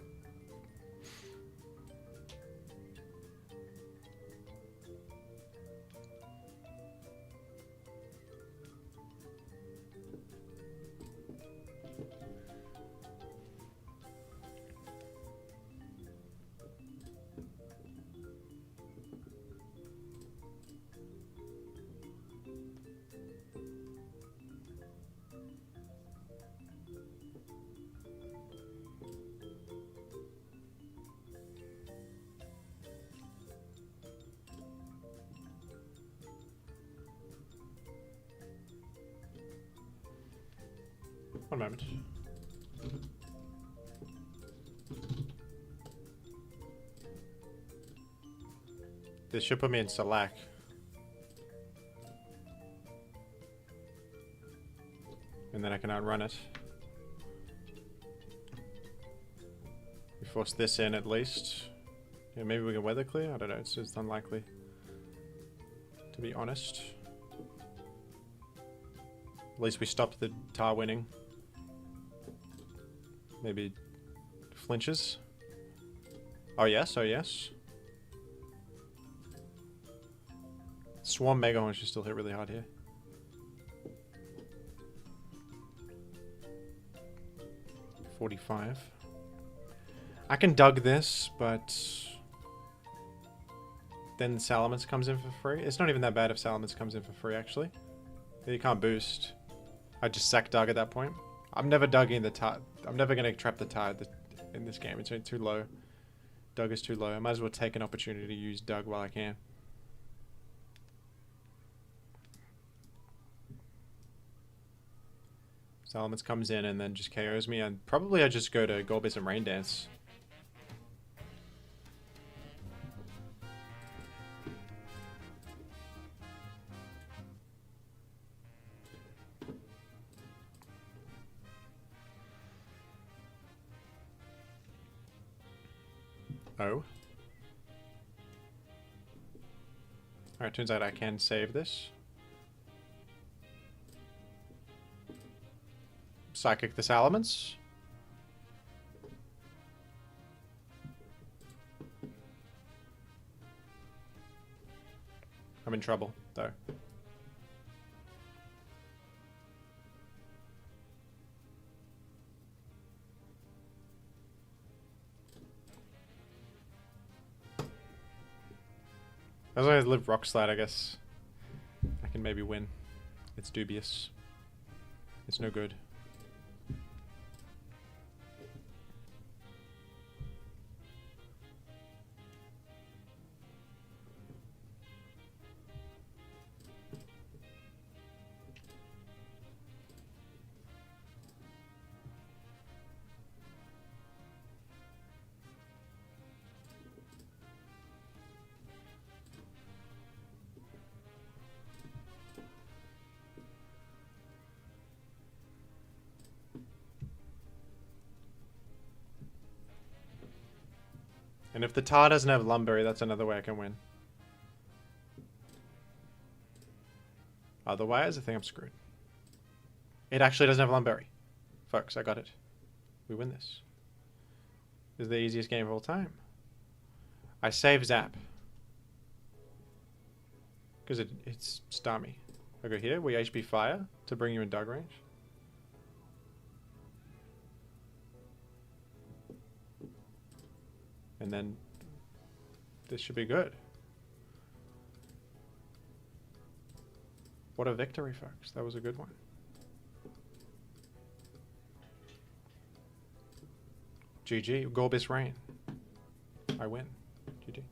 One moment. This should put me in Slack. And then I can outrun it. We force this in at least. Yeah, maybe we can weather clear? I don't know, it's unlikely. To be honest. At least we stopped the tar winning. Maybe flinches. Oh yes, oh yes. Swarm Mega Horn should still hit really hard here. $45. I can dug this, but then Salamence comes in for free. It's not even that bad if Salamence comes in for free, actually. You can't boost. I just sack dug at that point. I'm never dugging the tar. I'm never going to trap the tar in this game. It's too low. Dug is too low. I might as well take an opportunity to use dug while I can. Salamence comes in and then just KOs me, and probably I just go to Gorbis and Rain Dance. Oh. Alright, turns out I can save this. Psychic the Salamence. I'm in trouble, though. As long as I live Rock Slide, I guess I can maybe win. It's dubious. It's no good. And if the tar doesn't have Lumberry, that's another way I can win. Otherwise, I think I'm screwed. It actually doesn't have Lumberry. Folks, I got it. We win this. This is the easiest game of all time. I save Zap. Because it's Starmie. I go here, we HP Fire to bring you in dog range. And then this should be good. What a victory, folks. That was a good one. GG. Gorbis Rain. I win. GG.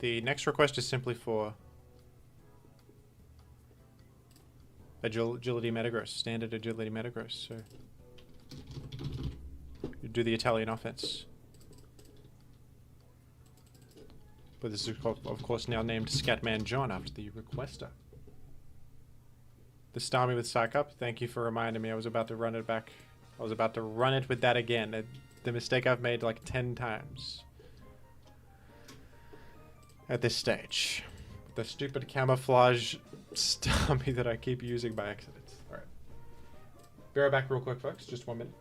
The next request is simply for agility Metagross, standard agility Metagross. So you do the Italian offense. But this is of course now named Scatman John after the requester. The Starmie with Psych Up. Thank you for reminding me. I was about to run it back. I was about to run it with that again. The mistake I've made like 10 times. At this stage. The stupid camouflage Starmie that I keep using by accident. Alright. Be right back real quick, folks. Just 1 minute.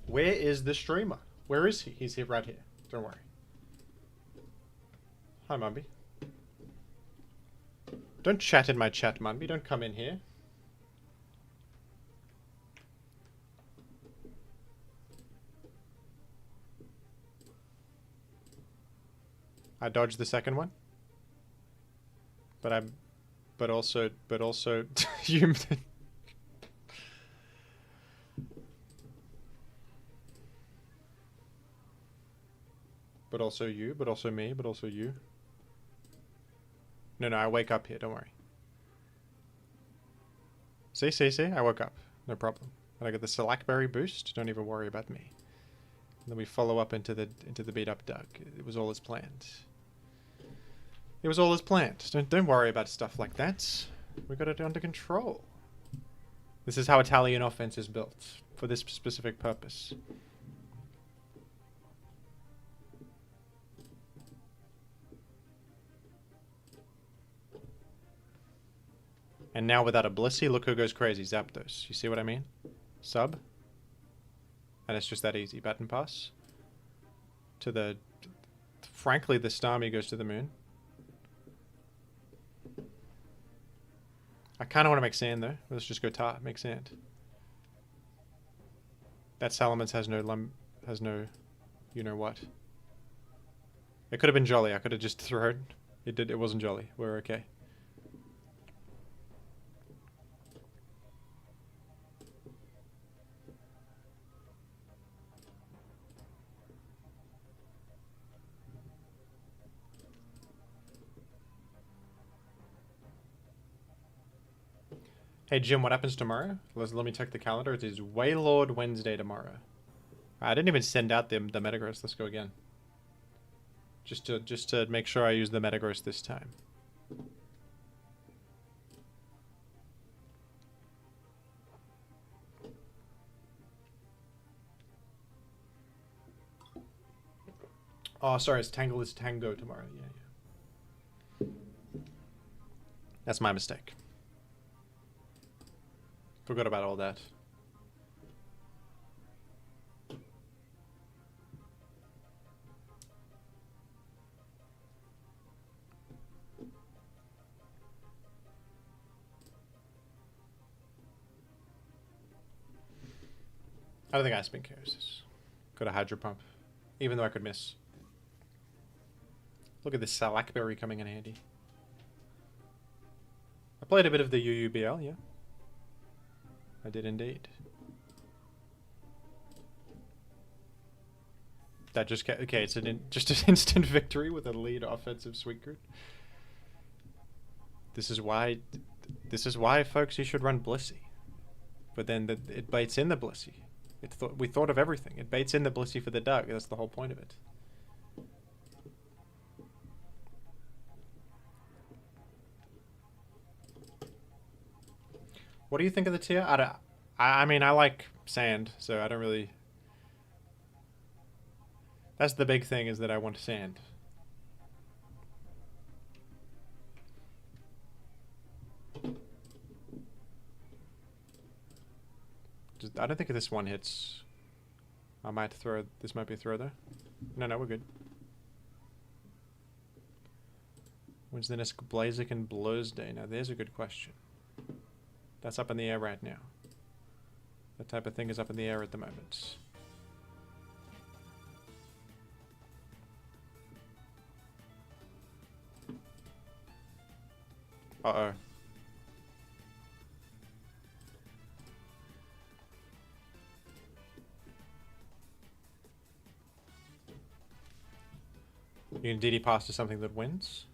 Where is the streamer? Where is he? He's here, right here. Don't worry. Hi, Mumby. Don't chat in my chat, Mumby. Don't come in here. I dodged the second one. But also, you... But also you, but also me, but also you. No, I wake up here, don't worry. See, I woke up. No problem. And I get the Slackberry boost, don't even worry about me. And then we follow up into the beat up Doug. It was all as planned. It was all as planned. Don't worry about stuff like that. We got it under control. This is how Italian offense is built, for this specific purpose. And now without a Blissey, look who goes crazy. Zapdos. You see what I mean? Sub. And it's just that easy. Button pass. To the... Frankly, the Starmie goes to the moon. I kind of want to make sand, though. Let's just go tar. Make sand. That Salamence has no... You know what. It could have been Jolly. I could have just thrown. It wasn't Jolly. We're okay. Hey Jim, what happens tomorrow? Let me check the calendar. It is Waylord Wednesday tomorrow. I didn't even send out the Metagross. Let's go again. Just to make sure I use the Metagross this time. Oh, sorry, it's Tangle is Tango tomorrow. Yeah. That's my mistake. Forgot about all that. I don't think I spin cares. Got a Hydro Pump. Even though I could miss. Look at this Salakberry coming in handy. I played a bit of the UUBL, yeah. I did indeed. That just okay, it's just an instant victory with a lead offensive Suicune. This is why folks you should run Blissey. But then it baits in the Blissey. We thought of everything. It baits in the Blissey for the Doug. That's the whole point of it. What do you think of the tier? I mean, I like sand, so I don't really... That's the big thing, is that I want sand. I don't think this one hits. I might throw... This might be a throw, though. No, we're good. When's the next Blaziken Blows Day? Now, there's a good question. That's up in the air right now. That type of thing is up in the air at the moment. Uh-oh. You can DD pass to something that wins?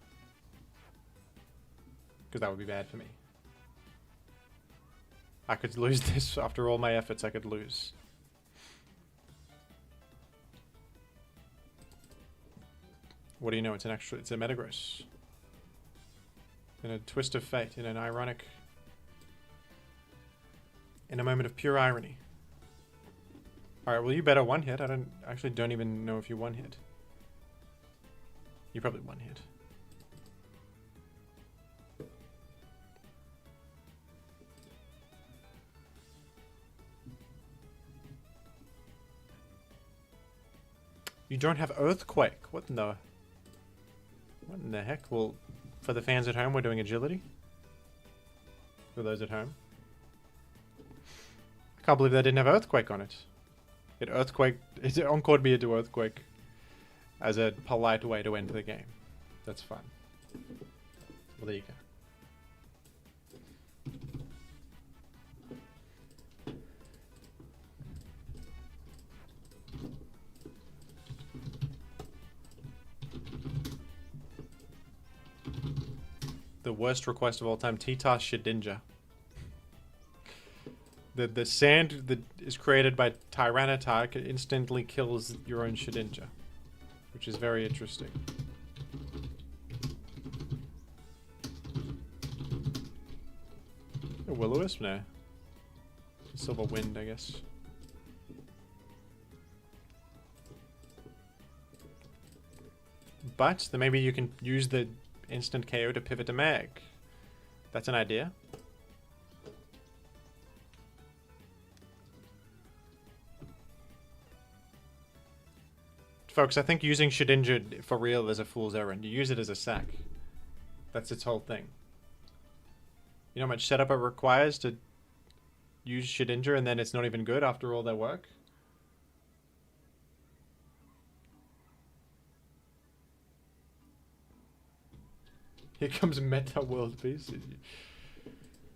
Because that would be bad for me. I could lose this. After all my efforts, I could lose. What do you know? It's a Metagross. In a twist of fate, in an ironic... In a moment of pure irony. Alright, well you better one hit. I actually don't even know if you one hit. You probably one hit. You don't have Earthquake. What in the heck? Well, for the fans at home, we're doing agility. For those at home. I can't believe they didn't have Earthquake on it. It encored me into Earthquake as a polite way to end the game. That's fun. Well, there you go. The worst request of all time, T-Toss Shedinja. The sand that is created by Tyranitar instantly kills your own Shedinja, which is very interesting. A Will-O-Wisp? No. Silver Wind, I guess. But then maybe you can use the instant KO to pivot to Mag. That's an idea. Folks, I think using Shedinja for real is a fool's errand. You use it as a sack. That's its whole thing. You know how much setup it requires to use Shedinja and then it's not even good after all their work? Here comes Meta World Peace.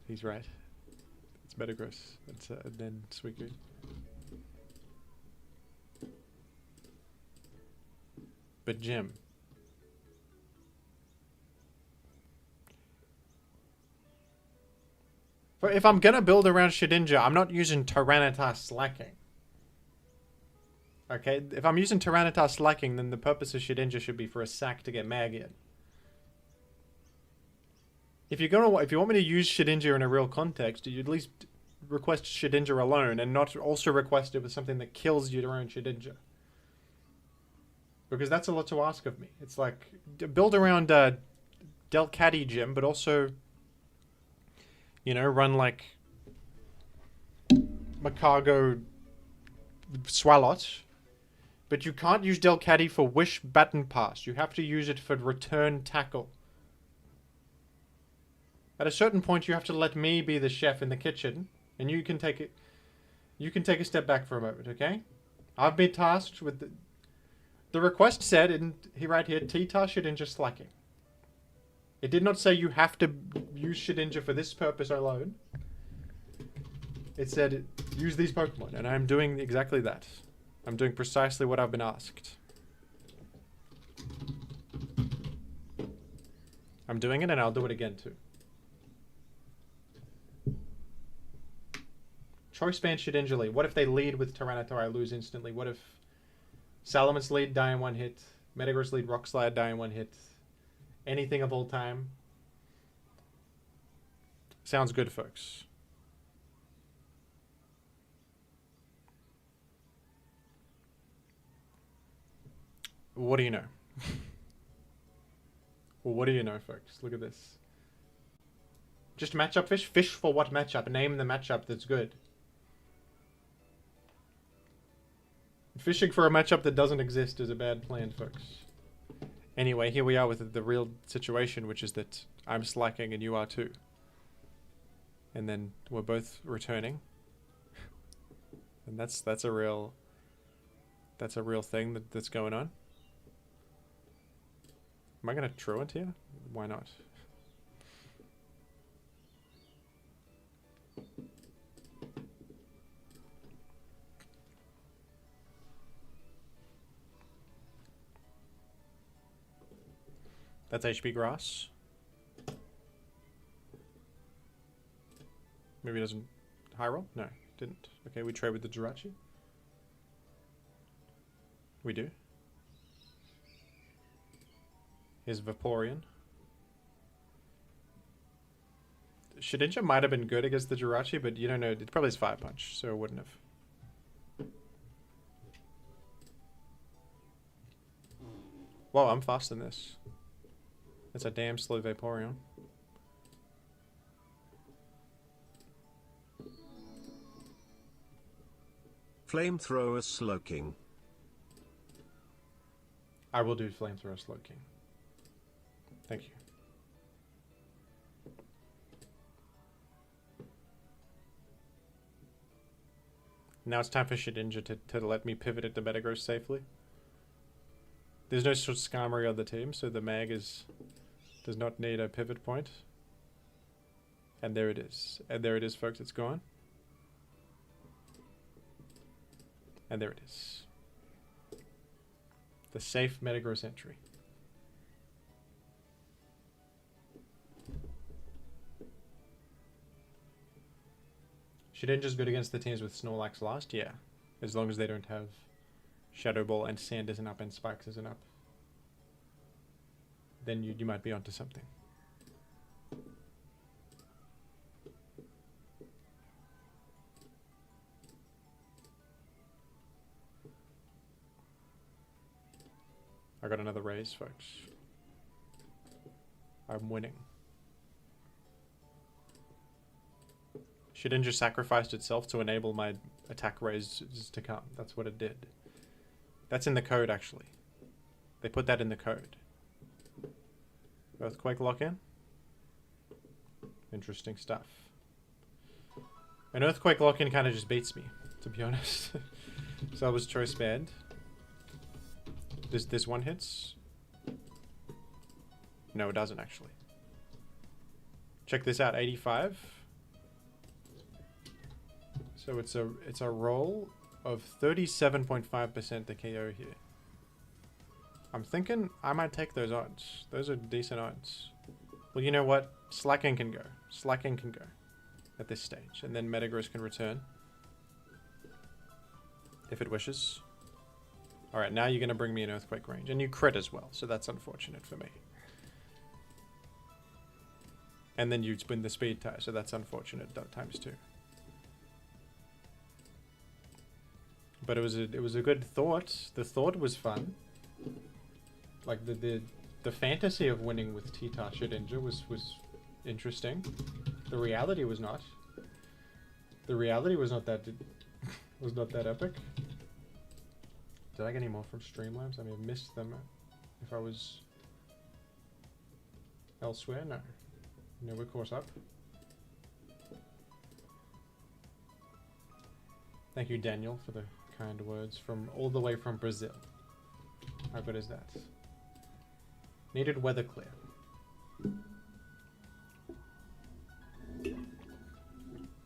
He's right. It's Metagross. And then Suicune. But Jim. If I'm gonna build around Shedinja, I'm not using Tyranitar slacking. Okay, if I'm using Tyranitar Slacking, then the purpose of Shedinja should be for a sack to get Mag in. If you want me to use Shedinja in a real context, you at least request Shedinja alone and not also request it with something that kills your own Shedinja. Because that's a lot to ask of me. It's like, build around Delcatty Gym, but also, you know, run like Macargo Swalot. But you can't use Delcatty for Wish Button Pass. You have to use it for Return Tackle. At a certain point, you have to let me be the chef in the kitchen, and you can take it. You can take a step back for a moment, okay? I've been tasked with the request said in right here, T-Tar Shedinja Slacking. It did not say you have to use Shedinja for this purpose alone. It said use these Pokemon, and I'm doing exactly that. I'm doing precisely what I've been asked. I'm doing it, and I'll do it again too. Choice Band Shedinja lead. What if they lead with Tyranitar? I lose instantly. What if Salamence lead, die in one hit? Metagross lead, Rock Slide, die in one hit? Anything of all time? Sounds good, folks. What do you know? Well, what do you know, folks? Look at this. Just matchup fish? Fish for what matchup? Name the matchup that's good. Fishing for a matchup that doesn't exist is a bad plan, folks. Anyway, here we are with the real situation, which is that I'm slacking and you are too. And then we're both returning. And that's a real thing that's going on. Am I gonna truant here? Why not? That's HP Grass. Maybe it doesn't high roll? No, didn't. Okay, we trade with the Jirachi. We do. Here's Vaporeon. Shedinja might have been good against the Jirachi, but you don't know. It probably is Fire Punch, so it wouldn't have. Whoa, I'm faster than this. That's a damn slow Vaporeon. Flamethrower Slowking. I will do Flamethrower Slowking. Thank you. Now it's time for Shedinja to let me pivot it to Metagross safely. There's no sort of Skarmory on the team, so the Mag does not need a pivot point. And there it is. And there it is, folks. It's gone. And there it is. The safe Metagross entry. Shedinja's good against the teams with Snorlax last? Yeah. As long as they don't have Shadow Ball and Sand isn't up and Spikes isn't up. Then you might be onto something. I got another raise, folks. I'm winning. Shedinja sacrificed itself to enable my attack raises to come. That's what it did. That's in the code, actually. They put that in the code. Earthquake lock-in? Interesting stuff. An Earthquake lock-in kind of just beats me, to be honest. So I was choice banned. This one hits? No, it doesn't, actually. Check this out, 85. So it's a roll of 37.5% to KO here. I'm thinking I might take those odds. Those are decent odds. Well, you know what? Slacking can go. Slacking can go at this stage. And then Metagross can return. If it wishes. Alright, now you're going to bring me an Earthquake range. And you crit as well, so that's unfortunate for me. And then you win the speed tie, so that's unfortunate times 2. But it was a good thought. The thought was fun. Like the fantasy of winning with T-Tar Shedinja was interesting. The reality was not. The reality was not that was not that epic. Did I get any more from Streamlabs? I may have missed them if I was elsewhere. No. No, we're course up. Thank you, Daniel, for the kind words from all the way from Brazil. How good is that? Needed weather clear.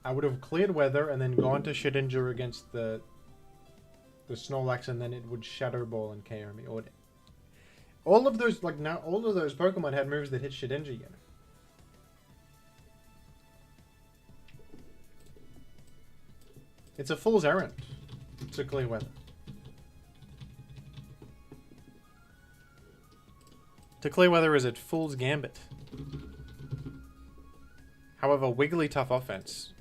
I would have cleared weather and then gone to Shedinja against the Snorlax, and then it would Shadow Ball and KO me. Or all of those, like now, all of those Pokemon had moves that hit Shedinja, you know. It's a fool's errand to clear weather. To clear weather is a fool's gambit. However, Wigglytuff offense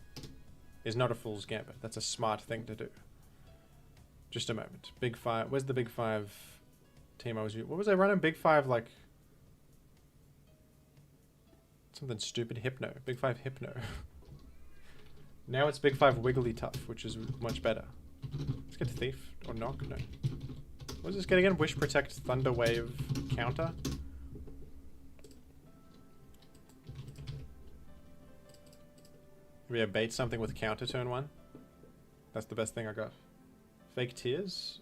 is not a fool's gambit. That's a smart thing to do. Just a moment. Big Five. Where's the Big Five team I was using? What was I running? Big Five, like... something stupid. Hypno. Big Five Hypno. Now it's Big Five Wigglytuff, which is much better. Let's get Thief. Or Knock. No. What does this get again? Wish, Protect, Thunder Wave, Counter? Maybe I bait something with Counter turn 1? That's the best thing I got. Fake Tears?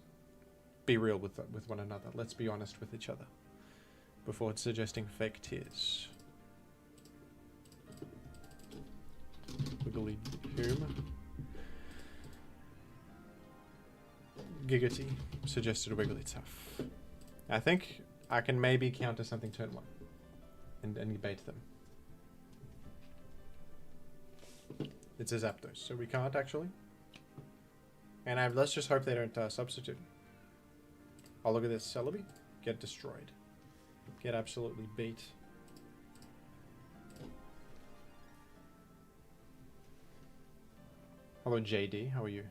Be real with one another. Let's be honest with each other. Before suggesting fake tears. Wiggly Whom? Giggity suggested Wigglytuff. I think I can maybe counter something turn 1. And bait them. It's a Zapdos, so we can't actually. And let's just hope they don't substitute. Oh, look at this. Celebi. Get destroyed. Get absolutely beat. Hello, JD. How are you?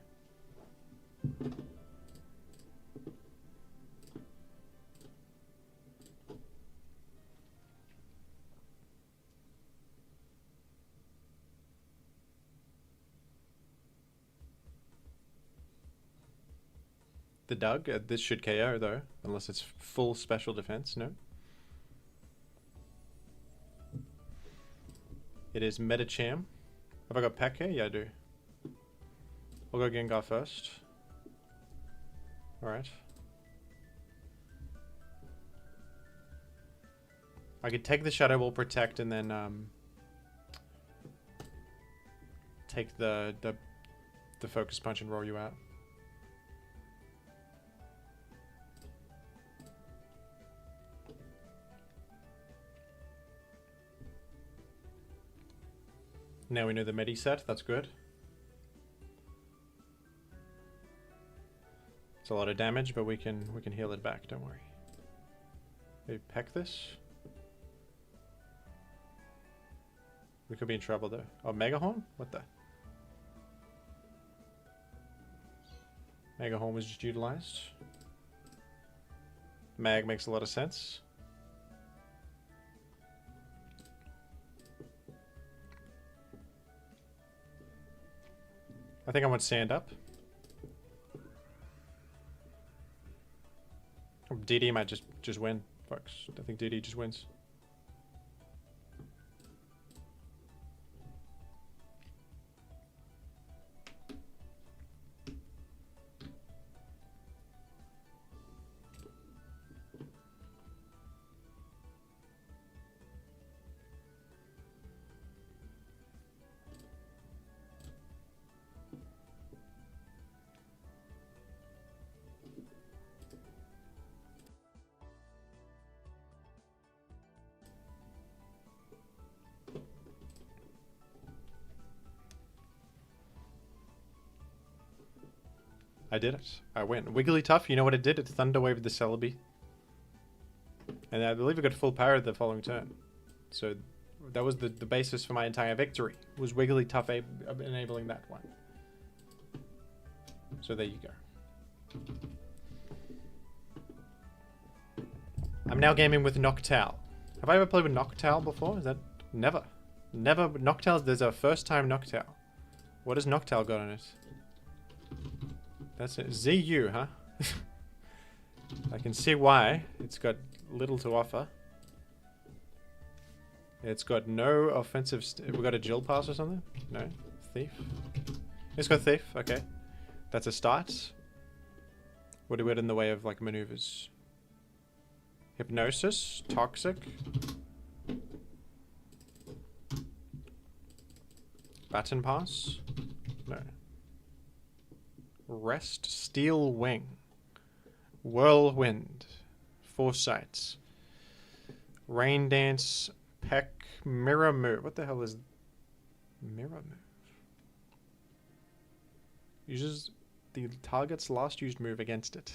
The Doug? This should KO though, unless it's full special defense, no? It is Metacham. Have I got Pack here? Yeah, I do. I'll go Gengar first. Alright. I could take the Shadow Ball, Protect, and then take the Focus Punch and roll you out. Now we know the Medi set, that's good. It's a lot of damage, but we can heal it back, don't worry. Maybe peck this. We could be in trouble though. Oh, Mega Horn? What the? Mega Horn was just utilized. Mag makes a lot of sense. I think I want Sand Up. DD might just win, folks. I think DD just wins. I did it. I win. Wigglytuff, you know what it did? It Thunder Waved the Celebi. And I believe it got full power the following turn. So that was the basis for my entire victory. Was Wigglytuff enabling that one. So there you go. I'm now gaming with Noctowl. Have I ever played with Noctowl before? Is that... Never. Never. Noctowl, there's a first time Noctowl. What has Noctowl got on it? That's it. ZU, huh? I can see why. It's got little to offer. It's got no offensive... we got a Jill Pass or something? No? Thief? It's got Thief, okay. That's a start. What do we got in the way of, like, maneuvers? Hypnosis? Toxic? Baton Pass? No. Rest? Steel Wing. Whirlwind. Foresight. Rain Dance. Peck. Mirror Move. What the hell is... Mirror Move? Uses the target's last used move against it.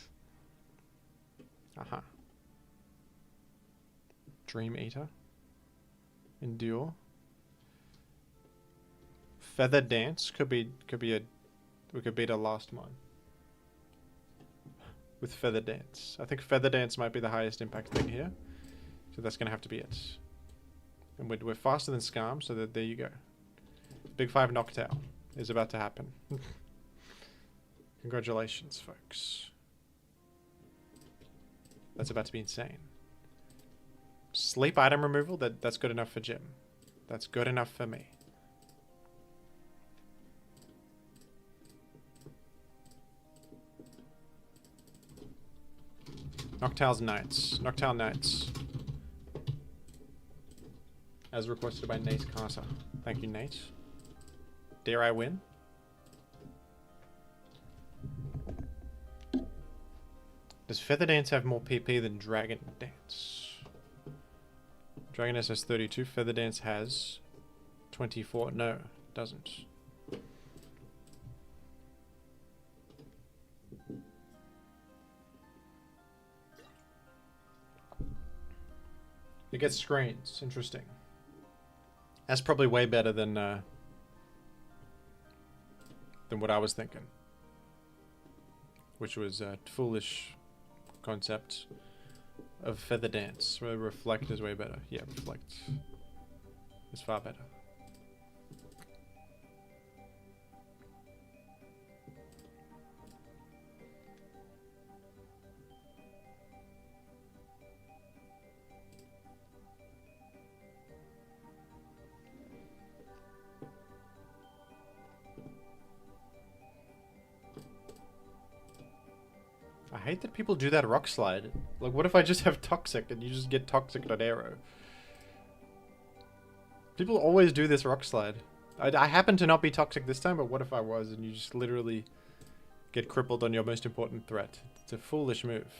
Aha. Dream Eater. Endure. Feather Dance could be a... We could beat a last one. With Feather Dance. I think Feather Dance might be the highest impact thing here. So that's going to have to be it. And we're faster than Scarm, so there you go. Big 5 Noctowl is about to happen. Congratulations, folks. That's about to be insane. Sleep item removal, that's good enough for Jim. That's good enough for me. Noctowl's Knights. Noctowl Knights. As requested by Nate Carter. Thank you, Nate. Dare I win? Does Feather Dance have more PP than Dragon Dance? Dragon Dance has 32. Feather Dance has 24. No, it doesn't. It gets screens. Interesting. That's probably way better than what I was thinking. Which was a foolish concept of Feather Dance. Where Reflect is way better. Yeah, Reflect is far better. I hate that people do that rock slide. Like, what if I just have Toxic and you just get Toxic on arrow? People always do this rock slide. I happen to not be Toxic this time, but what if I was and you just literally get crippled on your most important threat? It's a foolish move.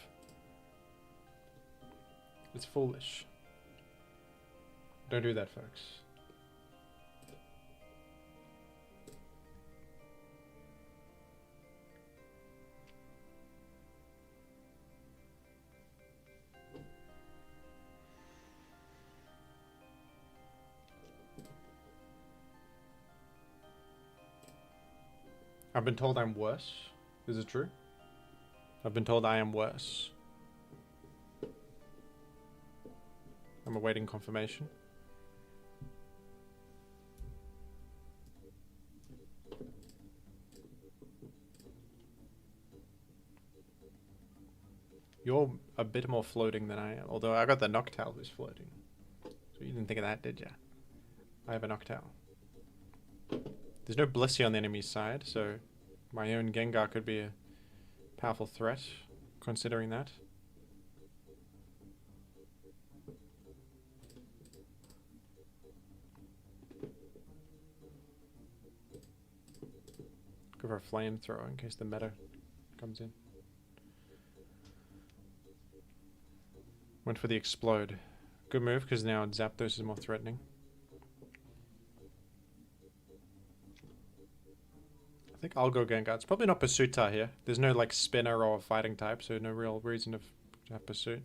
It's foolish. Don't do that, folks. I've been told I'm worse. Is it true? I've been told I am worse. I'm awaiting confirmation. You're a bit more floating than I am. Although I got the Noctowl who's floating. So you didn't think of that, did ya? I have a Noctowl. There's no Blissey on the enemy's side, so my own Gengar could be a powerful threat, considering that. Go for a flamethrower in case the meta comes in. Went for the explode. Good move, because now Zapdos is more threatening. I think I'll go Gengar. It's probably not Pursuita here. There's no like spinner or fighting type, so no real reason to have Pursuit.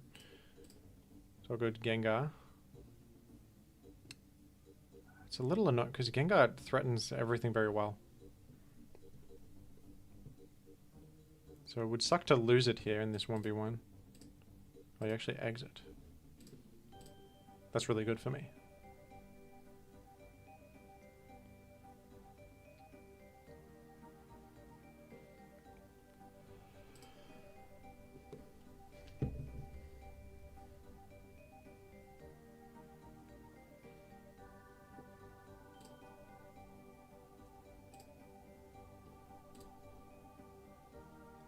So I'll go to Gengar. It's a little annoying because Gengar threatens everything very well. So it would suck to lose it here in this 1v1. Oh, you actually exit. That's really good for me.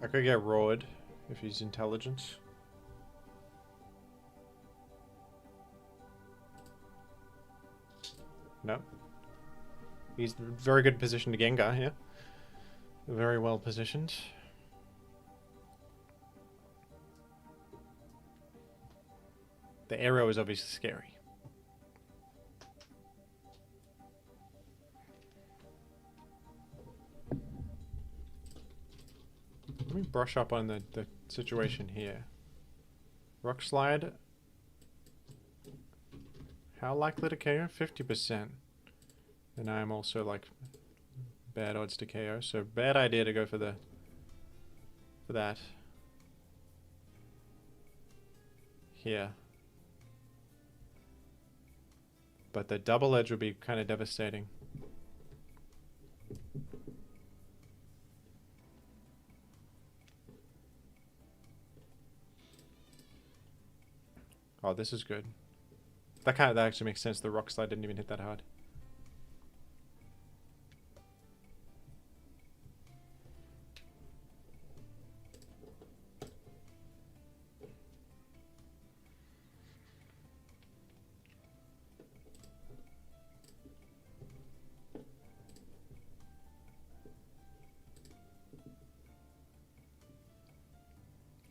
I could get roared if he's intelligent. No. He's very good position to Gengar here. Very well positioned. The arrow is obviously scary. Let me brush up on the situation here. Rock Slide. How likely to KO? 50%. And I am also like bad odds to KO, so bad idea to go for that. Here. But the double edge would be kind of devastating. Oh, this is good. That actually makes sense. The Rock Slide didn't even hit that hard.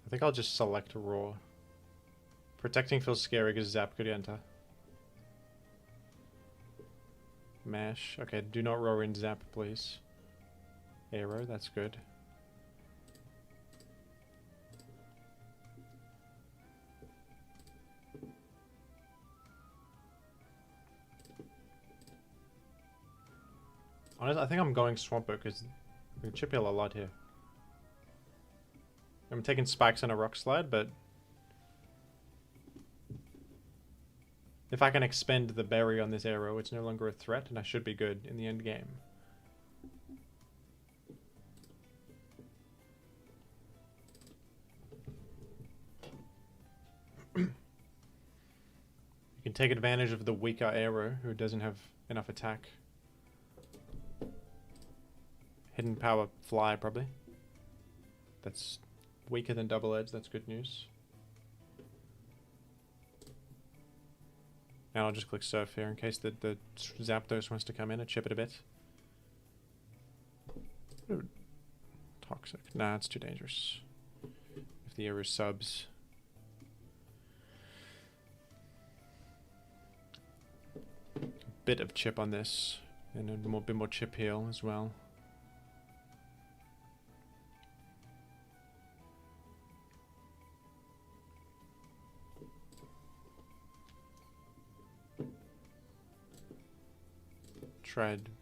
I think I'll just select Roar. Protecting feels scary because Zap could enter. Mash. Okay, do not roar in Zap, please. Arrow, that's good. Honestly, I think I'm going Swamper because we can chip heal a lot here. I'm taking spikes on a Rock Slide, but if I can expend the berry on this arrow, it's no longer a threat, and I should be good in the end game. You can take advantage of the weaker arrow, who doesn't have enough attack. Hidden power fly, probably. That's weaker than double edge, that's good news. And I'll just click Surf here in case the Zapdos wants to come in and chip it a bit. Ooh. Toxic. Nah, it's too dangerous. If the arrow subs. A bit of chip on this. And a bit more chip heal as well.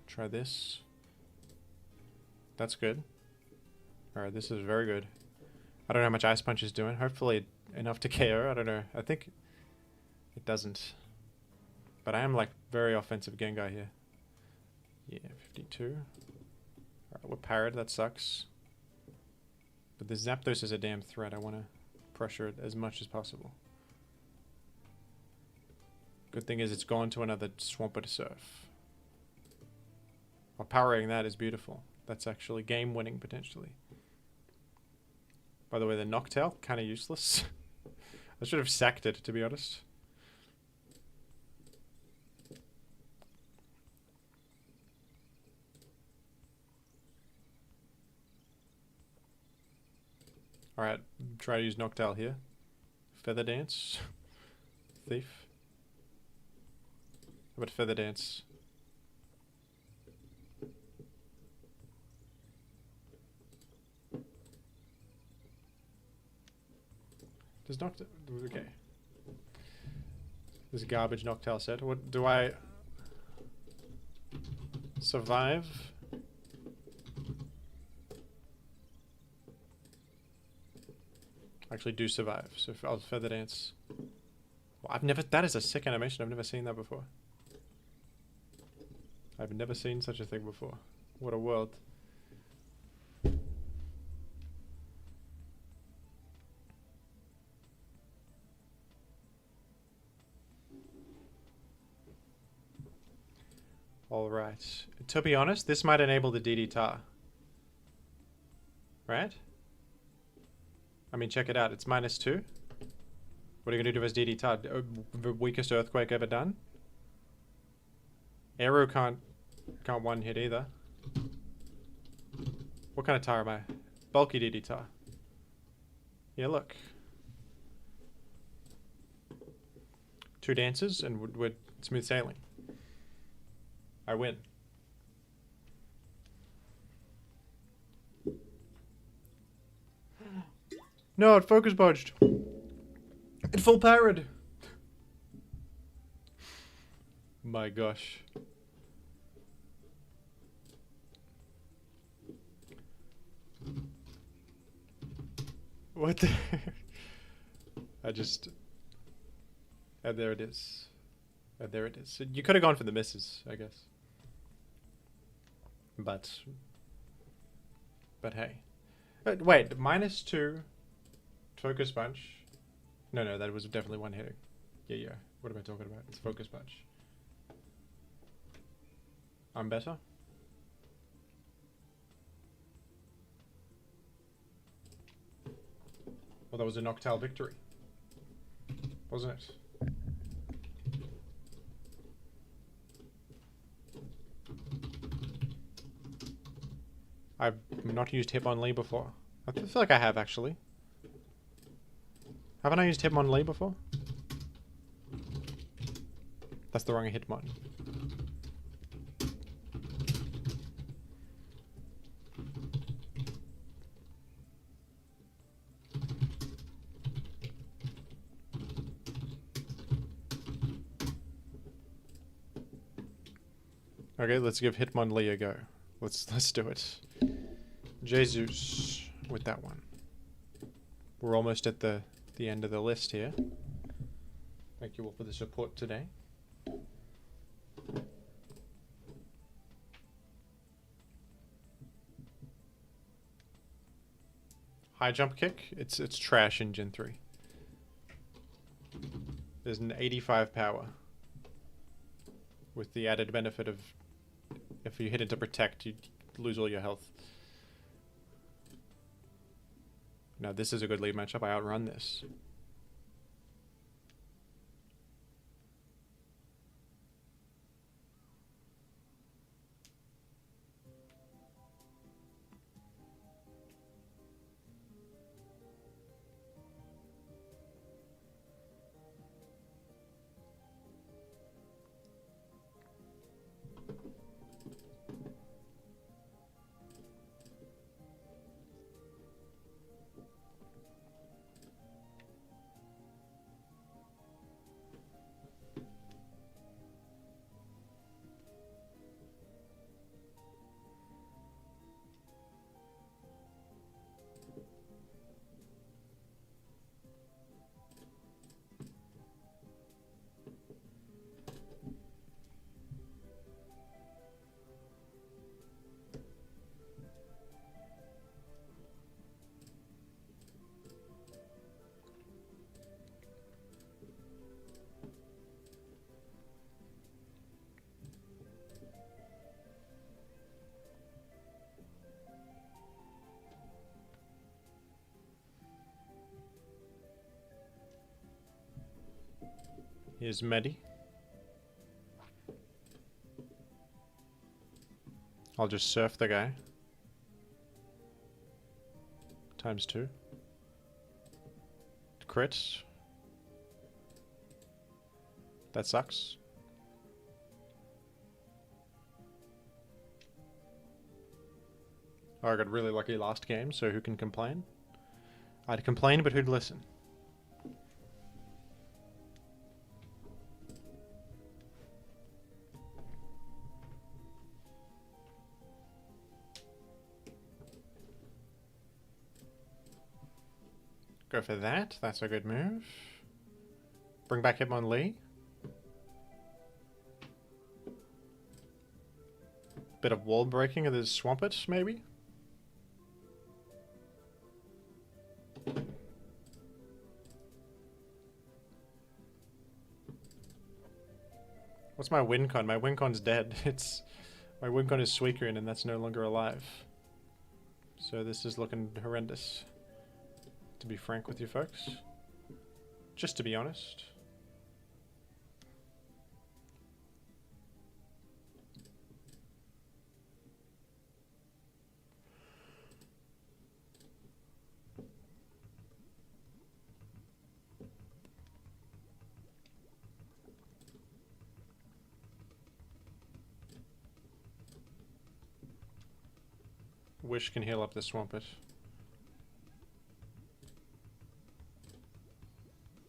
Try this. That's good. Alright, this is very good. I don't know how much Ice Punch is doing. Hopefully enough to KO. I don't know. I think it doesn't. But I am like very offensive Gengar here. Yeah, 52. Alright, we're parried. That sucks. But the Zapdos is a damn threat. I want to pressure it as much as possible. Good thing is it's gone to another Swamper to surf. While powering that is beautiful. That's actually game winning potentially. By the way, the Noctowl, kind of useless. I should have sacked it, to be honest. Alright, try to use Noctowl here. Feather Dance. Thief. How about Feather Dance? Does Noctowl... Okay. This garbage Noctowl set. What do I... survive? Actually do survive, so I'll Feather Dance. Well, I've never... That is a sick animation. I've never seen that before. I've never seen such a thing before. What a world. Alright. To be honest, this might enable the DD tar. Right? I mean, check it out. It's -2. What are you going to do to his DD tar? The weakest earthquake ever done? Arrow can't one hit either. What kind of tar am I? Bulky DD tar. Yeah, look. 2 dances and we're smooth sailing. I win. No, it focus budged. It full powered. My gosh. What the... I just... And there it is. And there it is. So you could have gone for the misses, I guess. But hey. Wait, -2 focus punch. No, that was definitely one hitting. Yeah. What am I talking about? It's focus punch. I'm better. Well, that was a Noctowl victory, wasn't it? I've not used Hitmonlee before. I feel like I have, actually. Haven't I used Hitmonlee before? That's the wrong Hitmon. Okay, let's give Hitmonlee a go. Let's do it. Jesus with that one. We're almost at the end of the list here. Thank you all for the support today. High jump kick. It's trash in Gen 3. There's an 85 power. With the added benefit of if you hit into protect, you lose all your health. Now this is a good lead matchup. I outrun this. Here's Medi. I'll just surf the guy. ×2. Crit. That sucks. Oh, I got really lucky last game, so who can complain? I'd complain, but who'd listen? Go for that. That's a good move. Bring back Hitmonlee. Bit of wall breaking of this Swampert, maybe? What's my Wincon? My Wincon's dead. My Wincon is Suicune and that's no longer alive. So this is looking horrendous. To be frank with you folks. Just to be honest. Wish can heal up the Swampert.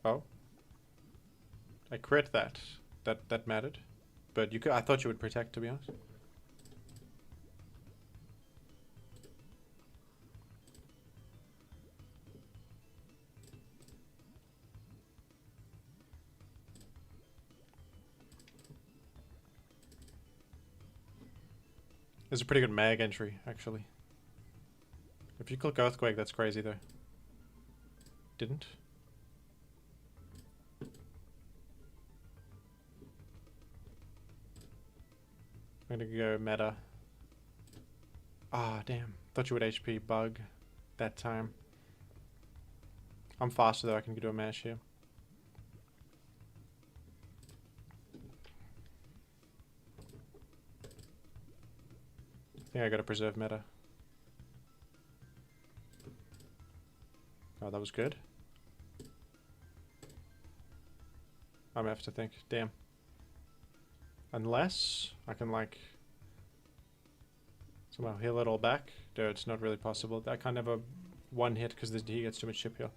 Oh. I crit that. That mattered. But you could, I thought you would protect, to be honest. There's a pretty good mag entry, actually. If you click Earthquake, that's crazy, though. Didn't? I'm gonna go meta. Ah, damn. Thought you would HP bug that time. I'm faster, though. I can do a mash here. I think I gotta preserve meta. Oh, that was good. I'm gonna have to think. Damn. Unless I can, like, somehow heal it all back. Dude, it's not really possible. I can't have a one hit because he gets too much chip heal.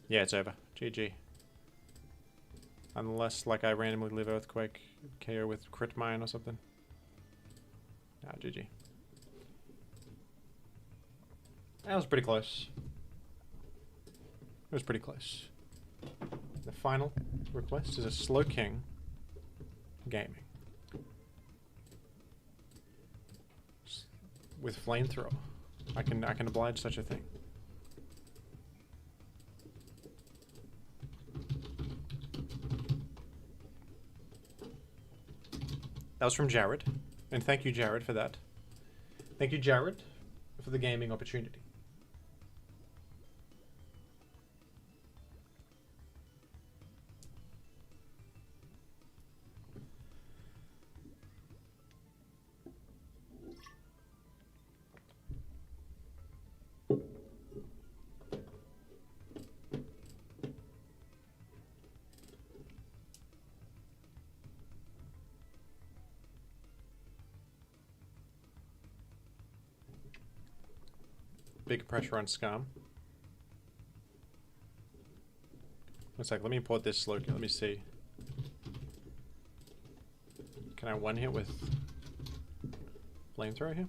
Yeah, it's over. GG. Unless, like, I randomly live Earthquake, KO with Crit Mine or something. Ah, GG. That was pretty close. It was pretty close. The final request is a Slowking gaming. With Flamethrower. I can oblige such a thing. That was from Jared. And thank you, Jared, for that. Thank you, Jared, for the gaming opportunity. Big pressure on Scum. Looks like, let me import this Slowking. Let me see. Can I one hit with Flamethrower here?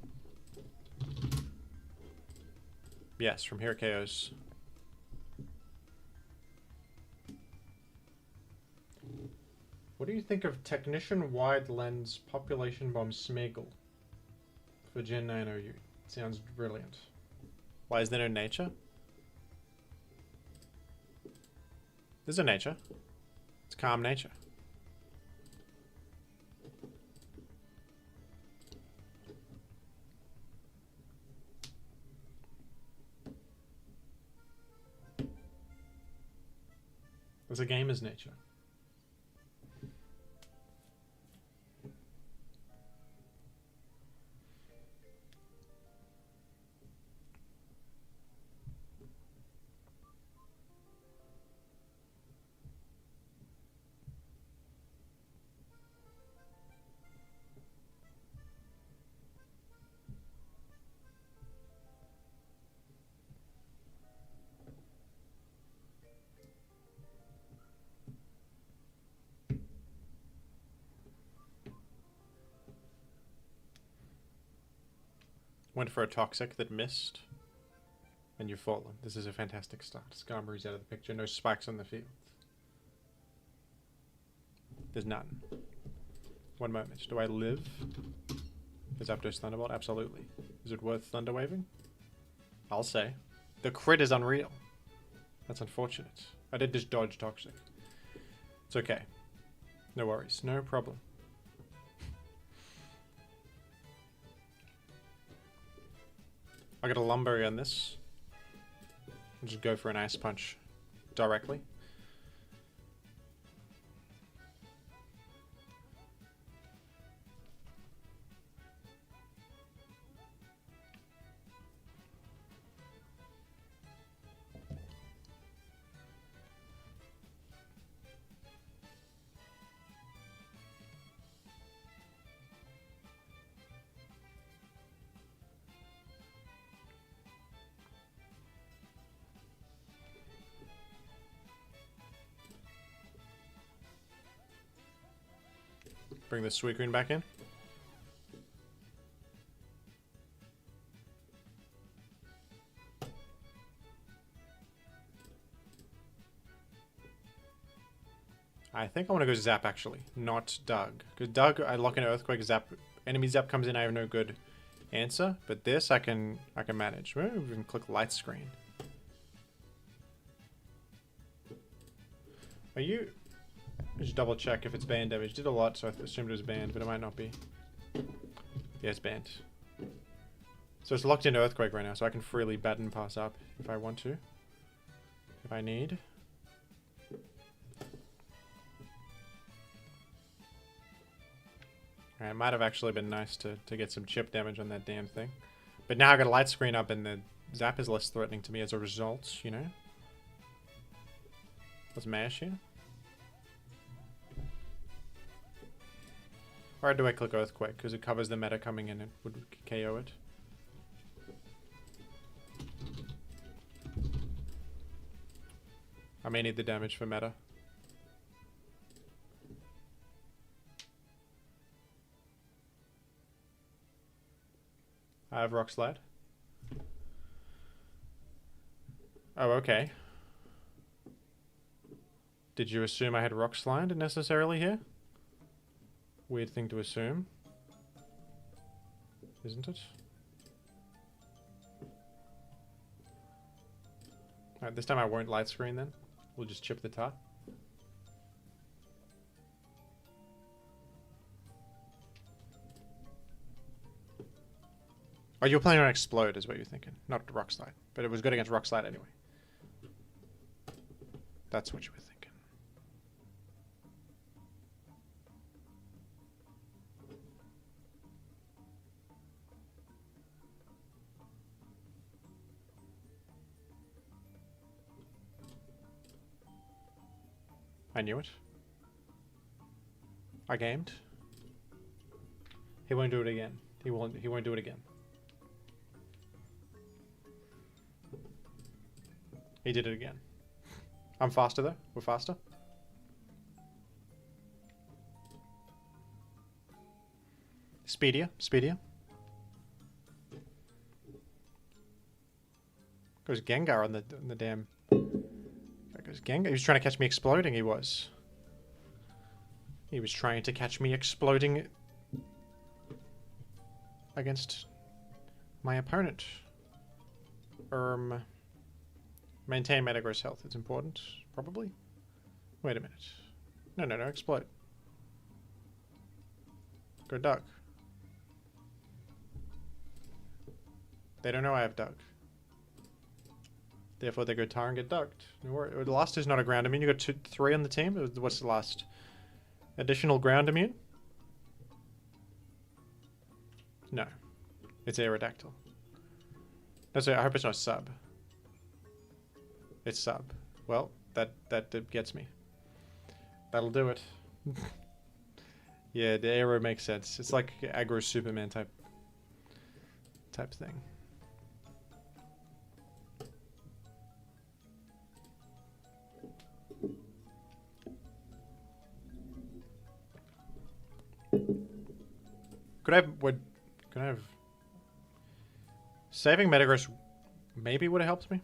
Yes, from here it KOs. What do you think of Technician Wide Lens Population Bomb Smeagol for Gen 9 OU? Sounds brilliant. Why is there no nature? There's a nature. It's calm nature. There's a gamer's nature. Went for a Toxic that missed. And you've fallen. This is a fantastic start. Skarmory's out of the picture. No spikes on the field. There's none. One moment. Do I live? Is Zapdos Thunderbolt? Absolutely. Is it worth Thunder Waving? I'll say. The crit is unreal. That's unfortunate. I did just dodge Toxic. It's okay. No worries. No problem. I got a Lumberry on this. I'll just go for an Ice Punch directly. Bring the Suicune back in. I think I want to go Zap actually, not Doug. Because Doug, I lock in Earthquake, Zap, enemy Zap comes in, I have no good answer. But this I can manage. Maybe we can click Light Screen. Are you? Just double check if it's banned damage. Did a lot, so I assumed it was banned, but it might not be. Yeah, it's banned. So it's locked into Earthquake right now, so I can freely baton pass up if I want to. If I need. Alright, it might have actually been nice to get some chip damage on that damn thing. But now I got a light screen up and the Zap is less threatening to me as a result, you know? Let's mash here. Or do I click Earthquake? Because it covers the meta coming in and would KO it. I may need the damage for meta. I have Rock Slide. Oh, okay. Did you assume I had Rock Slide necessarily here? Weird thing to assume. Isn't it? Alright, this time I won't light screen then. We'll just chip the top. Oh, you were planning on Explode is what you're thinking. Not Rock Slide. But it was good against Rock Slide anyway. That's what you were thinking. I knew it. I gamed. He won't do it again. He won't do it again. He did it again. I'm faster though. We're faster. Speedier. Speedier. Goes Gengar on the damn... There goes Gengar. He was trying to catch me exploding, he was. He was trying to catch me exploding against my opponent. Maintain Metagross health. It's important, probably. Wait a minute. No, explode. Go Duck. They don't know I have Duck. Therefore, they go Tar and get ducked. The last is not a ground immune. You got 3 on the team. What's the last? Additional ground immune? No. It's Aerodactyl. No, sorry, I hope it's not sub. It's sub. Well, that gets me. That'll do it. Yeah, the Aero makes sense. It's like aggro Superman type thing. Could I have Saving Metagross maybe would have helped me.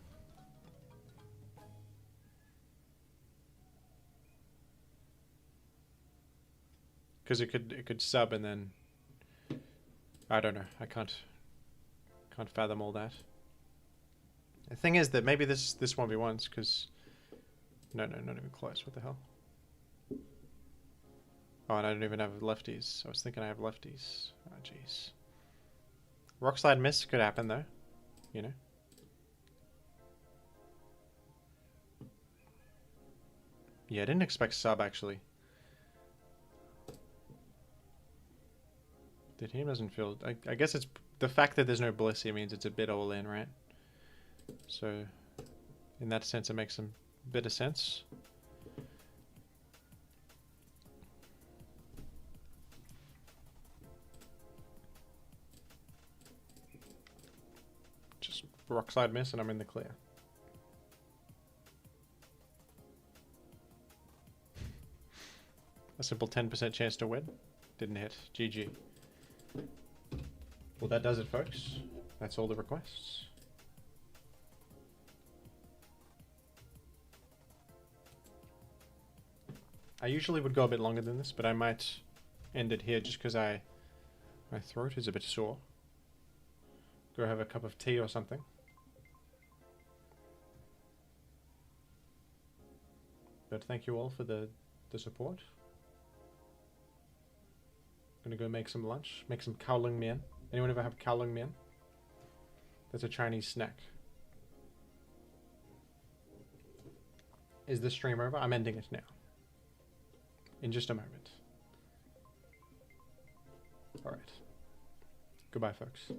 Because it could sub and then I don't know. I can't fathom all that. The thing is that maybe this 1v1s because no, not even close. What the hell? Oh, and I don't even have lefties. I was thinking I have lefties. Oh, jeez. Rock Slide miss could happen though, you know. Yeah, I didn't expect sub actually. The team doesn't feel... I guess it's... The fact that there's no Blissey means it's a bit all in, right? So, in that sense, it makes some bit of sense. Just rock slide miss and I'm in the clear. A simple 10% chance to win. Didn't hit. GG. Well, that does it, folks. That's all the requests. I usually would go a bit longer than this, but I might end it here just because my throat is a bit sore. Go have a cup of tea or something. But thank you all for the support. Gonna go make some lunch. Make some Kowling Mian. Anyone ever have Kowling Mian? That's a Chinese snack. Is the stream over? I'm ending it now. In just a moment. Alright. Goodbye, folks.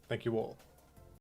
Thank you all.